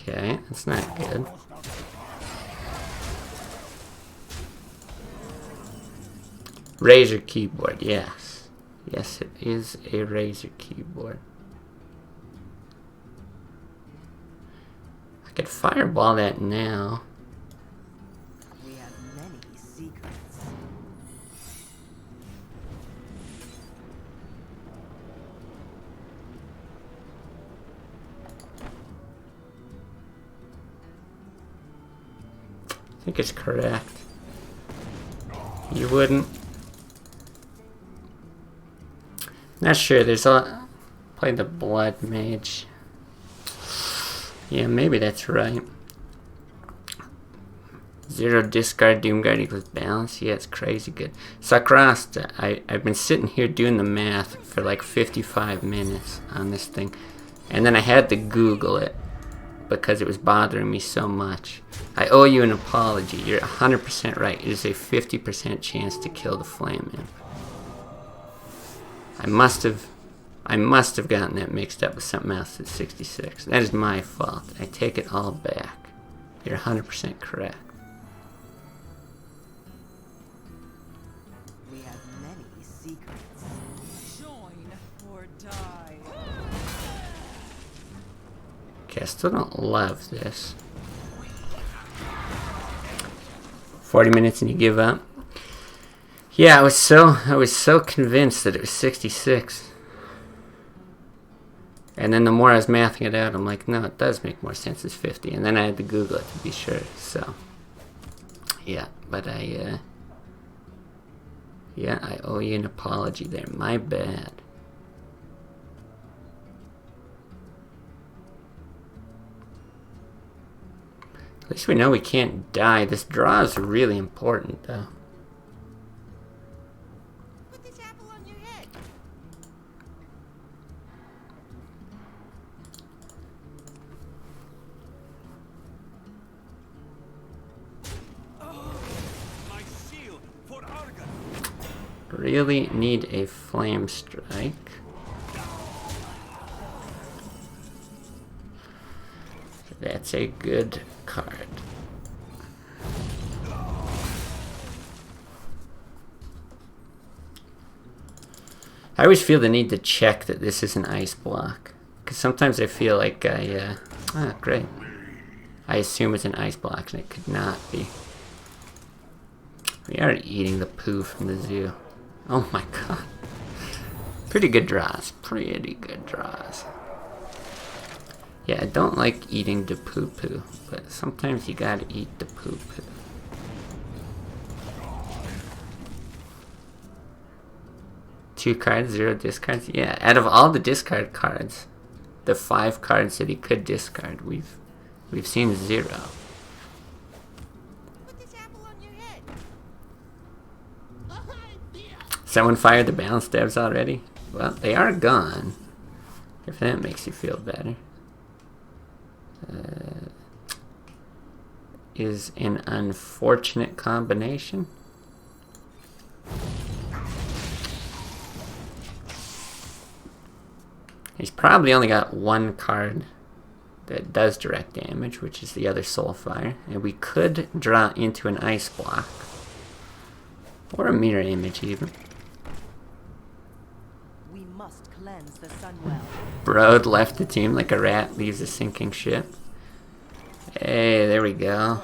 Okay, that's not good. Razer keyboard, yes. Yes, it is a Razer keyboard. I could fireball that now. We have many secrets. I think it's correct. You wouldn't. Not sure. There's a play the blood mage. Yeah, maybe that's right. 0 discard Doomguard equals balance. Yeah, it's crazy good. Sakrasta, I've been sitting here doing the math for like 55 minutes on this thing. And then I had to Google it because it was bothering me so much. I owe you an apology. You're 100% right. It is a 50% chance to kill the Flame Imp. I must have gotten that mixed up with something else at 66. That is my fault. I take it all back. You're 100% correct. We have many secrets. Join or die. Okay, I still don't love this. 40 minutes and you give up? Yeah, I was so convinced that it was 66. And then the more I was mathing it out, I'm like, no, it does make more sense as 50. And then I had to Google it to be sure. So, yeah, but I owe you an apology there. My bad. At least we know we can't die. This draw is really important, though. Put this apple on your head. My shield for Argon. Really need a flame strike. That's a good card. I always feel the need to check that this is an ice block. Because sometimes I feel like great. I assume it's an ice block and it could not be. We are eating the poo from the zoo. Oh my god. Pretty good draws. Pretty good draws. Yeah, I don't like eating the poo-poo, but sometimes you gotta eat the poo-poo. Two cards, 0 discards. Yeah, out of all the discard cards, the 5 cards that he could discard, we've seen 0. Put this apple on your head. Someone fired the balance devs already? Well, they are gone. If that makes you feel better. Is an unfortunate combination. He's probably only got one card that does direct damage, which is the other Soulfire. And we could draw into an ice block. Or a mirror image even. We must cleanse the Sunwell. Broad left the team like a rat leaves a sinking ship. Hey, there we go.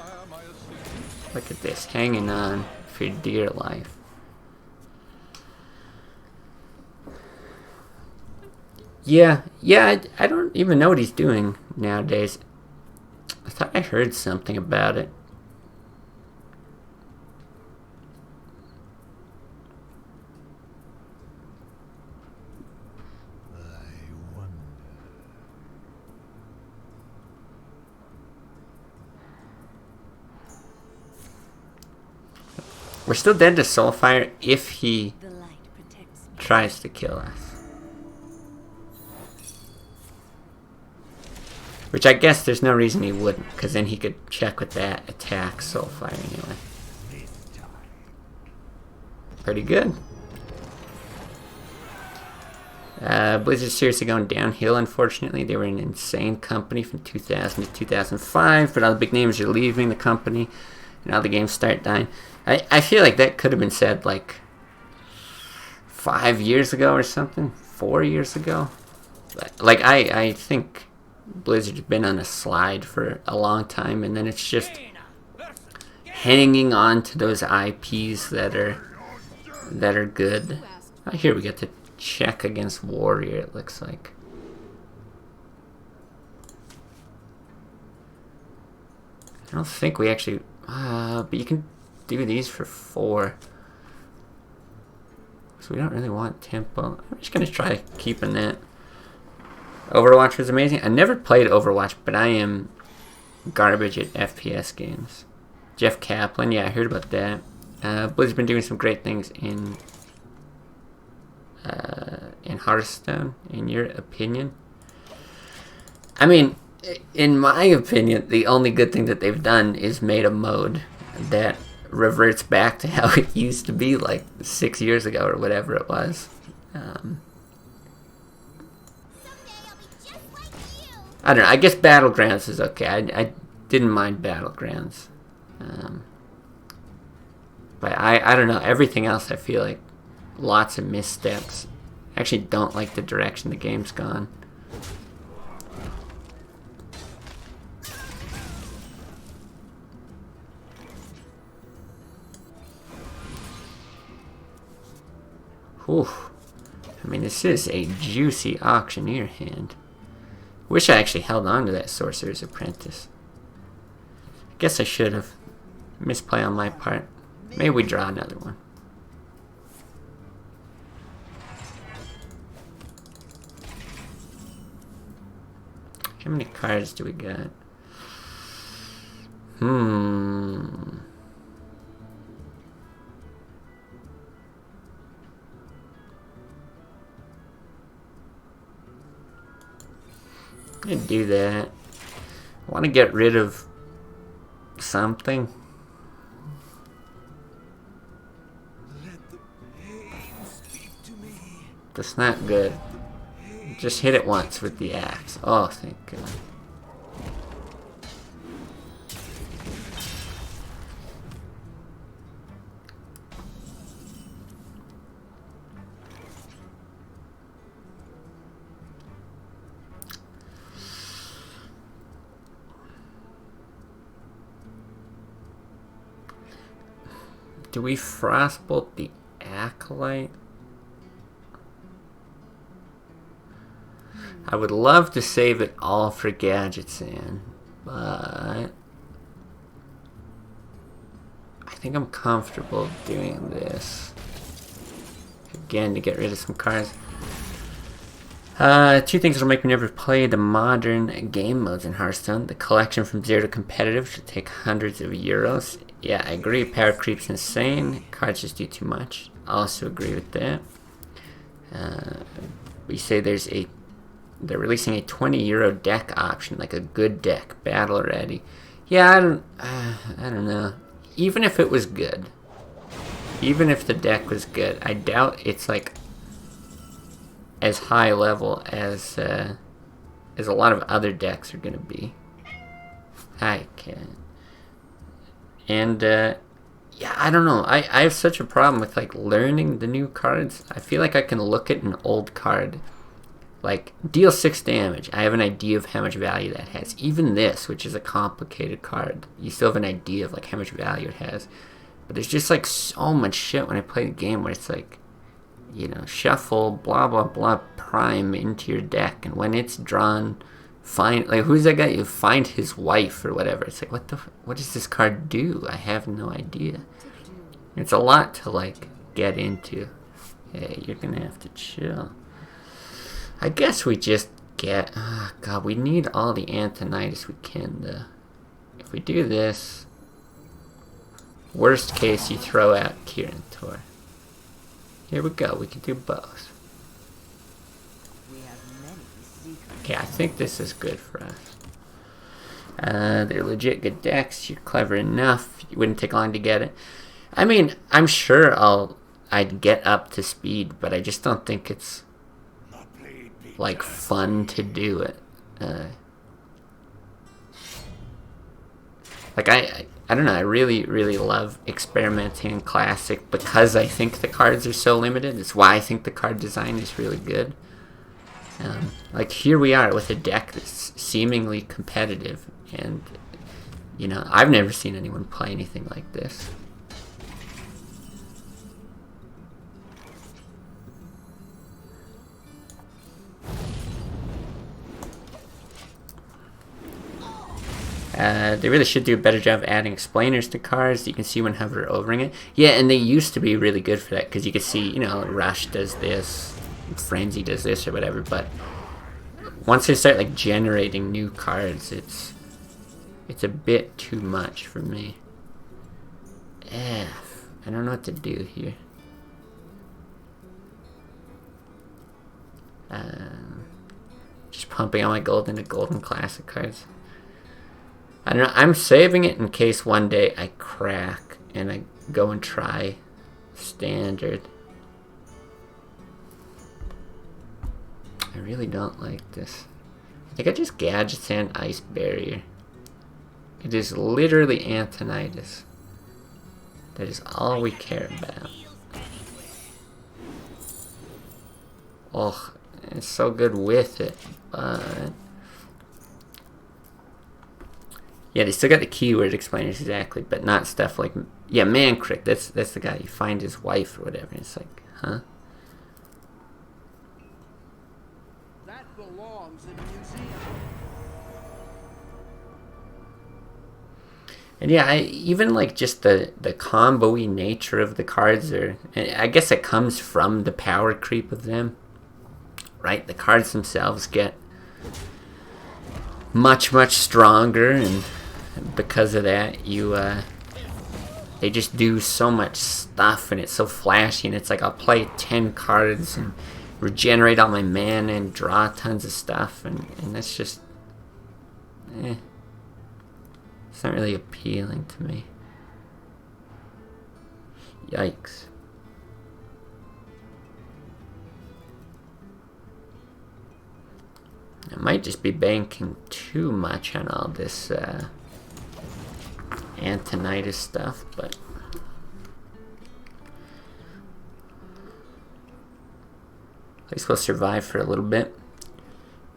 Look at this, hanging on for dear life. Yeah, I don't even know what he's doing nowadays. I thought I heard something about it. I wonder. We're still dead to Soulfire if he The light protects me. tries to kill us. Which I guess there's no reason he wouldn't, because then he could check with that attack Soulfire anyway. Pretty good. Blizzard's seriously going downhill, unfortunately. They were an insane company from 2000 to 2005, but all the big names are leaving the company, and all the games start dying. I feel like that could have been said, like, 5 years ago or something. 4 years ago. Like, I think Blizzard's been on a slide for a long time, and then it's just hanging on to those IPs that are good. Oh, here we get to check against Warrior, it looks like. I don't think we actually... but you can do these for 4. So we don't really want tempo. I'm just going to try keeping that. Overwatch was amazing. I never played Overwatch, but I am garbage at FPS games. Jeff Kaplan, yeah, I heard about that. Blizzard's been doing some great things in Hearthstone, in your opinion. I mean, in my opinion, the only good thing that they've done is made a mode that reverts back to how it used to be like 6 years ago or whatever it was. I don't know, I guess Battlegrounds is okay. I didn't mind Battlegrounds. But I don't know, everything else I feel like lots of missteps. I actually don't like the direction the game's gone. Whew. I mean, this is a juicy auctioneer hand. Wish I actually held on to that Sorcerer's Apprentice. Guess I should have. Misplay on my part. Maybe we draw another one. How many cards do we got? I'm gonna do that. I want to get rid of something. Let the pain speak to me. That's not good. Just hit it once with the axe. Oh, thank God. Do we frostbolt the Acolyte? I would love to save it all for Gadgetzan, but I think I'm comfortable doing this. Again, to get rid of some cards. 2 things that'll make me never play the modern game modes in Hearthstone. The collection from 0 to competitive should take hundreds of euros. Yeah, I agree. Power creep's insane. Cards just do too much. I also agree with that. We say they're releasing a 20 euro deck option, like a good deck, battle ready. Yeah, I don't know. Even if it was good, even if the deck was good, I doubt it's like as high level as a lot of other decks are gonna be. I can't. And yeah, I don't know. I have such a problem with like learning the new cards. I feel like I can look at an old card, like deal 6 damage. I have an idea of how much value that has. Even this, which is a complicated card, you still have an idea of like how much value it has. But there's just like so much shit when I play the game where it's like, you know, shuffle, blah blah blah, prime into your deck, and when it's drawn, find, like, who's that guy? You find his wife or whatever. It's like, what does this card do? I have no idea. It's a lot to like get into. Hey, you're gonna have to chill. I guess we just get, oh god, we need all the Antonitis we can though. If we do this, worst case you throw out Kirin Tor. Here we go, we can do both. We have many secrets. Okay, I think this is good for us. They're legit good decks. You're clever enough. You wouldn't take long to get it. I mean, I'm sure I'd get up to speed, but I just don't think it's like fun to do it. Like I don't know. I really love experimenting in Classic because I think the cards are so limited. It's why I think the card design is really good. Like here we are with a deck that's seemingly competitive, and you know, I've never seen anyone play anything like this. They really should do a better job of adding explainers to cards that you can see when hover overing it. Yeah, and they used to be really good for that, because you could see, you know, Rush does this, Frenzy does this, or whatever, but once they start, like, generating new cards, it's a bit too much for me. F. I don't know what to do here. Just pumping all my gold into golden classic cards. I don't know, I'm saving it in case one day I crack and I go and try standard. I really don't like this. I think I just Gadget Sand Ice Barrier. It is literally Antonitis. That is all we care about. Oh, it's so good with it, but... yeah, they still got the keyword explainers exactly, but not stuff like... yeah, Mancrick, that's the guy. You find his wife or whatever. It's like, huh? That belongs in a museum. And yeah, even like just the combo-y nature of the cards are... I guess it comes from the power creep of them, right? The cards themselves get much stronger, and because of that, they just do so much stuff, and it's so flashy, and it's like I'll play 10 cards and regenerate all my mana and draw tons of stuff, and that's just... it's not really appealing to me. Yikes. I might just be banking too much on all this Antonitis stuff, but at least we'll survive for a little bit.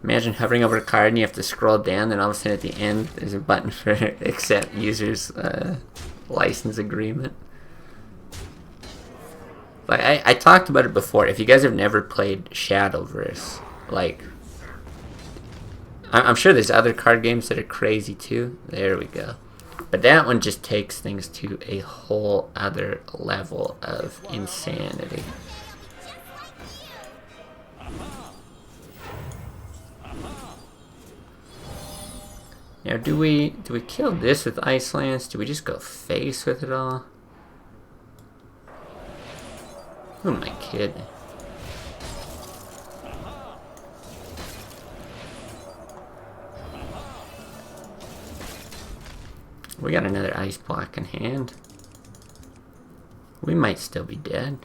Imagine hovering over a card and you have to scroll down, and all of a sudden at the end there's a button for accept user's license agreement. Like I talked about it before. If you guys have never played Shadowverse, like, I'm sure there's other card games that are crazy too. There we go. But that one just takes things to a whole other level of insanity. Now, do we kill this with Ice Lance? Do we just go face with it all? Who am I kidding? We got another ice block in hand. We might still be dead.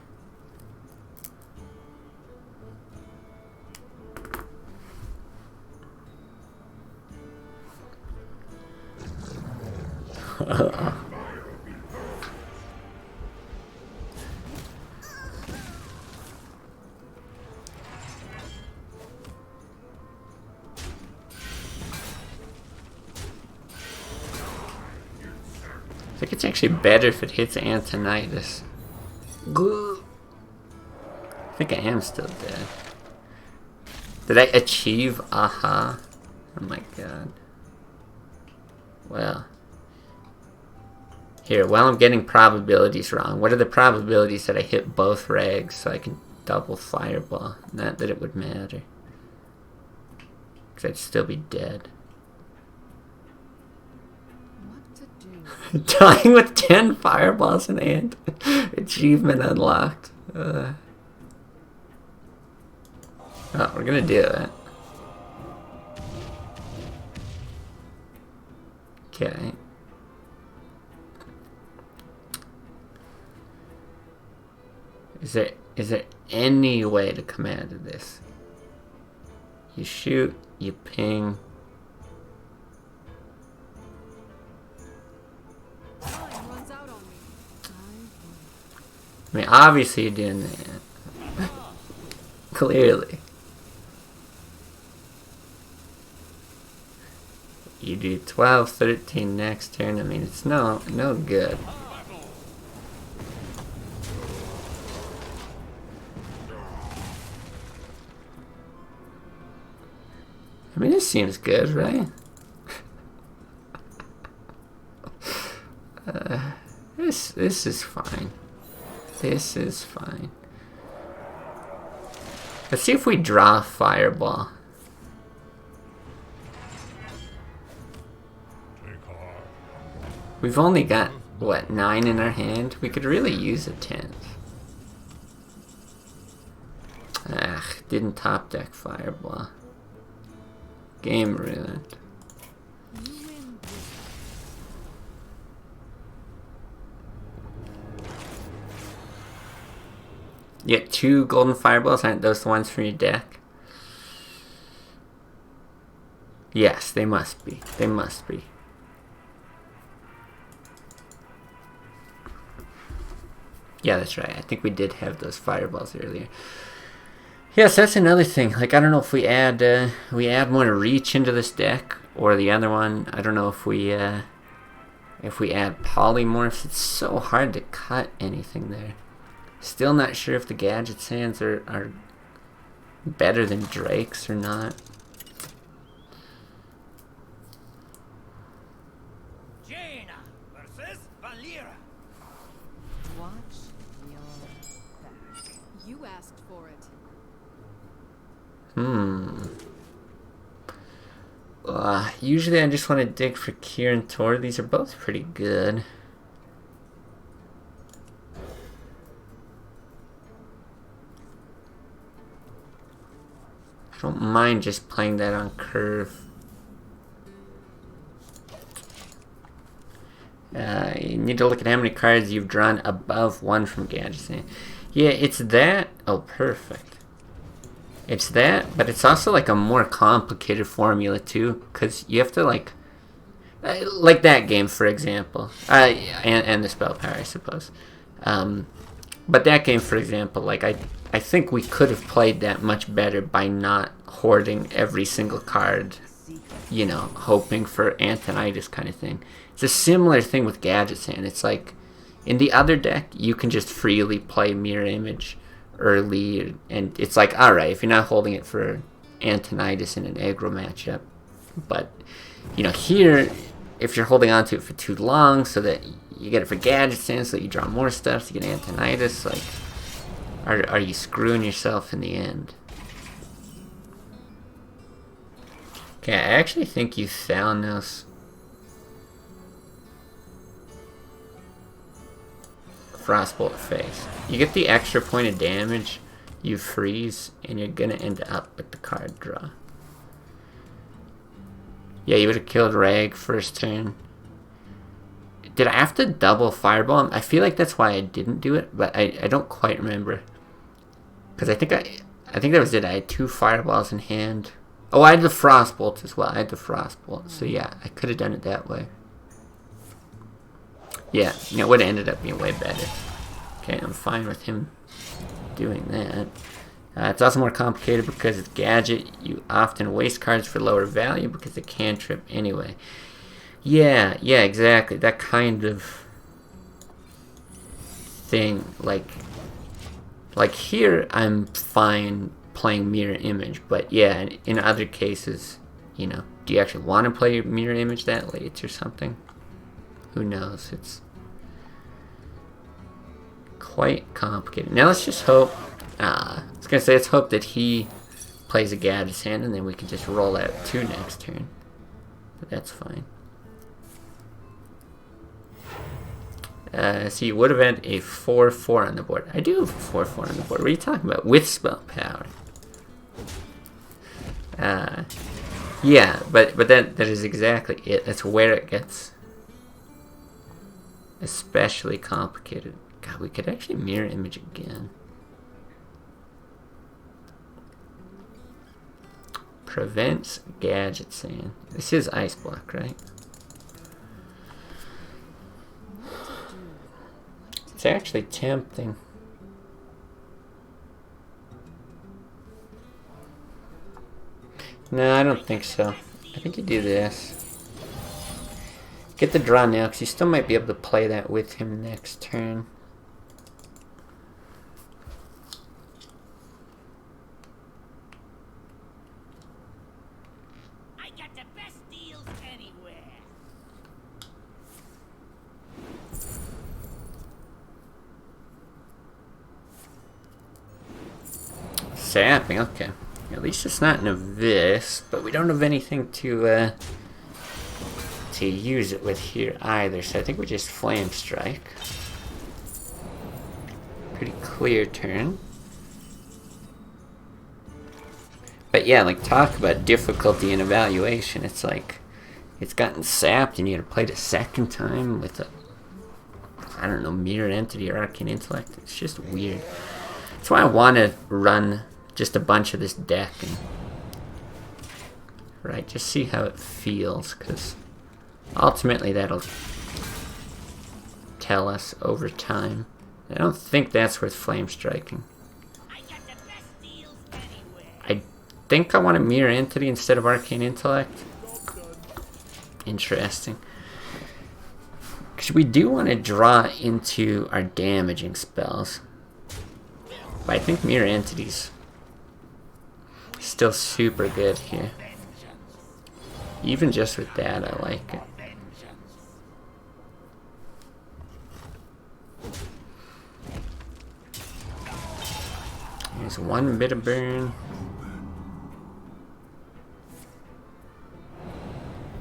I think it's actually better if it hits Antonitis. I think I am still dead. Did I achieve aha? Oh my god. Well. Here, while I'm getting probabilities wrong, what are the probabilities that I hit both rags so I can double fireball? Not that it would matter. Because I'd still be dead. Dying with 10 fireballs in hand. Achievement unlocked. Oh, we're gonna do it. Okay. Is there any way to come out of this? You shoot, you ping. Time runs out on me. I mean, obviously you're doing that. Clearly. You do 12, 13 next turn. I mean, it's no good. I mean, this seems good, right? This is fine. This is fine. Let's see if we draw Fireball. We've only got, what, 9 in our hand? We could really use a 10th. Didn't top deck Fireball. Game ruined. You get 2 golden fireballs, aren't those the ones from your deck? Yes, they must be. They must be. Yeah, that's right. I think we did have those fireballs earlier. Yes, that's another thing. Like, I don't know if we add more reach into this deck, or the other one. I don't know if we add polymorphs. It's so hard to cut anything there. Still not sure if the gadget sands are better than Drake's or not. Jaina versus Valera. Watch your back. You asked for it. Usually I just want to dig for Kier and Tor. These are both pretty good. I don't mind just playing that on curve. You need to look at how many cards you've drawn above 1 from Gadget. Yeah, it's that. Oh, perfect. It's that, but it's also like a more complicated formula too, because you have to like that game, for example, and the spell power, I suppose. But that game, for example, like I think we could have played that much better by not hoarding every single card, you know, hoping for Antonitis kind of thing. It's a similar thing with Gadgets, and it's like in the other deck you can just freely play Mirror Image early, and it's like, alright, if you're not holding it for Antonitis in an aggro matchup, but you know, here if you're holding on to it for too long so that you get it for Gadgets in, so that you draw more stuff to get Antonitis, like, are you screwing yourself in the end? Okay, I actually think you Thalnos. Frostbolt face. You get the extra point of damage, you freeze, and you're gonna end up with the card draw. Yeah, you would have killed Rag first turn. Did I have to double Fireball him? I feel like that's why I didn't do it, but I don't quite remember. Because I think that was it. I had 2 Fireballs in hand. Oh, I had the Frostbolt as well. I had the Frostbolt. So yeah, I could have done it that way. Yeah, you know, it would have ended up being way better. Okay, I'm fine with him doing that. It's also more complicated because it's Gadget. You often waste cards for lower value because they cantrip anyway. Yeah, exactly. That kind of thing. Like here, I'm fine playing Mirror Image, but yeah, in other cases, you know, do you actually want to play Mirror Image that late or something? Who knows? It's quite complicated. Now let's just hope. I was gonna say, let's hope that he plays a Gadget's hand, and then we can just roll out 2 next turn. But that's fine. So you would have had a 4/4 on the board. I do have a 4/4 on the board. What are you talking about? With spell power. Yeah, but that is exactly it. That's where it gets especially complicated. God, we could actually Mirror Image again. Prevents gadget sand. This is ice block, right? It's actually tempting. No, I don't think so. I think you do this. Get the draw now, because you still might be able to play that with him next turn. I got the best deals anywhere. Sapping, okay. At least it's not an Abyss, but we don't have anything to use it with here either, so I think we just Flame Strike. Pretty clear turn. But yeah, like, talk about difficulty in evaluation. It's like, it's gotten sapped and you gotta play it a second time with a, I don't know, Mirror Entity or Arcane Intellect. It's just weird. That's why I want to run just a bunch of this deck and, right, just see how it feels, because ultimately that'll tell us over time. I don't think that's worth Flame Striking. I got the best deals anywhere. I think I want a Mirror Entity instead of Arcane Intellect. Interesting. Because we do want to draw into our damaging spells. But I think Mirror Entity's still super good here. Even just with that, I like it. There's one bit of burn.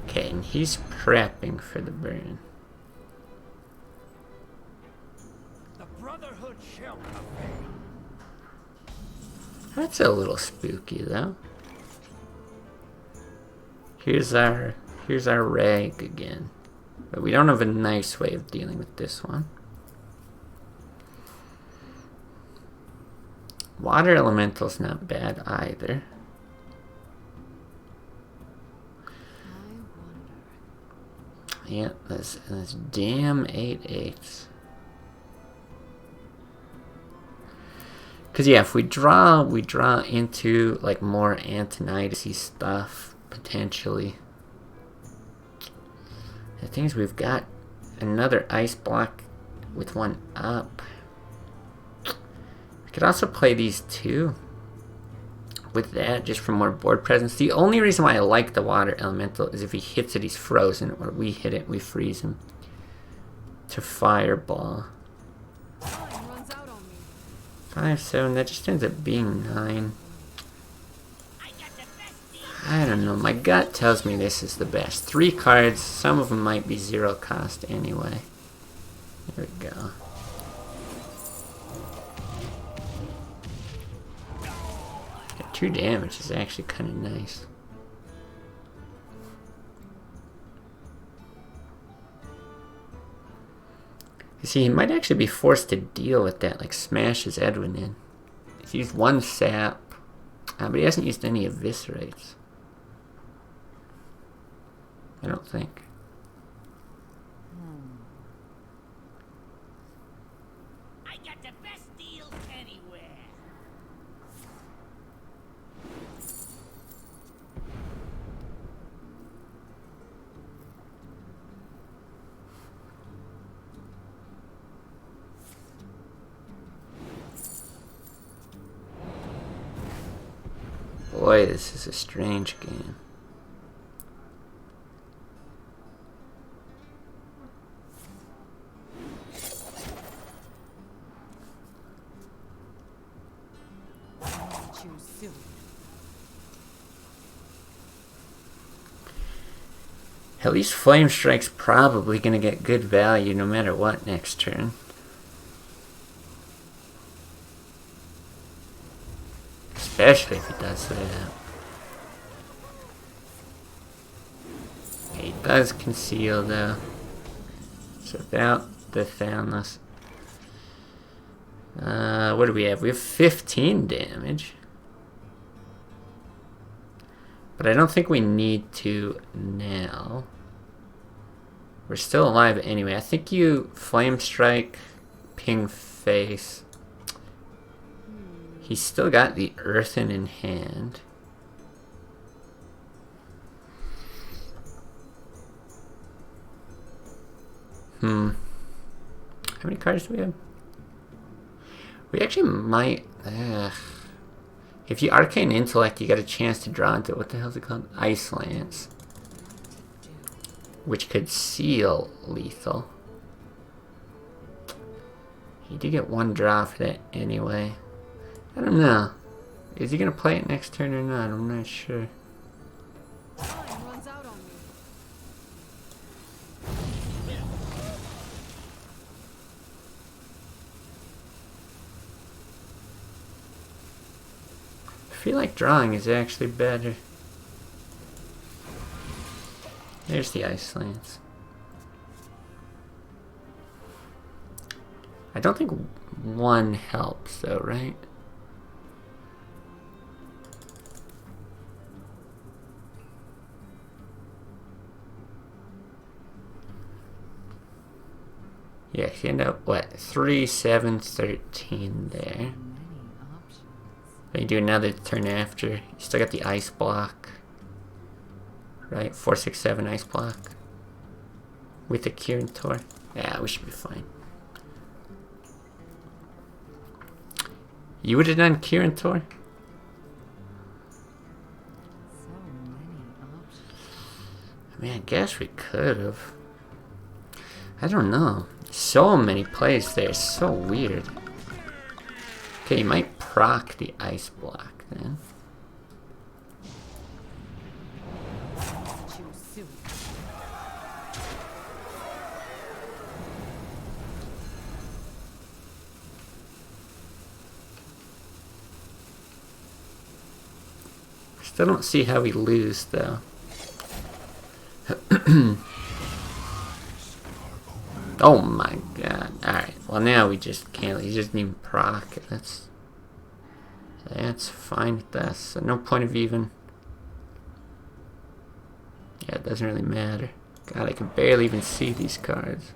Okay, and he's prepping for the burn. The Brotherhood shall prevail. That's a little spooky, though. Here's our rag again. But we don't have a nice way of dealing with this one. Water Elemental's not bad either. Yeah, that's damn 8/8. Because yeah, if we draw into like more Antonidas-y stuff, potentially. The thing is, we've got another ice block with one up. We could also play these two with that, just for more board presence. The only reason why I like the Water Elemental is if he hits it, he's frozen, or we hit it, we freeze him to Fireball. Time runs out on me. 5, 7, that just ends up being 9. I got the best deals. I don't know, my gut tells me this is the best. 3 cards, some of them might be 0 cost anyway. There we go. Yeah, 2 damage is actually kind of nice. You see, he might actually be forced to deal with that, like smash his Edwin in. He's used 1 sap, but he hasn't used any eviscerates. I don't think. I got the best deals anywhere. Boy, this is a strange game. Choose silly. At least Flame Strike's probably going to get good value no matter what next turn. Especially if he does that. He does conceal though. So without the Thanos. What do we have? We have 15 damage. But I don't think we need to now. We're still alive anyway. I think you Flame Strike, Ping Face. He's still got the Earthen in hand. How many cards do we have? We actually might... If you Arcane Intellect, you got a chance to draw into... What the hell is it called? Ice Lance. Which could seal lethal. You do get one draw for that anyway. I don't know. Is he going to play it next turn or not? I'm not sure. Time runs out on me. I feel like drawing is actually better. There's the Ice Lance. I don't think one helps though, right? Yeah, you end up, what, 3, 7, 13 there. Many options. Then you do another turn after. You still got the ice block. Right? 4, 6, 7 ice block. With the Kirin Tor. Yeah, we should be fine. You would have done Kirin Tor? So many options. I mean, I guess we could have. I don't know. So many plays there. So weird. Okay, you might proc the ice block then. Choose soon. Still don't see how we lose though. Oh my god. Alright. Well now we just can't. He just need proc. That's fine with us. So no point of even. Yeah, it doesn't really matter. God, I can barely even see these cards.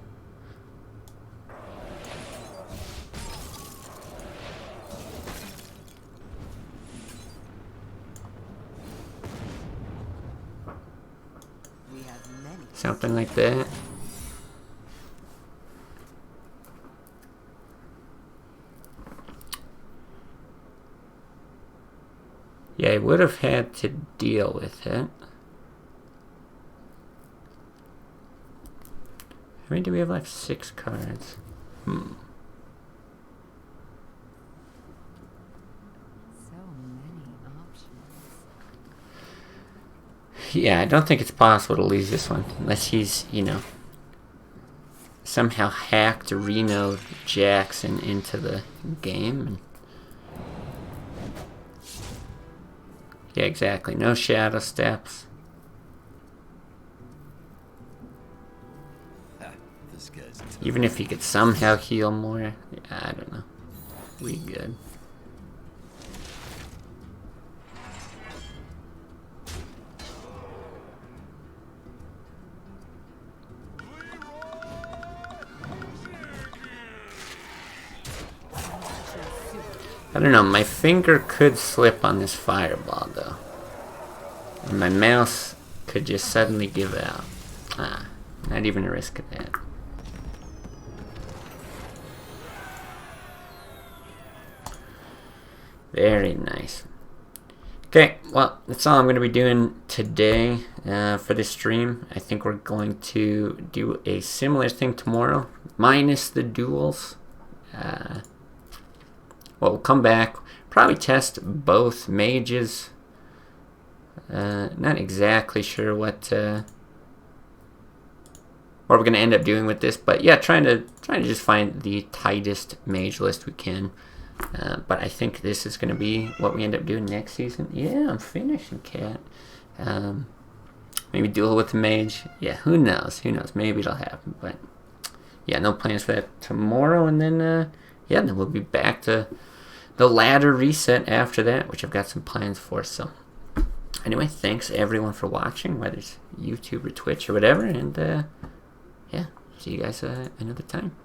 We have many. Something like that. Yeah, I would have had to deal with it. How many do we have left? 6 cards. So many options. Yeah, I don't think it's possible to lose this one. Unless he's, you know, somehow hacked Reno Jackson into the game. Yeah, exactly. No shadow steps. This guy's Even if he could somehow heal more. Yeah, I don't know. We good. I don't know, my finger could slip on this fireball though. And my mouse could just suddenly give out. Ah, not even a risk of that. Very nice. Okay, well, that's all I'm going to be doing today for this stream. I think we're going to do a similar thing tomorrow, minus the duels. Well, we'll come back, probably test both mages. Not exactly sure what we're going to end up doing with this, but yeah, trying to just find the tightest mage list we can. But I think this is going to be what we end up doing next season. Yeah, I'm finishing Cat. Maybe duel with the mage. Yeah, who knows? Who knows? Maybe it'll happen. But yeah, no plans for that tomorrow. And then, yeah, then we'll be back to the ladder reset after that, which I've got some plans for. So Anyway, thanks everyone for watching, whether it's YouTube or Twitch or whatever, and yeah, see you guys another time.